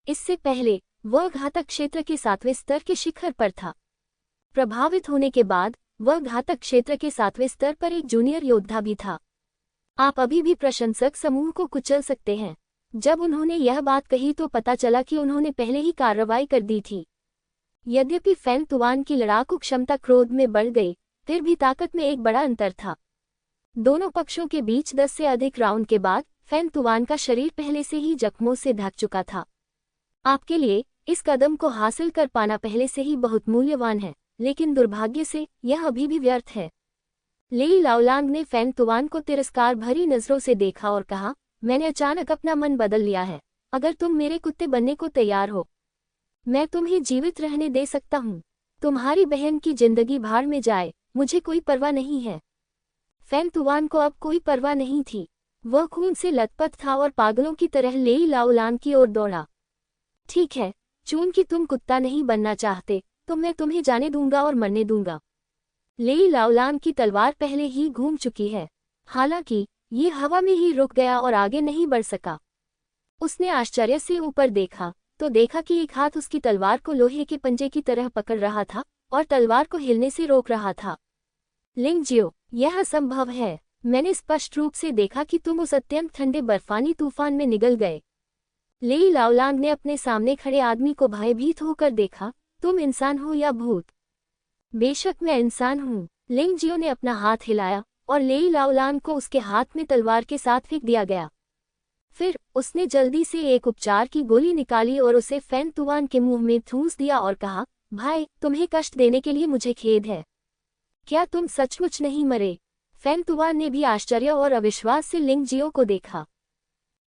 इससे पहले वह घातक क्षेत्र के 7वें स्तर के शिखर पर था। प्रभावित होने के बाद वह घातक क्षेत्र के 7वें स्तर पर एक जूनियर योद्धा भी था। आप अभी भी प्रशंसक समूह को कुचल सकते हैं। जब उन्होंने यह बात कही तो पता चला कि उन्होंने पहले ही कार्रवाई कर दी थी। यद्यपि फैन तुवान की लड़ाकू क्षमता क्रोध में बढ़ गई, फिर भी ताकत में एक बड़ा अंतर था। दोनों पक्षों के बीच 10 से अधिक राउंड के बाद फैन तुवान का शरीर पहले से ही जख्मों से ढक चुका था। आपके लिए इस कदम को हासिल कर पाना पहले से ही बहुत मूल्यवान है, लेकिन दुर्भाग्य से यह अभी भी व्यर्थ है। लेई लाओलांग ने फैन तुवान को तिरस्कार भरी नजरों से देखा और कहा, मैंने अचानक अपना मन बदल लिया है। अगर तुम मेरे कुत्ते बनने को तैयार हो, मैं तुम्हें जीवित रहने दे सकता हूँ। तुम्हारी बहन की जिंदगी भाड़ में जाए, मुझे कोई परवाह नहीं है। फैन तुवान को अब कोई परवाह नहीं थी। वह खून से लथपथ था और पागलों की तरह लेई लाओलांग की ओर दौड़ा। ठीक है, चूंकि तुम कुत्ता नहीं बनना चाहते तो मैं तुम्हें जाने दूंगा और मरने दूंगा। लेई लाओलान की तलवार पहले ही घूम चुकी है, हालांकि ये हवा में ही रुक गया और आगे नहीं बढ़ सका। उसने आश्चर्य से ऊपर देखा तो देखा कि एक हाथ उसकी तलवार को लोहे के पंजे की तरह पकड़ रहा था और तलवार को हिलने से रोक रहा था। लिंगजियो, यह असंभव है। मैंने स्पष्ट रूप से देखा कि तुम उस अत्यंत ठंडे बर्फानी तूफान में निगल गए। लेई लाओलांग ने अपने सामने खड़े आदमी को भयभीत होकर देखा। तुम इंसान हो या भूत? बेशक मैं इंसान हूँ। लिंगजियो ने अपना हाथ हिलाया और लेई लाओलांग को उसके हाथ में तलवार के साथ फेंक दिया गया। फिर उसने जल्दी से एक उपचार की गोली निकाली और उसे फैन तुवान के मुंह में ठूंस दिया और कहा, भाई, तुम्हें कष्ट देने के लिए मुझे खेद है। क्या तुम सचमुच नहीं मरे? फैन तुवान ने भी आश्चर्य और अविश्वास से लिंगजियो को देखा।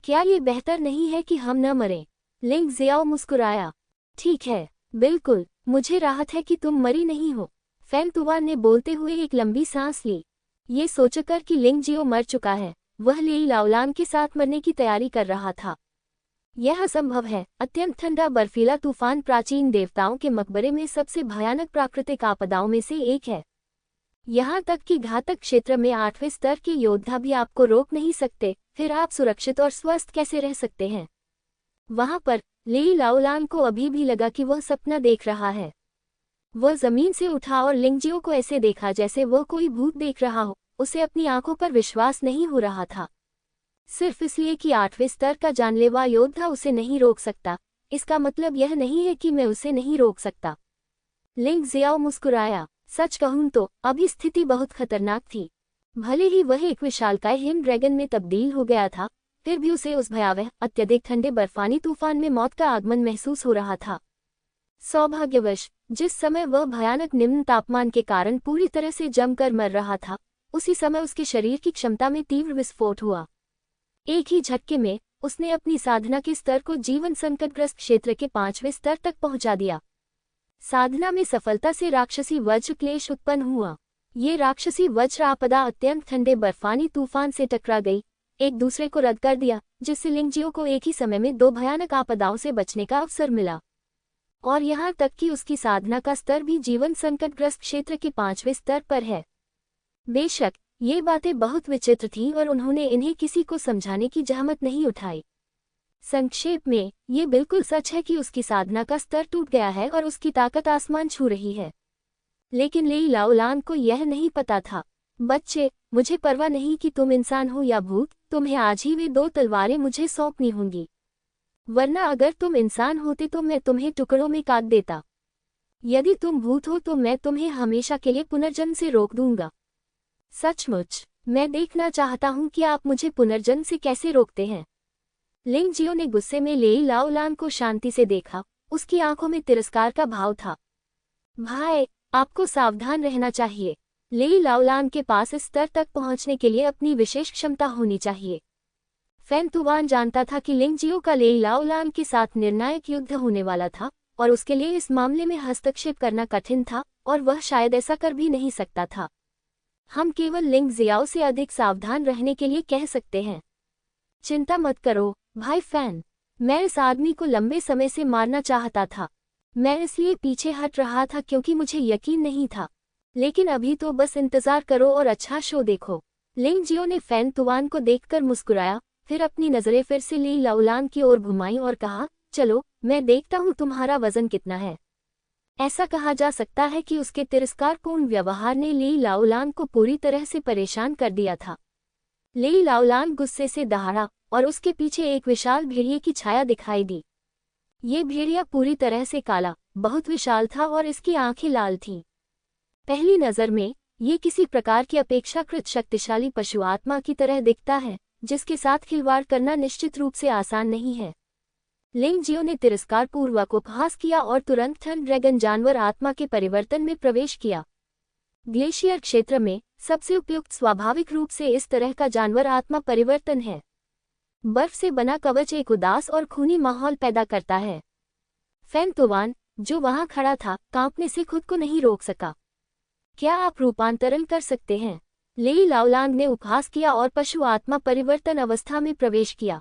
क्या ये बेहतर नहीं है कि हम न मरें? लिंगजियो मुस्कुराया। ठीक है, बिल्कुल, मुझे राहत है कि तुम मरी नहीं हो। फैन तुवान ने बोलते हुए एक लंबी सांस ली। ये सोचकर कि लिंगजियो मर चुका है, वह लेई लाओलांग के साथ मरने की तैयारी कर रहा था। यह असंभव है। अत्यंत ठंडा बर्फीला तूफान प्राचीन देवताओं के मकबरे में सबसे भयानक प्राकृतिक आपदाओं में से एक है। यहाँ तक कि घातक क्षेत्र में 8वें स्तर के योद्धा भी आपको रोक नहीं सकते, फिर आप सुरक्षित और स्वस्थ कैसे रह सकते हैं? वहां पर लेई लाओलांग को अभी भी लगा कि वह सपना देख रहा है। वह जमीन से उठा और लिंगजियो को ऐसे देखा जैसे वह कोई भूत देख रहा हो। उसे अपनी आंखों पर विश्वास नहीं हो रहा था। सिर्फ इसलिए कि 8वें स्तर का जानलेवा योद्धा उसे नहीं रोक सकता, इसका मतलब यह नहीं है कि मैं उसे नहीं रोक सकता। लिंगजियो मुस्कुराया। सच कहूं तो अभी स्थिति बहुत खतरनाक थी। भले ही वह एक विशालकाय हिम ड्रैगन में तब्दील हो गया था, फिर भी उसे उस भयावह अत्यधिक ठंडे बर्फानी तूफान में मौत का आगमन महसूस हो रहा था। सौभाग्यवश जिस समय वह भयानक निम्न तापमान के कारण पूरी तरह से जमकर मर रहा था, उसी समय उसके शरीर की क्षमता में तीव्र विस्फोट हुआ। एक ही झटके में उसने अपनी साधना के स्तर को जीवन संकटग्रस्त क्षेत्र के 5वें स्तर तक पहुंचा दिया। साधना में सफलता से राक्षसी वज्र क्लेश उत्पन्न हुआ। ये राक्षसी वज्र आपदा अत्यंत ठंडे बर्फानी तूफान से टकरा गई, एक दूसरे को रद्द कर दिया, जिससे लिंगजियो को एक ही समय में 2 भयानक आपदाओं से बचने का अवसर मिला। और यहाँ तक कि उसकी साधना का स्तर भी जीवन संकटग्रस्त क्षेत्र के 5वें स्तर पर है। बेशक ये बातें बहुत विचित्र थीं और उन्होंने इन्हें किसी को समझाने की जहमत नहीं उठाई। संक्षेप में ये बिल्कुल सच है कि उसकी साधना का स्तर टूट गया है और उसकी ताकत आसमान छू रही है। लेकिन लेई लाओलांग को यह नहीं पता था। बच्चे, मुझे परवाह नहीं कि तुम इंसान हो या भूत, तुम्हें आज ही वे 2 तलवारें मुझे सौंपनी होंगी, वरना अगर तुम इंसान होते तो मैं तुम्हें टुकड़ों में काट देता। यदि तुम भूत हो तो मैं तुम्हें हमेशा के लिए पुनर्जन्म से रोक दूंगा। सचमुच मैं देखना चाहता हूं कि आप मुझे पुनर्जन्म से कैसे रोकते हैं। लिंगजियो ने गुस्से में लेई लाओलांग को शांति से देखा। उसकी आंखों में तिरस्कार का भाव था। भाई, आपको सावधान रहना चाहिए। लेई लाओलांग के पास इस स्तर तक पहुंचने के लिए अपनी विशेष क्षमता होनी चाहिए। फैन तुवान जानता था कि लिंगजियो का लेई लाओलांग के साथ निर्णायक युद्ध होने वाला था और उसके लिए इस मामले में हस्तक्षेप करना कठिन था और वह शायद ऐसा कर भी नहीं सकता था। हम केवल लिंगजियो से अधिक सावधान रहने के लिए कह सकते हैं। चिंता मत करो भाई फैन, मैं इस आदमी को लंबे समय से मारना चाहता था। मैं इसलिए पीछे हट रहा था क्योंकि मुझे यकीन नहीं था, लेकिन अभी तो बस इंतजार करो और अच्छा शो देखो। लिंगजियो ने फैन तुवान को देखकर मुस्कुराया, फिर अपनी नजरें फिर से लेई लाओलांग की ओर घुमाई और कहा, चलो मैं देखता हूँ तुम्हारा वजन कितना है। ऐसा कहा जा सकता है कि उसके तिरस्कारपूर्ण व्यवहार ने लेई लाओलांग को पूरी तरह से परेशान कर दिया था। लेई लाओलांग गुस्से से दहाड़ा और उसके पीछे एक विशाल भेड़िए की छाया दिखाई दी। ये भेड़िया पूरी तरह से काला, बहुत विशाल था और इसकी आंखें लाल थीं। पहली नज़र में ये किसी प्रकार की अपेक्षाकृत शक्तिशाली पशु आत्मा की तरह दिखता है, जिसके साथ खिलवाड़ करना निश्चित रूप से आसान नहीं है। लिंगजियो ने तिरस्कारपूर्वक उपहास किया और तुरंत ठंड ड्रैगन जानवर आत्मा के परिवर्तन में प्रवेश किया। ग्लेशियर क्षेत्र में सबसे उपयुक्त स्वाभाविक रूप से इस तरह का जानवर आत्मा परिवर्तन है। बर्फ से बना कवच एक उदास और खूनी माहौल पैदा करता है। फैन तुवान, जो वहां खड़ा था, कांपने से खुद को नहीं रोक सका। क्या आप रूपांतरण कर सकते हैं? लेई लाओलांग ने उपहास किया और पशु आत्मा परिवर्तन अवस्था में प्रवेश किया।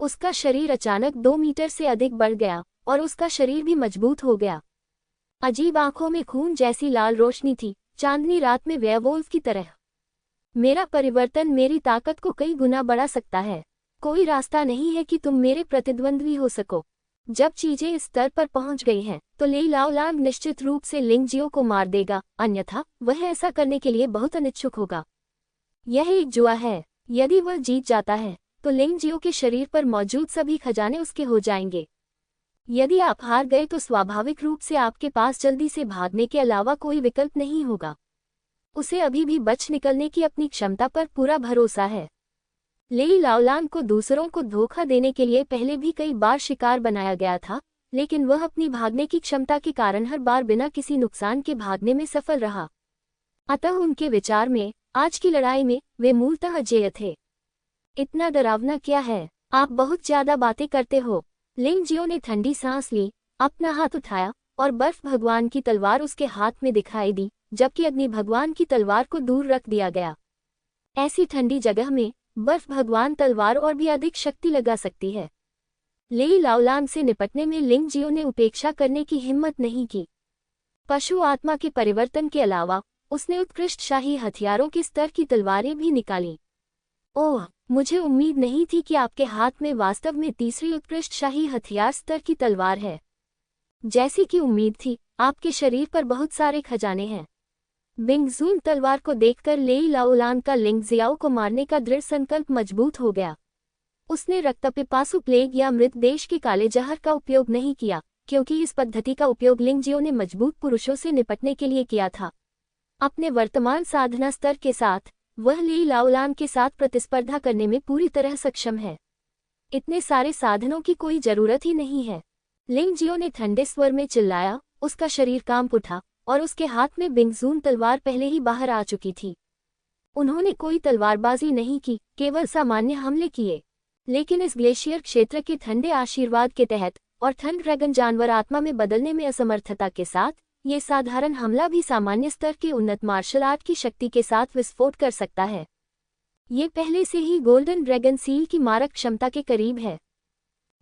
उसका शरीर अचानक 2 मीटर से अधिक बढ़ गया और उसका शरीर भी मजबूत हो गया। अजीब आंखों में खून जैसी लाल रोशनी थी, चांदनी रात में वेयरवुल्फ की तरह। मेरा परिवर्तन मेरी ताकत को कई गुना बढ़ा सकता है। कोई रास्ता नहीं है कि तुम मेरे प्रतिद्वंद्वी हो सको। जब चीजें इस स्तर पर पहुंच गई हैं, तो लेई लाओलांग निश्चित रूप से लिंग जियो को मार देगा, अन्यथा वह ऐसा करने के लिए बहुत अनिच्छुक होगा। यह एक जुआ है। यदि वह जीत जाता है, तो लिंग जियो के शरीर पर मौजूद सभी खजाने उसके हो जाएंगे। यदि आप हार गए तो स्वाभाविक रूप से आपके पास जल्दी से भागने के अलावा कोई विकल्प नहीं होगा। उसे अभी भी बच निकलने की अपनी क्षमता पर पूरा भरोसा है। लेई लाओलांग को दूसरों को धोखा देने के लिए पहले भी कई बार शिकार बनाया गया था, लेकिन वह अपनी भागने की क्षमता के कारण हर बार बिना किसी नुकसान के भागने में सफल रहा। अतः उनके विचार में आज की लड़ाई में वे मूलतः अजेय थे। इतना डरावना क्या है? आप बहुत ज्यादा बातें करते हो। लिंग जियो ने ठंडी सांस ली, अपना हाथ उठाया और बर्फ भगवान की तलवार उसके हाथ में दिखाई दी, जबकि अग्नि भगवान की तलवार को दूर रख दिया गया। ऐसी ठंडी जगह में बर्फ भगवान तलवार और भी अधिक शक्ति लगा सकती है। लेई लाओलांग से निपटने में लिंग जियो ने उपेक्षा करने की हिम्मत नहीं की। पशु आत्मा के परिवर्तन के अलावा उसने उत्कृष्ट शाही हथियारों के स्तर की तलवारें भी निकाली। ओह, मुझे उम्मीद नहीं थी कि आपके हाथ में वास्तव में तीसरी उत्कृष्ट शाही हथियार स्तर की तलवार है। जैसी कि उम्मीद थी, आपके शरीर पर बहुत सारे खजाने हैं। बिंगजून तलवार को देखकर लेई लाओलांग का लिंग जियाओ को मारने का दृढ़ संकल्प मजबूत हो गया। उसने रक्तपिपासु प्लेग या मृत देश के काले जहर का उपयोग नहीं किया, क्योंकि इस पद्धति का उपयोग लिंग जियो ने मजबूत पुरुषों से निपटने के लिए किया था। अपने वर्तमान साधना स्तर के साथ वह लेई लाओलांग के साथ प्रतिस्पर्धा करने में पूरी तरह सक्षम है। इतने सारे साधनों की कोई जरूरत ही नहीं है। लिंग जियो ने ठंडे स्वर में चिल्लाया, उसका शरीर कांप उठा और उसके हाथ में बिंगजून तलवार पहले ही बाहर आ चुकी थी। उन्होंने कोई तलवारबाजी नहीं की, केवल सामान्य हमले किए। लेकिन इस ग्लेशियर क्षेत्र के ठंडे आशीर्वाद के तहत और ठंड ड्रैगन जानवर आत्मा में बदलने में असमर्थता के साथ, ये साधारण हमला भी सामान्य स्तर के उन्नत मार्शल आर्ट की शक्ति के साथ विस्फोट कर सकता है। ये पहले से ही गोल्डन ड्रैगन सील की मारक क्षमता के करीब है।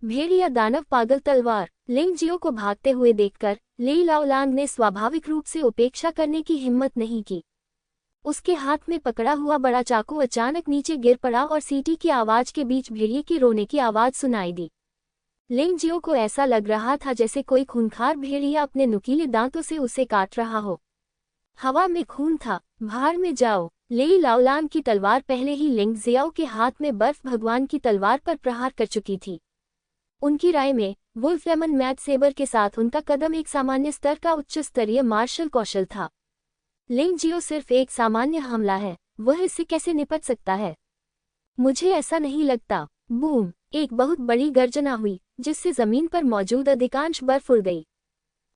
भेड़िया दानव पागल तलवार। लिंग जियो को भागते हुए देखकर लेई लाओलांग ने स्वाभाविक रूप से उपेक्षा करने की हिम्मत नहीं की। उसके हाथ में पकड़ा हुआ बड़ा चाकू अचानक नीचे गिर पड़ा और सीटी की आवाज के बीच भेड़िए के रोने की आवाज सुनाई दी। लिंग जियो को ऐसा लग रहा था जैसे कोई खूंखार भेड़िया अपने नुकीले दांतों से उसे काट रहा हो। हवा में खून था। भाड़ में जाओ। लेई लाओलांग की तलवार पहले ही लिंग जियाओ के हाथ में बर्फ भगवान की तलवार पर प्रहार कर चुकी थी। उनकी राय में वुल्फ डेमन मैड सेबर के साथ उनका कदम एक सामान्य स्तर का उच्च स्तरीय मार्शल कौशल था। लिंग जियो सिर्फ एक सामान्य हमला है, वह इससे कैसे निपट सकता है? मुझे ऐसा नहीं लगता। बूम! एक बहुत बड़ी गर्जना हुई, जिससे जमीन पर मौजूद अधिकांश बर्फ उड़ गई।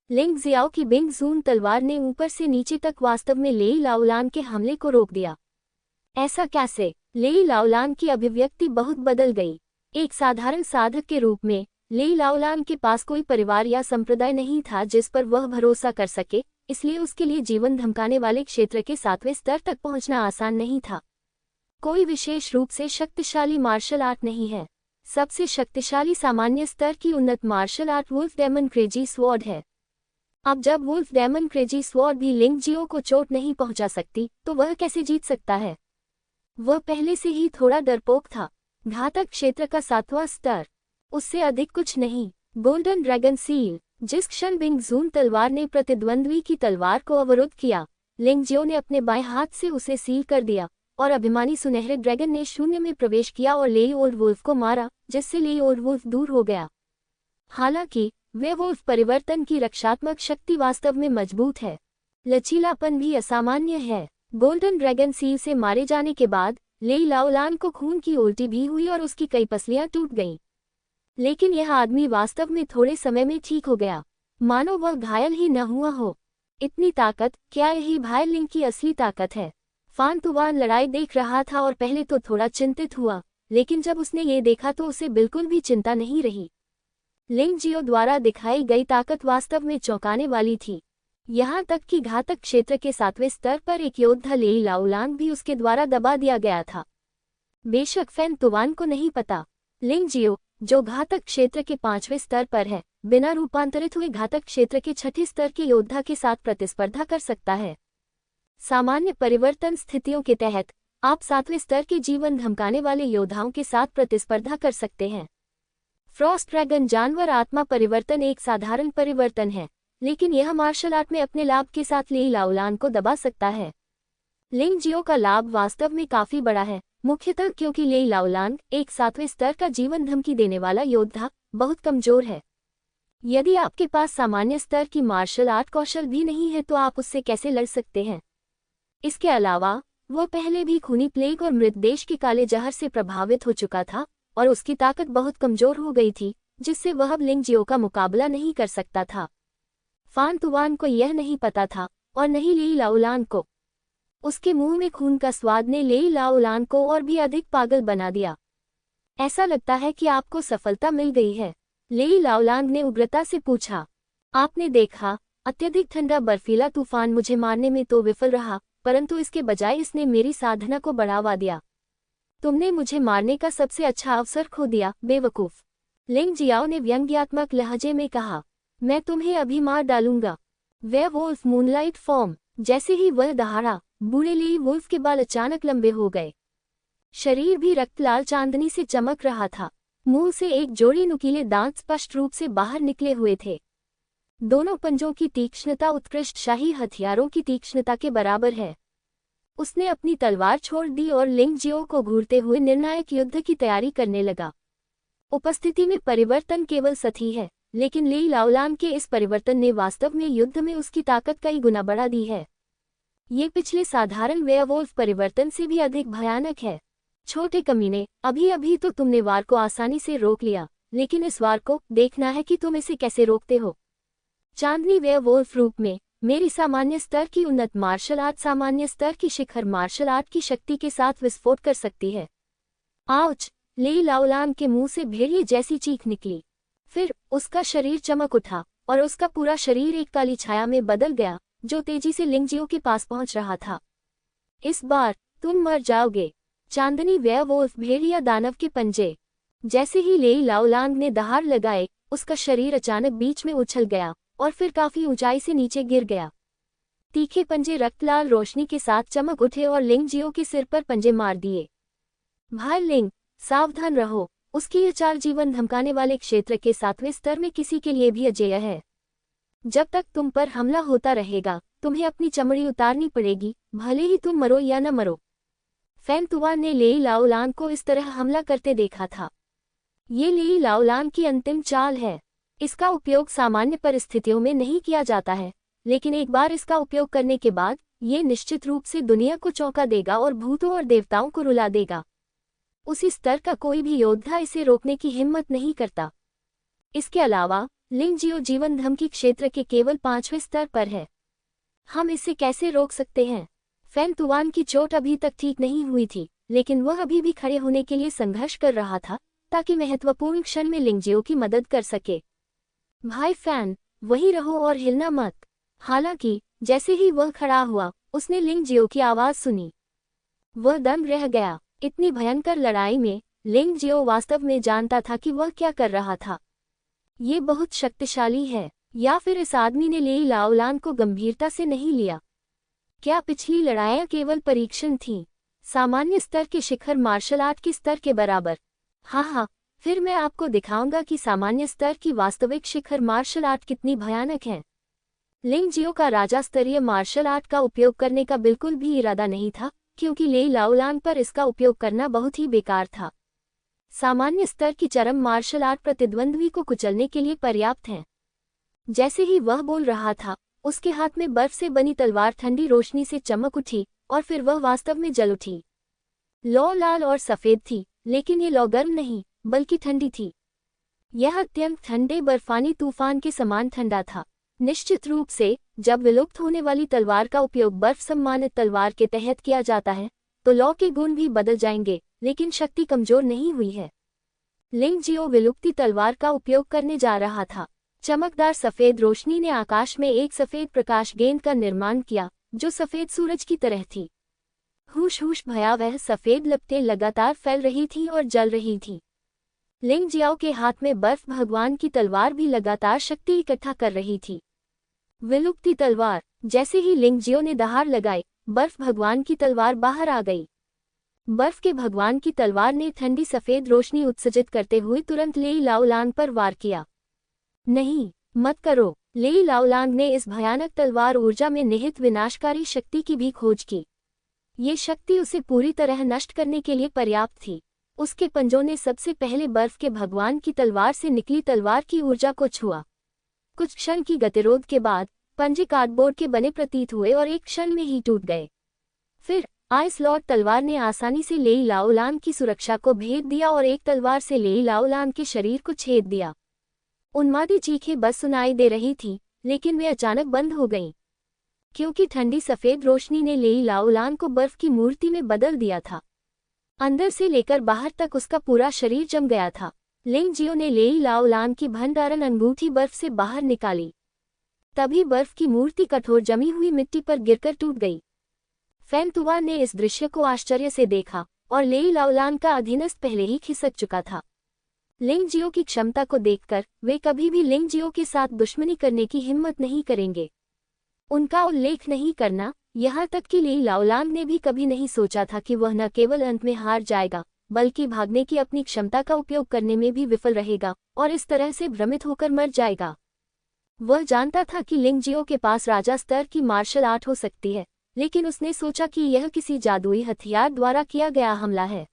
लिंग जियाओ की बिंगजून तलवार ने ऊपर से नीचे तक वास्तव में लेई लाओलांग के हमले को रोक दिया। ऐसा कैसे? लेई लाओलांग की अभिव्यक्ति बहुत बदल गई। एक साधारण साधक के रूप में लेई लाओलांग के पास कोई परिवार या संप्रदाय नहीं था जिस पर वह भरोसा कर सके, इसलिए उसके लिए जीवन धमकाने वाले क्षेत्र के 7वें स्तर तक पहुंचना आसान नहीं था। कोई विशेष रूप से शक्तिशाली मार्शल आर्ट नहीं है। सबसे शक्तिशाली सामान्य स्तर की उन्नत martial art wolf demon crazy sword है। अब जब वुल्फ डेमन क्रेजी स्वॉर्ड भी लिंग जियो को चोट नहीं पहुंचा सकती, तो वह कैसे जीत सकता है? वह पहले से ही थोड़ा डरपोक था। घातक क्षेत्र का 7वां स्तर, उससे अधिक कुछ नहीं। Golden dragon seal. जिस क्षण बिंगजून तलवार ने प्रतिद्वंद्वी की तलवार को अवरुद्ध किया, लिंग जियो ने अपने बाएं हाथ से उसे सील कर दिया और अभिमानी सुनहरे ड्रैगन ने शून्य में प्रवेश किया और लेई ओल्ड वुल्फ को मारा, जिससे लेई ओल्ड वुल्फ दूर हो गया। हालांकि वेवुल्फ परिवर्तन की रक्षात्मक शक्ति वास्तव में मजबूत है, लचीलापन भी असामान्य है। गोल्डन ड्रैगन सील से मारे जाने के बाद लेई लाओलांग को खून की उल्टी भी हुई और उसकी कई पसलियां टूट गईं। लेकिन यह आदमी वास्तव में थोड़े समय में ठीक हो गया, मानो वह घायल ही न हुआ हो। इतनी ताकत, क्या यही भाई लिंग की असली ताकत है? फान तुवान लड़ाई देख रहा था और पहले तो थोड़ा चिंतित हुआ, लेकिन जब उसने ये देखा तो उसे बिल्कुल भी चिंता नहीं रही। लिंग जियो द्वारा दिखाई गई ताकत वास्तव में चौंकाने वाली थी। यहाँ तक कि घातक क्षेत्र के 7वें स्तर पर एक योद्धा लेई लाओलांग भी उसके द्वारा दबा दिया गया था। बेशक फैन तुवान को नहीं पता, लिंग जियो, जो घातक क्षेत्र के 5वें स्तर पर है, बिना रूपांतरित हुए घातक क्षेत्र के 6ठे स्तर के योद्धा के साथ प्रतिस्पर्धा कर सकता है। सामान्य परिवर्तन स्थितियों के तहत आप 7वें स्तर के जीवन धमकाने वाले योद्धाओं के साथ प्रतिस्पर्धा कर सकते हैं। फ्रॉस्ट ड्रैगन जानवर आत्मा परिवर्तन एक साधारण परिवर्तन है, लेकिन यह मार्शल आर्ट में अपने लाभ के साथ लेई लाओलान को दबा सकता है। लिंग जियो का लाभ वास्तव में काफी बड़ा है, मुख्यतः क्योंकि लेई लाओलान एक 7वें स्तर का जीवन धमकी देने वाला योद्धा बहुत कमजोर है। यदि आपके पास सामान्य स्तर की मार्शल आर्ट कौशल भी नहीं है तो आप उससे कैसे लड़ सकते हैं। इसके अलावा वो पहले भी खूनी प्लेग और मृतदेश के काले जहर से प्रभावित हो चुका था और उसकी ताकत बहुत कमजोर हो गई थी, जिससे वह अब लिंग जियो का मुकाबला नहीं कर सकता था। फान तुवान को यह नहीं पता था और नहीं लेई लाओलान को। उसके मुंह में खून का स्वाद ने लेई लाओलान को और भी अधिक पागल बना दिया। ऐसा लगता है कि आपको सफलता मिल गई है, लेई लाओलान ने उग्रता से पूछा। आपने देखा, अत्यधिक ठंडा बर्फीला तूफान मुझे मारने में तो विफल रहा, परंतु इसके बजाय इसने मेरी साधना को बढ़ावा दिया। तुमने मुझे मारने का सबसे अच्छा अवसर खो दिया, बेवकूफ। लिंग जियाओ ने व्यंग्यात्मक लहजे में कहा, मैं तुम्हें अभी मार डालूंगा। Werewolf moonlight form. जैसे ही वह दहाड़ा, बूढ़े लेई वुल्फ के बाल अचानक लंबे हो गए। शरीर भी रक्तलाल चांदनी से चमक रहा था। मुंह से एक जोड़ी नुकीले दांत स्पष्ट रूप से बाहर निकले हुए थे। दोनों पंजों की तीक्ष्णता उत्कृष्ट शाही हथियारों की तीक्ष्णता के बराबर है। उसने अपनी तलवार छोड़ दी और लिंग जियो को घूरते हुए निर्णायक युद्ध की तैयारी करने लगा। उपस्थिति में परिवर्तन केवल सतही है, लेकिन लेई लाओलान के इस परिवर्तन ने वास्तव में युद्ध में उसकी ताकत कई गुना बढ़ा दी है। ये पिछले साधारण वेयरवुल्फ परिवर्तन से भी अधिक भयानक है। छोटे कमीने, अभी अभी तो तुमने वार को आसानी से रोक लिया, लेकिन इस वार को देखना है कि तुम इसे कैसे रोकते हो। चांदनी वेयरवुल्फ रूप में मेरी सामान्य स्तर की उन्नत मार्शल आर्ट सामान्य स्तर की शिखर मार्शल आर्ट की शक्ति के साथ विस्फोट कर सकती है। आउच! लेई लाओलान के मुंह से भेड़िए जैसी चीख निकली। फिर उसका शरीर चमक उठा और उसका पूरा शरीर एक काली छाया में बदल गया, जो तेजी से लिंग जियो के पास पहुंच रहा था। इस बार तुम मर जाओगे। चांदनी वेयरवुल्फ भेड़िया दानव के पंजे। जैसे ही लेई लाओलान ने दहाड़ लगाए, उसका शरीर अचानक बीच में उछल गया और फिर काफी ऊंचाई से नीचे गिर गया। तीखे पंजे रक्तलाल रोशनी के साथ चमक उठे और लिंग जियो के सिर पर पंजे मार दिए। भाई लिंग, सावधान रहो, उसकी यह चाल जीवन धमकाने वाले क्षेत्र के 7वें स्तर में किसी के लिए भी अजेय है। जब तक तुम पर हमला होता रहेगा, तुम्हें अपनी चमड़ी उतारनी पड़ेगी, भले ही तुम मरो या न मरो। फैन तुवान ने लेई लाओलान को इस तरह हमला करते देखा था। ये लेई लाओलान की अंतिम चाल है। इसका उपयोग सामान्य परिस्थितियों में नहीं किया जाता है, लेकिन एक बार इसका उपयोग करने के बाद ये निश्चित रूप से दुनिया को चौंका देगा और भूतों और देवताओं को रुला देगा। उसी स्तर का कोई भी योद्धा इसे रोकने की हिम्मत नहीं करता। इसके अलावा लिंग जियो जीवन धमकी क्षेत्र के केवल 5वें स्तर पर है। हम इसे कैसे रोक सकते हैं? फैन तुवान की चोट अभी तक ठीक नहीं हुई थी, लेकिन वह अभी भी खड़े होने के लिए संघर्ष कर रहा था ताकि महत्वपूर्ण क्षण में लिंग जियो की मदद कर सके। भाई फैन, वहीं रहो और हिलना मत। हालांकि जैसे ही वह खड़ा हुआ, उसने लिंग जियो की आवाज सुनी। वह दंग रह गया। इतनी भयंकर लड़ाई में लिंग जियो वास्तव में जानता था कि वह क्या कर रहा था। ये बहुत शक्तिशाली है, या फिर इस आदमी ने लेई लाओलान को गंभीरता से नहीं लिया। क्या पिछली लड़ाइयां केवल परीक्षण थीं? सामान्य स्तर के शिखर मार्शल आर्ट के स्तर के बराबर? हाँ, फिर मैं आपको दिखाऊंगा कि सामान्य स्तर की वास्तविक शिखर मार्शल आर्ट कितनी भयानक है। लिंग जियो का राजा स्तरीय मार्शल आर्ट का उपयोग करने का बिल्कुल भी इरादा नहीं था, क्योंकि लेई लाओलान पर इसका उपयोग करना बहुत ही बेकार था। सामान्य स्तर की चरम मार्शल आर्ट प्रतिद्वंद्वी को कुचलने के लिए पर्याप्त हैं। जैसे ही वह बोल रहा था, उसके हाथ में बर्फ से बनी तलवार ठंडी रोशनी से चमक उठी और फिर वह वास्तव में जल उठी। लौ लाल और सफेद थी, लेकिन ये लौ गर्म नहीं, बल्कि ठंडी थी। यह अत्यंत ठंडे बर्फानी तूफान के समान ठंडा था। निश्चित रूप से, जब विलुप्त होने वाली तलवार का उपयोग बर्फ सम्मानित तलवार के तहत किया जाता है, तो लौ के गुण भी बदल जाएंगे, लेकिन शक्ति कमजोर नहीं हुई है। लिंग जियो विलुप्ति तलवार का उपयोग करने जा रहा था। चमकदार सफेद रोशनी ने आकाश में एक सफेद प्रकाश गेंद का निर्माण किया, जो सफेद सूरज की तरह थी। हुश हुश भयावह सफेद लपटें लगातार फैल रही थीं और जल रही थीं। लिंग जियाओ के हाथ में बर्फ भगवान की तलवार भी लगातार शक्ति इकट्ठा कर रही थी। विलुप्ति तलवार। जैसे ही लिंग जियो ने दहाड़ लगाई, बर्फ भगवान की तलवार बाहर आ गई। बर्फ के भगवान की तलवार ने ठंडी सफेद रोशनी उत्सर्जित करते हुए तुरंत लेई लाओलांग पर वार किया। नहीं, मत करो। लेई लाओलांग ने इस भयानक तलवार ऊर्जा में निहित विनाशकारी शक्ति की भी खोज की। ये शक्ति उसे पूरी तरह नष्ट करने के लिए पर्याप्त थी। उसके पंजों ने सबसे पहले बर्फ के भगवान की तलवार से निकली तलवार की ऊर्जा को छुआ। कुछ क्षण की गतिरोध के बाद पंजे कार्डबोर्ड के बने प्रतीत हुए और एक क्षण में ही टूट गए। फिर आइस लॉर्ड तलवार ने आसानी से लेई लाओलांग की सुरक्षा को भेद दिया और एक तलवार से लेई लाओलांग के शरीर को छेद दिया। उन्मादी चीखें बस सुनाई दे रही थीं, लेकिन वे अचानक बंद हो गईं, क्योंकि ठंडी सफेद रोशनी ने लेई लाओलांग को बर्फ की मूर्ति में बदल दिया था। अंदर से लेकर बाहर तक उसका पूरा शरीर जम गया था। लिंग जियो ने लेई लाओलांग की भंडारण अंगूठी बर्फ से बाहर निकाली। तभी बर्फ की मूर्ति कठोर जमी हुई मिट्टी पर गिरकर टूट गई। फैन तुआन ने इस दृश्य को आश्चर्य से देखा और लेई लाओलांग का अधीनस्थ पहले ही खिसक चुका था। लिंग जियो की क्षमता को देखकर वे कभी भी लिंग जियो के साथ दुश्मनी करने की हिम्मत नहीं करेंगे। उनका उल्लेख नहीं करना, यहाँ तक कि लेई लाओलांग ने भी कभी नहीं सोचा था कि वह न केवल अंत में हार जाएगा, बल्कि भागने की अपनी क्षमता का उपयोग करने में भी विफल रहेगा और इस तरह से भ्रमित होकर मर जाएगा। वह जानता था कि लिंग जियो के पास राजा स्तर की मार्शल आर्ट हो सकती है, लेकिन उसने सोचा कि यह किसी जादुई हथियार द्वारा किया गया हमला है,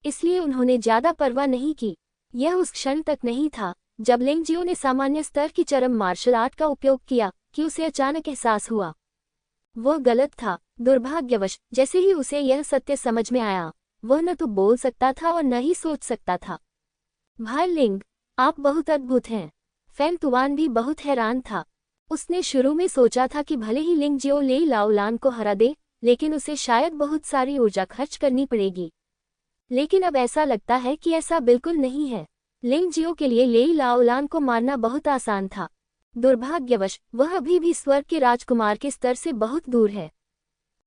इसलिए उन्होंने ज्यादा परवाह नहीं की। यह उस क्षण तक नहीं था जब लिंग जियो ने सामान्य स्तर की चरम मार्शल आर्ट का उपयोग किया कि उसे अचानक एहसास हुआ वह गलत था। दुर्भाग्यवश जैसे ही उसे यह सत्य समझ में आया, वह न तो बोल सकता था और न ही सोच सकता था। भाई लिंग, आप बहुत अद्भुत हैं। फैन तुआन भी बहुत हैरान था। उसने शुरू में सोचा था कि भले ही लिंग जियो लेई लाओलांग को हरा दे, लेकिन उसे शायद बहुत सारी ऊर्जा खर्च करनी पड़ेगी। लेकिन अब ऐसा लगता है कि ऐसा बिल्कुल नहीं है। लिंग जियो के लिए लेई लाओलांग को मारना बहुत आसान था। दुर्भाग्यवश वह अभी भी स्वर्ग के राजकुमार के स्तर से बहुत दूर है।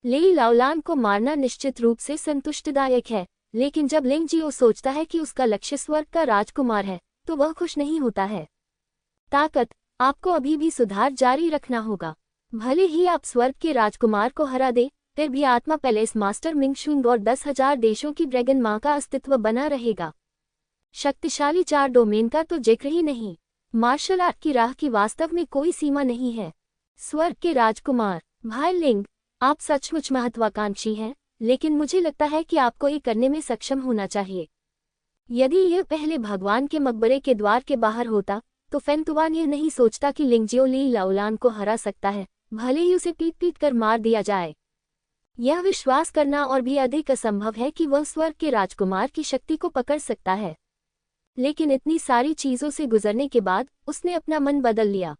लेई लाओलांग को मारना निश्चित रूप से संतुष्टिदायक है, लेकिन जब लिंग जियो सोचता है कि उसका लक्ष्य स्वर्ग का राजकुमार है, तो वह खुश नहीं होता है। ताकत, आपको अभी भी सुधार जारी रखना होगा। भले ही आप स्वर्ग के राजकुमार को हरा दे, फिर भी आत्मा पैलेस मास्टर मिंगशुंग और 10,000 देशों की ड्रैगन माँ का अस्तित्व बना रहेगा। शक्तिशाली 4 डोमेन का तो जिक्र ही नहीं। मार्शल आर्ट की राह की वास्तव में कोई सीमा नहीं है। स्वर्ग के राजकुमार, भाई लिंग, आप सचमुच महत्वाकांक्षी हैं, लेकिन मुझे लगता है कि आपको ये करने में सक्षम होना चाहिए। यदि यह पहले भगवान के मकबरे के द्वार के बाहर होता, तो फैन तुआन यह नहीं सोचता कि लिंग जियो लेई लाओलांग को हरा सकता है, भले ही उसे पीट पीट कर मार दिया जाए। यह विश्वास करना और भी अधिक असंभव है कि वह स्वर्ग के राजकुमार की शक्ति को पकड़ सकता है। लेकिन इतनी सारी चीजों से गुजरने के बाद उसने अपना मन बदल लिया।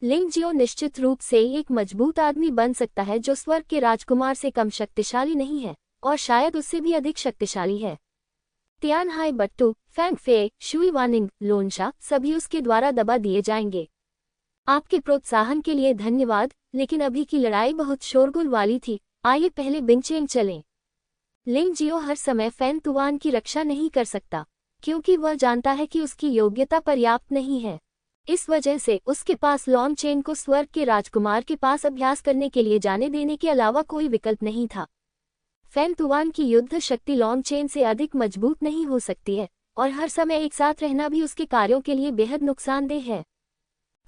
लिंग जियो निश्चित रूप से एक मजबूत आदमी बन सकता है जो स्वर्ग के राजकुमार से कम शक्तिशाली नहीं है, और शायद उससे भी अधिक शक्तिशाली है। तियान हाई बट्टू, फैंग फे, शुई वानिंग, लोनशा सभी उसके द्वारा दबा दिए जाएंगे। आपके प्रोत्साहन के लिए धन्यवाद, लेकिन अभी की लड़ाई बहुत शोरगुल वाली थी। आइए पहले बिंगचेन चलें। लिंग जियो हर समय फैन तुआन की रक्षा नहीं कर सकता, क्योंकि वह जानता है कि उसकी योग्यता पर्याप्त नहीं है। इस वजह से उसके पास लॉन्ग चेन को स्वर्ग के राजकुमार के पास अभ्यास करने के लिए जाने देने के अलावा कोई विकल्प नहीं था। फैन तुआन की युद्ध शक्ति लॉन्ग चेन से अधिक मजबूत नहीं हो सकती है, और हर समय एक साथ रहना भी उसके कार्यों के लिए बेहद नुकसानदेह है।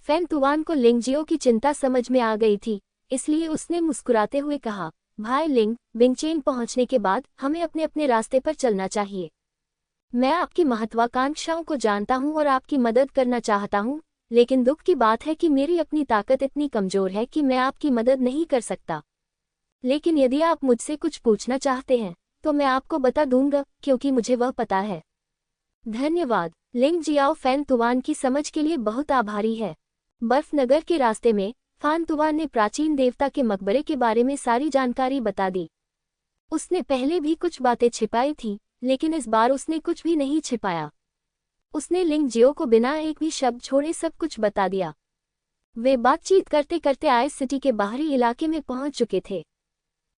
फैन तुआन को लिंग जियो की चिंता समझ में आ गई थी, इसलिए उसने मुस्कुराते हुए कहा, भाई लिंग, बिंगचेन पहुंचने के बाद हमें अपने अपने रास्ते पर चलना चाहिए। मैं आपकी महत्वाकांक्षाओं को जानता हूं और आपकी मदद करना चाहता हूं, लेकिन दुख की बात है कि मेरी अपनी ताकत इतनी कमजोर है कि मैं आपकी मदद नहीं कर सकता। लेकिन यदि आप मुझसे कुछ पूछना चाहते हैं, तो मैं आपको बता दूंगा, क्योंकि मुझे वह पता है। धन्यवाद। लिंग जियाओ फैन तुआन की समझ के लिए बहुत आभारी है। बर्फ नगर के रास्ते में फैन तुआन ने प्राचीन देवता के मकबरे के बारे में सारी जानकारी बता दी। उसने पहले भी कुछ बातें छिपाई थी, लेकिन इस बार उसने कुछ भी नहीं छिपाया। उसने लिंग जियो को बिना एक भी शब्द छोड़े सब कुछ बता दिया। वे बातचीत करते करते आइस सिटी के बाहरी इलाके में पहुंच चुके थे।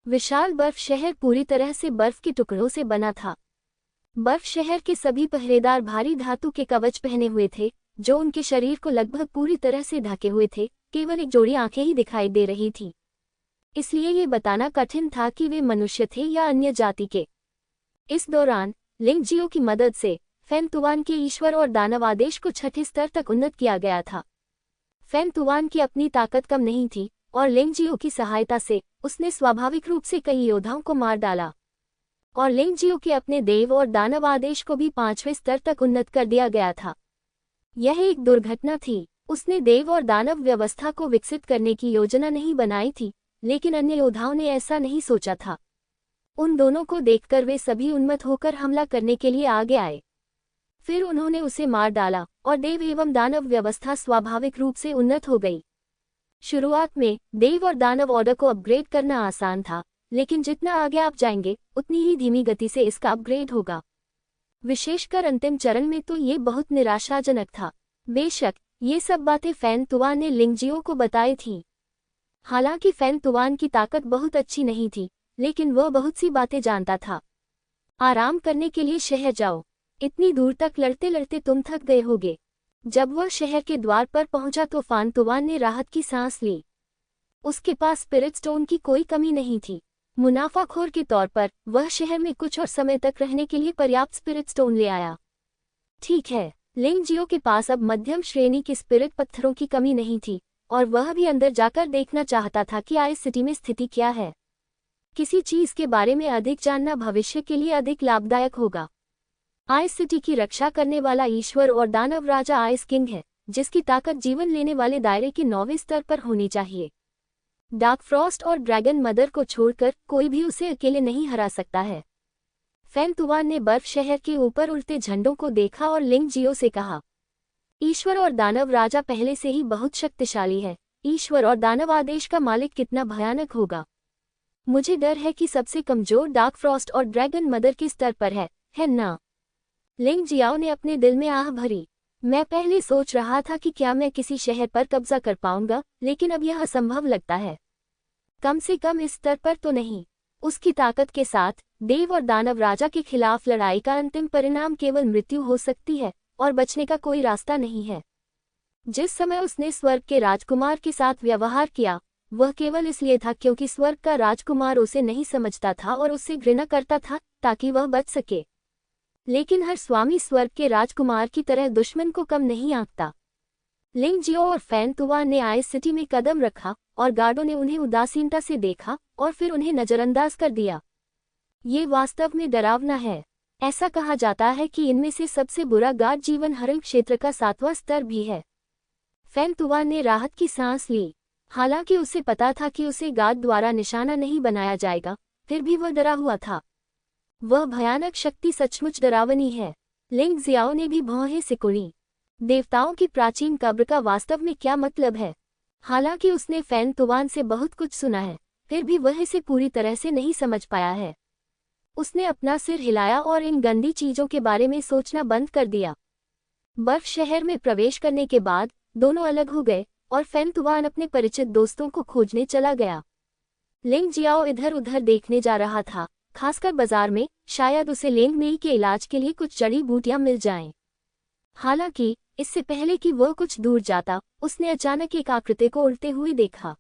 विशाल बर्फ शहर पूरी तरह से बर्फ के टुकड़ों से बना था। बर्फ शहर के सभी पहरेदार भारी धातु के कवच पहने हुए थे, जो उनके शरीर को लगभग पूरी तरह से ढके हुए थे, केवल एक जोड़ी आंखें ही दिखाई दे रही थी। इसलिए ये बताना कठिन था कि वे मनुष्य थे या अन्य जाति के। इस दौरान लिंगजियो की मदद से फेन तुवान के ईश्वर और दानव आदेश को छठे स्तर तक उन्नत किया गया था। फेन तुवान की अपनी ताकत कम नहीं थी और लिंगजियो की सहायता से उसने स्वाभाविक रूप से कई योद्धाओं को मार डाला, और लिंगजियो के अपने देव और दानव आदेश को भी 5वें स्तर तक उन्नत कर दिया गया था। यह एक दुर्घटना थी। उसने देव और दानव व्यवस्था को विकसित करने की योजना नहीं बनाई थी, लेकिन अन्य योद्धाओं ने ऐसा नहीं सोचा था। उन दोनों को देखकर वे सभी उन्मत्त होकर हमला करने के लिए आगे आए। फिर उन्होंने उसे मार डाला और देव एवं दानव व्यवस्था स्वाभाविक रूप से उन्नत हो गई। शुरुआत में देव और दानव ऑर्डर को अपग्रेड करना आसान था, लेकिन जितना आगे आप जाएंगे उतनी ही धीमी गति से इसका अपग्रेड होगा। विशेषकर अंतिम चरण में तो ये बहुत निराशाजनक था। बेशक ये सब बातें फेन तुवान ने लिंगजियो को बताई थीं। हालांकि फेन तुवान की ताकत बहुत अच्छी नहीं थी, लेकिन वह बहुत सी बातें जानता था। आराम करने के लिए शहर जाओ, इतनी दूर तक लड़ते लड़ते तुम थक गए होगे। जब वह शहर के द्वार पर पहुंचा तो फेन तुवान ने राहत की सांस ली। उसके पास स्पिरिट स्टोन की कोई कमी नहीं थी। मुनाफाखोर के तौर पर वह शहर में कुछ और समय तक रहने के लिए पर्याप्त स्पिरिट स्टोन ले आया। ठीक है, लिंगजियो के पास अब मध्यम श्रेणी के स्पिरिट पत्थरों की कमी नहीं थी, और वह भी अंदर जाकर देखना चाहता था कि आइस सिटी में स्थिति क्या है। किसी चीज के बारे में अधिक जानना भविष्य के लिए अधिक लाभदायक होगा। आइस सिटी की रक्षा करने वाला ईश्वर और दानव राजा आइस किंग है, जिसकी ताकत जीवन लेने वाले दायरे के 9वें स्तर पर होनी चाहिए। डार्क फ्रॉस्ट और ड्रैगन मदर को छोड़कर कोई भी उसे अकेले नहीं हरा सकता है। फेन तुवान ने बर्फ शहर के ऊपर उड़ते झंडों को देखा और लिंगजियो से कहा, ईश्वर और दानव राजा पहले से ही बहुत शक्तिशाली है। ईश्वर और दानव आदेश का मालिक कितना भयानक होगा। मुझे डर है कि सबसे कमजोर डार्क फ्रॉस्ट और ड्रैगन मदर के स्तर पर है ना? लिंगजियो ने अपने दिल में आह भरी। मैं पहले सोच रहा था कि क्या मैं किसी शहर पर कब्जा कर पाऊंगा, लेकिन अब यह असंभव लगता है। कम से कम इस स्तर पर तो नहीं। उसकी ताकत के साथ देव और दानव राजा के खिलाफ लड़ाई का अंतिम परिणाम केवल मृत्यु हो सकती है, और बचने का कोई रास्ता नहीं है। जिस समय उसने स्वर्ग के राजकुमार के साथ व्यवहार किया, वह केवल इसलिए था क्योंकि स्वर्ग का राजकुमार उसे नहीं समझता था और उससे घृणा करता था ताकि वह बच सके। लेकिन हर स्वामी स्वर्ग के राजकुमार की तरह दुश्मन को कम नहीं आंकता। लिंगजियो और फेन तुवान ने आइस सिटी में कदम रखा और गार्डों ने उन्हें उदासीनता से देखा और फिर उन्हें नजरअंदाज कर दिया। ये वास्तव में डरावना है। ऐसा कहा जाता है कि इनमें से सबसे बुरा गार्ड जीवन हरण क्षेत्र का 7वां स्तर भी है। फेन तुवान ने राहत की सांस ली। हालांकि उसे पता था कि उसे गार्ड द्वारा निशाना नहीं बनाया जाएगा, फिर भी वह डरा हुआ था। वह भयानक शक्ति सचमुच डरावनी है। लिंगजियो ने भी भौहें सिकुड़ी। देवताओं की प्राचीन कब्र का वास्तव में क्या मतलब है? हालांकि उसने फेन तुवान से बहुत कुछ सुना है, फिर भी वह इसे पूरी तरह से नहीं समझ पाया है। उसने अपना सिर हिलाया और इन गंदी चीजों के बारे में सोचना बंद कर दिया। बर्फ शहर में प्रवेश करने के बाद दोनों अलग हो गए और फेन तुवान अपने परिचित दोस्तों को खोजने चला गया। लिंगजियो इधर उधर देखने जा रहा था, खासकर बाजार में, शायद उसे लेंग मेई के इलाज के लिए कुछ जड़ी बूटियां मिल जाएं। हालांकि इससे पहले कि वह कुछ दूर जाता, उसने अचानक एक आकृति को उड़ते हुए देखा।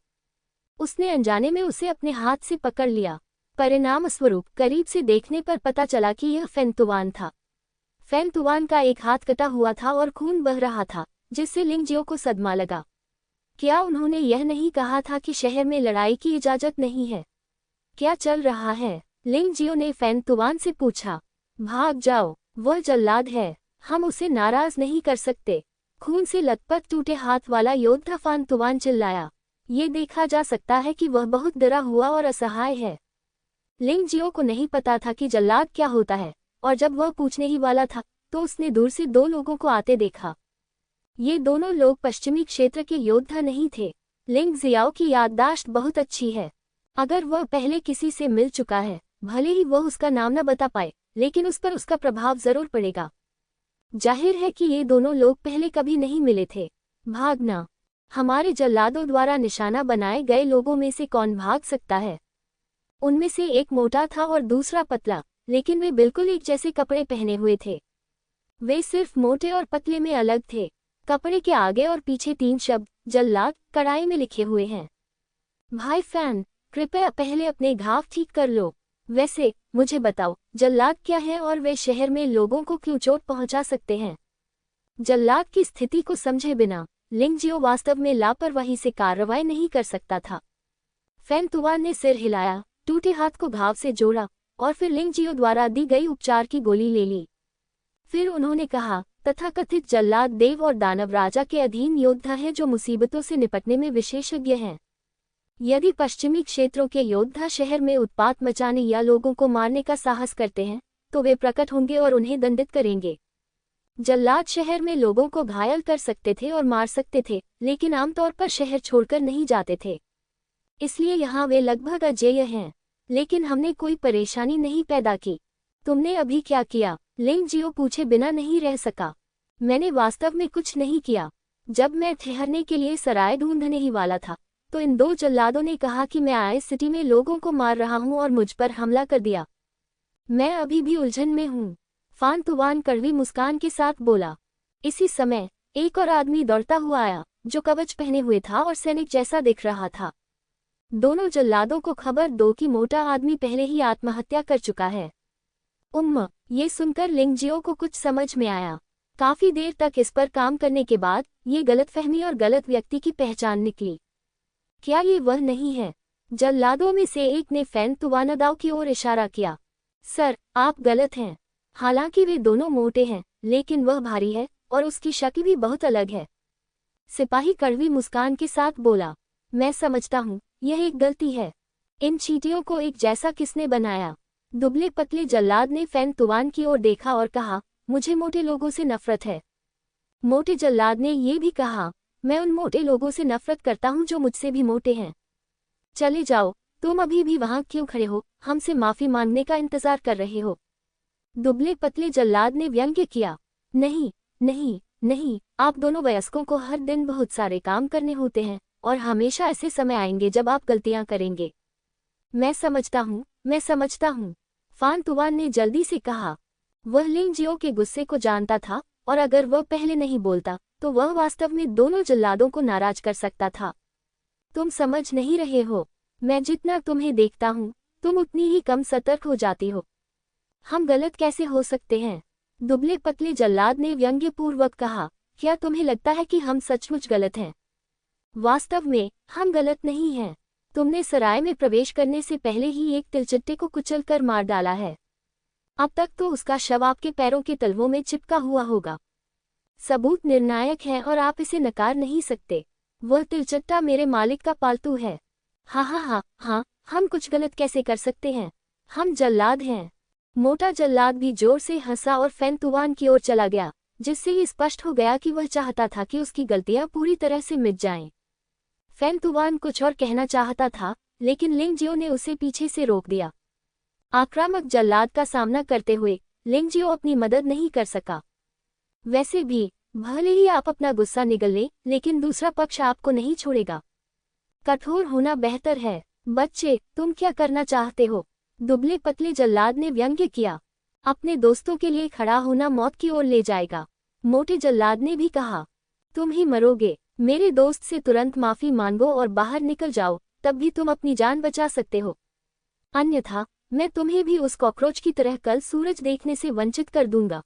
उसने अनजाने में उसे अपने हाथ से पकड़ लिया। परिणाम स्वरूप करीब से देखने पर पता चला कि यह फेन तुवान था। फेन तुवान का एक हाथ कटा हुआ था और खून बह रहा था, जिससे लिंगजियो को सदमा लगा। क्या उन्होंने यह नहीं कहा था कि शहर में लड़ाई की इजाजत नहीं है? क्या चल रहा है? लिंगजियो ने फेन तुवान से पूछा। भाग जाओ, वह जल्लाद है, हम उसे नाराज नहीं कर सकते। खून से लथपथ टूटे हाथ वाला योद्धा फेन तुवान चिल्लाया। ये देखा जा सकता है कि वह बहुत डरा हुआ और असहाय है। लिंगजियो को नहीं पता था कि जल्लाद क्या होता है, और जब वह पूछने ही वाला था तो उसने दूर से 2 लोगों को आते देखा। ये दोनों लोग पश्चिमी क्षेत्र के योद्धा नहीं थे। लिंगजियो की याददाश्त बहुत अच्छी है। अगर वह पहले किसी से मिल चुका है, भले ही वह उसका नाम न बता पाए, लेकिन उस पर उसका प्रभाव जरूर पड़ेगा। जाहिर है कि ये दोनों लोग पहले कभी नहीं मिले थे। भागना। हमारे जल्लादों द्वारा निशाना बनाए गए लोगों में से कौन भाग सकता है? उनमें से एक मोटा था और दूसरा पतला, लेकिन वे बिल्कुल एक जैसे कपड़े पहने हुए थे। वे सिर्फ मोटे और पतले में अलग थे। कपड़े के आगे और पीछे 3 शब्द जल्लाद कड़ाई में लिखे हुए हैं। भाई फैन, कृपया पहले अपने घाव ठीक कर लो। वैसे मुझे बताओ, जल्लाद क्या है और वे शहर में लोगों को क्यों चोट पहुंचा सकते हैं? जल्लाद की स्थिति को समझे बिना लिंग जियो वास्तव में लापरवाही से कार्रवाई नहीं कर सकता था। फैन तुवान ने सिर हिलाया, टूटे हाथ को घाव से जोड़ा और फिर लिंग जियो द्वारा दी गई उपचार की गोली ले ली। फिर उन्होंने कहा, तथाकथित जल्लाद देव और दानव राजा के अधीन योद्धा है जो मुसीबतों से निपटने में विशेषज्ञ हैं। यदि पश्चिमी क्षेत्रों के योद्धा शहर में उत्पात मचाने या लोगों को मारने का साहस करते हैं तो वे प्रकट होंगे और उन्हें दंडित करेंगे। जल्लाद शहर में लोगों को घायल कर सकते थे और मार सकते थे, लेकिन आमतौर पर शहर छोड़कर नहीं जाते थे। इसलिए यहाँ वे लगभग अजेय हैं। लेकिन हमने कोई परेशानी नहीं पैदा की। तुमने अभी क्या किया? लिंग जियो पूछे बिना नहीं रह सका। मैंने वास्तव में कुछ नहीं किया। जब मैं ठहरने के लिए सराय ढूंढने ही वाला था तो इन 2 जल्लादों ने कहा कि मैं आइस सिटी में लोगों को मार रहा हूं और मुझ पर हमला कर दिया। मैं अभी भी उलझन में हूं। फान तुवान कड़वी मुस्कान के साथ बोला। इसी समय एक और आदमी दौड़ता हुआ आया जो कवच पहने हुए था और सैनिक जैसा दिख रहा था। दोनों जल्लादों को खबर दो कि मोटा आदमी पहले ही आत्महत्या कर चुका है। ये सुनकर लिंग जियो को कुछ समझ में आया। काफी देर तक इस पर काम करने के बाद ये गलतफहमी और गलत व्यक्ति की पहचान निकली। क्या ये वह नहीं है? जल्लादों में से एक ने फैन तुवानदाव की ओर इशारा किया। सर, आप गलत हैं। हालांकि वे दोनों मोटे हैं, लेकिन वह भारी है और उसकी शक्ल भी बहुत अलग है। सिपाही कड़वी मुस्कान के साथ बोला, मैं समझता हूँ, यह एक गलती है। इन चींटियों को एक जैसा किसने बनाया? दुबले पतले जल्लाद ने फैन तुवान की ओर देखा और कहा, मुझे मोटे लोगों से नफरत है। मोटे जल्लाद ने ये भी कहा, मैं उन मोटे लोगों से नफरत करता हूँ जो मुझसे भी मोटे हैं। चले जाओ, तुम अभी भी वहाँ क्यों खड़े हो? हमसे माफी मांगने का इंतजार कर रहे हो? दुबले पतले जल्लाद ने व्यंग्य किया। नहीं नहीं नहीं, आप दोनों वयस्कों को हर दिन बहुत सारे काम करने होते हैं और हमेशा ऐसे समय आएंगे जब आप गलतियां करेंगे। मैं समझता हूँ, फान तुवान ने जल्दी से कहा। वह लिंग जियो के गुस्से को जानता था और अगर वह पहले नहीं बोलता तो वह वास्तव में दोनों जल्लादों को नाराज कर सकता था। तुम समझ नहीं रहे हो। मैं जितना तुम्हें देखता हूँ तुम उतनी ही कम सतर्क हो जाती हो। हम गलत कैसे हो सकते हैं? दुबले पतले जल्लाद ने व्यंग्यपूर्वक कहा, क्या तुम्हें लगता है कि हम सचमुच गलत हैं? वास्तव में हम गलत नहीं हैं। तुमने सराय में प्रवेश करने से पहले ही एक तिलचट्टे को कुचलकर मार डाला है। अब तक तो उसका शव आपके पैरों के तलवों में चिपका हुआ होगा। सबूत निर्णायक है और आप इसे नकार नहीं सकते। वह तिलचट्टा मेरे मालिक का पालतू है। हाँ, हम कुछ गलत कैसे कर सकते हैं? हम जल्लाद हैं। मोटा जल्लाद भी जोर से हंसा और फैन तुवान की ओर चला गया, जिससे ये स्पष्ट हो गया कि वह चाहता था कि उसकी गलतियां पूरी तरह से मिट जाएं। फैन तुवान कुछ और कहना चाहता था, लेकिन लिंग जियो ने उसे पीछे से रोक दिया। आक्रामक जल्लाद का सामना करते हुए लिंग जियो अपनी मदद नहीं कर सका। वैसे भी भले ही आप अपना गुस्सा निगल लें, लेकिन दूसरा पक्ष आपको नहीं छोड़ेगा। कठोर होना बेहतर है। बच्चे, तुम क्या करना चाहते हो? दुबले पतले जल्लाद ने व्यंग्य किया। अपने दोस्तों के लिए खड़ा होना मौत की ओर ले जाएगा। मोटे जल्लाद ने भी कहा, तुम ही मरोगे। मेरे दोस्त से तुरंत माफी मांगो और बाहर निकल जाओ, तब भी तुम अपनी जान बचा सकते हो। अन्यथा मैं तुम्हें भी उस कॉकरोच की तरह कल सूरज देखने से वंचित कर दूंगा।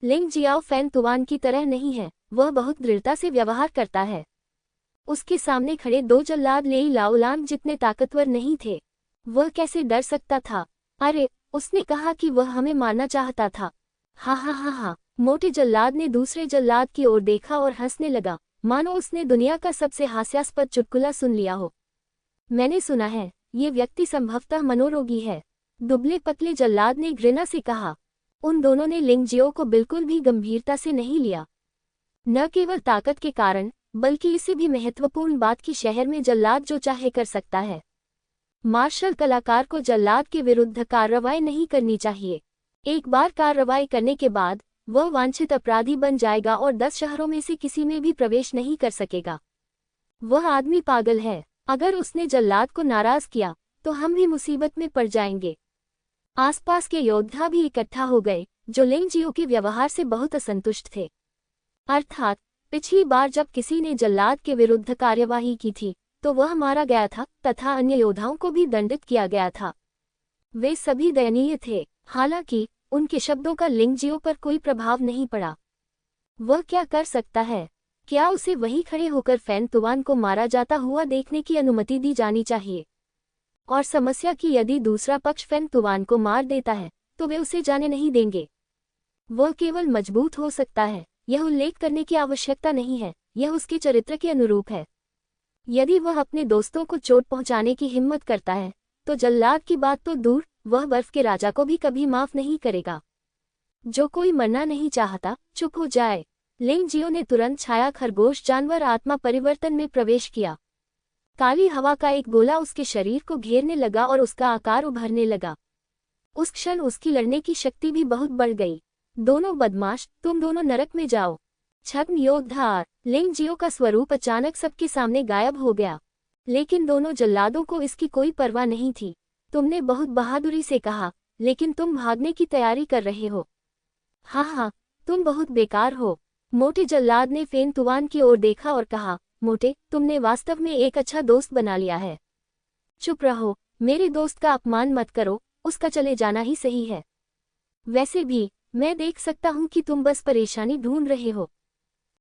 लिंग जियाओ फैन तुवान की तरह नहीं है। वह बहुत दृढ़ता से व्यवहार करता है। उसके सामने खड़े 2 जल्लाद लेई लाओलांग जितने ताकतवर नहीं थे। वह कैसे डर सकता था? अरे, उसने कहा कि वह हमें मारना चाहता था। हा। मोटे जल्लाद ने दूसरे जल्लाद की ओर देखा और हंसने लगा, मानो उसने दुनिया का सबसे हास्यास्पद चुटकुला सुन लिया हो। मैंने सुना है, ये व्यक्ति संभवतः मनोरोगी है। दुबले पतले जल्लाद ने घृणा से कहा। उन दोनों ने लिंग जियो को बिल्कुल भी गंभीरता से नहीं लिया। न केवल ताकत के कारण, बल्कि इसे भी महत्वपूर्ण बात कि शहर में जल्लाद जो चाहे कर सकता है। मार्शल कलाकार को जल्लाद के विरुद्ध कार्रवाई नहीं करनी चाहिए। एक बार कार्रवाई करने के बाद वह वांछित अपराधी बन जाएगा और 10 शहरों में से किसी में भी प्रवेश नहीं कर सकेगा। वह आदमी पागल है। अगर उसने जल्लाद को नाराज किया तो हम भी मुसीबत में पड़ जाएंगे। आसपास के योद्धा भी इकट्ठा हो गए, जो लिंगजियो के व्यवहार से बहुत असंतुष्ट थे। अर्थात पिछली बार जब किसी ने जल्लाद के विरुद्ध कार्यवाही की थी, तो वह मारा गया था तथा अन्य योद्धाओं को भी दंडित किया गया था। वे सभी दयनीय थे। हालांकि उनके शब्दों का लिंगजियो पर कोई प्रभाव नहीं पड़ा। वह क्या कर सकता है? क्या उसे वहीं खड़े होकर फैन तुवान को मारा जाता हुआ देखने की अनुमति दी जानी चाहिए? और समस्या कि यदि दूसरा पक्ष फैन तुवान को मार देता है तो वे उसे जाने नहीं देंगे। वह केवल मजबूत हो सकता है, यह उल्लेख करने की आवश्यकता नहीं है, यह उसके चरित्र के अनुरूप है। यदि वह अपने दोस्तों को चोट पहुंचाने की हिम्मत करता है तो जल्लाद की बात तो दूर, वह बर्फ के राजा को भी कभी माफ नहीं करेगा। जो कोई मरना नहीं चाहता, चुप हो जाए। लिंगजियो ने तुरंत छाया खरगोश जानवर आत्मा परिवर्तन में प्रवेश किया। काली हवा का एक गोला उसके शरीर को घेरने लगा और उसका आकार उभरने लगा। उस क्षण उसकी लड़ने की शक्ति भी बहुत बढ़ गई। दोनों बदमाश, तुम दोनों नरक में जाओ। छद्म योद्धा। लिंगजियो का स्वरूप अचानक सबके सामने गायब हो गया। लेकिन दोनों जल्लादों को इसकी कोई परवाह नहीं थी। तुमने बहुत बहादुरी से कहा, लेकिन तुम भागने की तैयारी कर रहे हो। हाँ, तुम बहुत बेकार हो। मोटे जल्लाद ने फेन तुवान की ओर देखा और कहा, मोटे, तुमने वास्तव में एक अच्छा दोस्त बना लिया है। चुप रहो, मेरे दोस्त का अपमान मत करो, उसका चले जाना ही सही है। वैसे भी मैं देख सकता हूं कि तुम बस परेशानी ढूंढ रहे हो।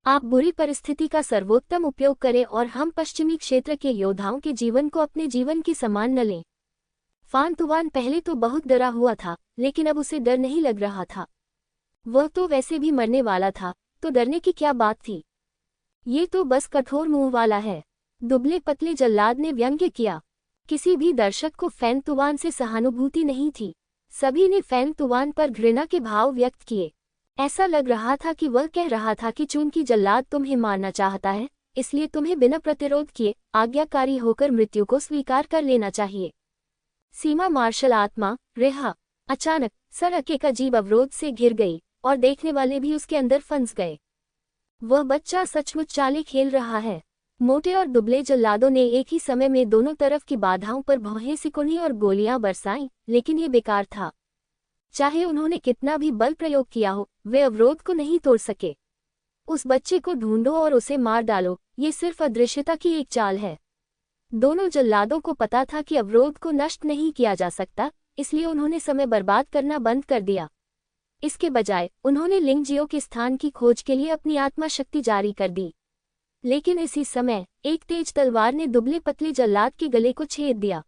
आप बुरी परिस्थिति का सर्वोत्तम उपयोग करें और हम पश्चिमी क्षेत्र के योद्धाओं के जीवन को अपने जीवन के समान न लें। फान तुवान पहले तो बहुत डरा हुआ था, लेकिन अब उसे डर नहीं लग रहा था। वह तो वैसे भी मरने वाला था, तो डरने की क्या बात थी? ये तो बस कठोर मुंह वाला है, दुबले पतले जल्लाद ने व्यंग्य किया। किसी भी दर्शक को फैन तुवान से सहानुभूति नहीं थी। सभी ने फैन तुवान पर घृणा के भाव व्यक्त किए। ऐसा लग रहा था कि वह कह रहा था कि चूंकि जल्लाद तुम्हें मारना चाहता है, इसलिए तुम्हें बिना प्रतिरोध किए आज्ञाकारी होकर मृत्यु को स्वीकार कर लेना चाहिए। सीमा मार्शल आत्मा, रिहा। अचानक सड़क एक अजीब अवरोध से घिर गई और देखने वाले भी उसके अंदर फंस गए। वह बच्चा सचमुच चालें खेल रहा है। मोटे और दुबले जल्लादों ने एक ही समय में दोनों तरफ की बाधाओं पर भौहें सिकुड़ी और गोलियां बरसाईं, लेकिन ये बेकार था। चाहे उन्होंने कितना भी बल प्रयोग किया हो, वे अवरोध को नहीं तोड़ सके। उस बच्चे को ढूंढो और उसे मार डालो, ये सिर्फ अदृश्यता की एक चाल है। दोनों जल्लादों को पता था कि अवरोध को नष्ट नहीं किया जा सकता, इसलिए उन्होंने समय बर्बाद करना बंद कर दिया। इसके बजाय उन्होंने लिंगजियो के स्थान की खोज के लिए अपनी आत्मा शक्ति जारी कर दी। लेकिन इसी समय एक तेज तलवार ने दुबले पतले जल्लाद के गले को छेद दिया।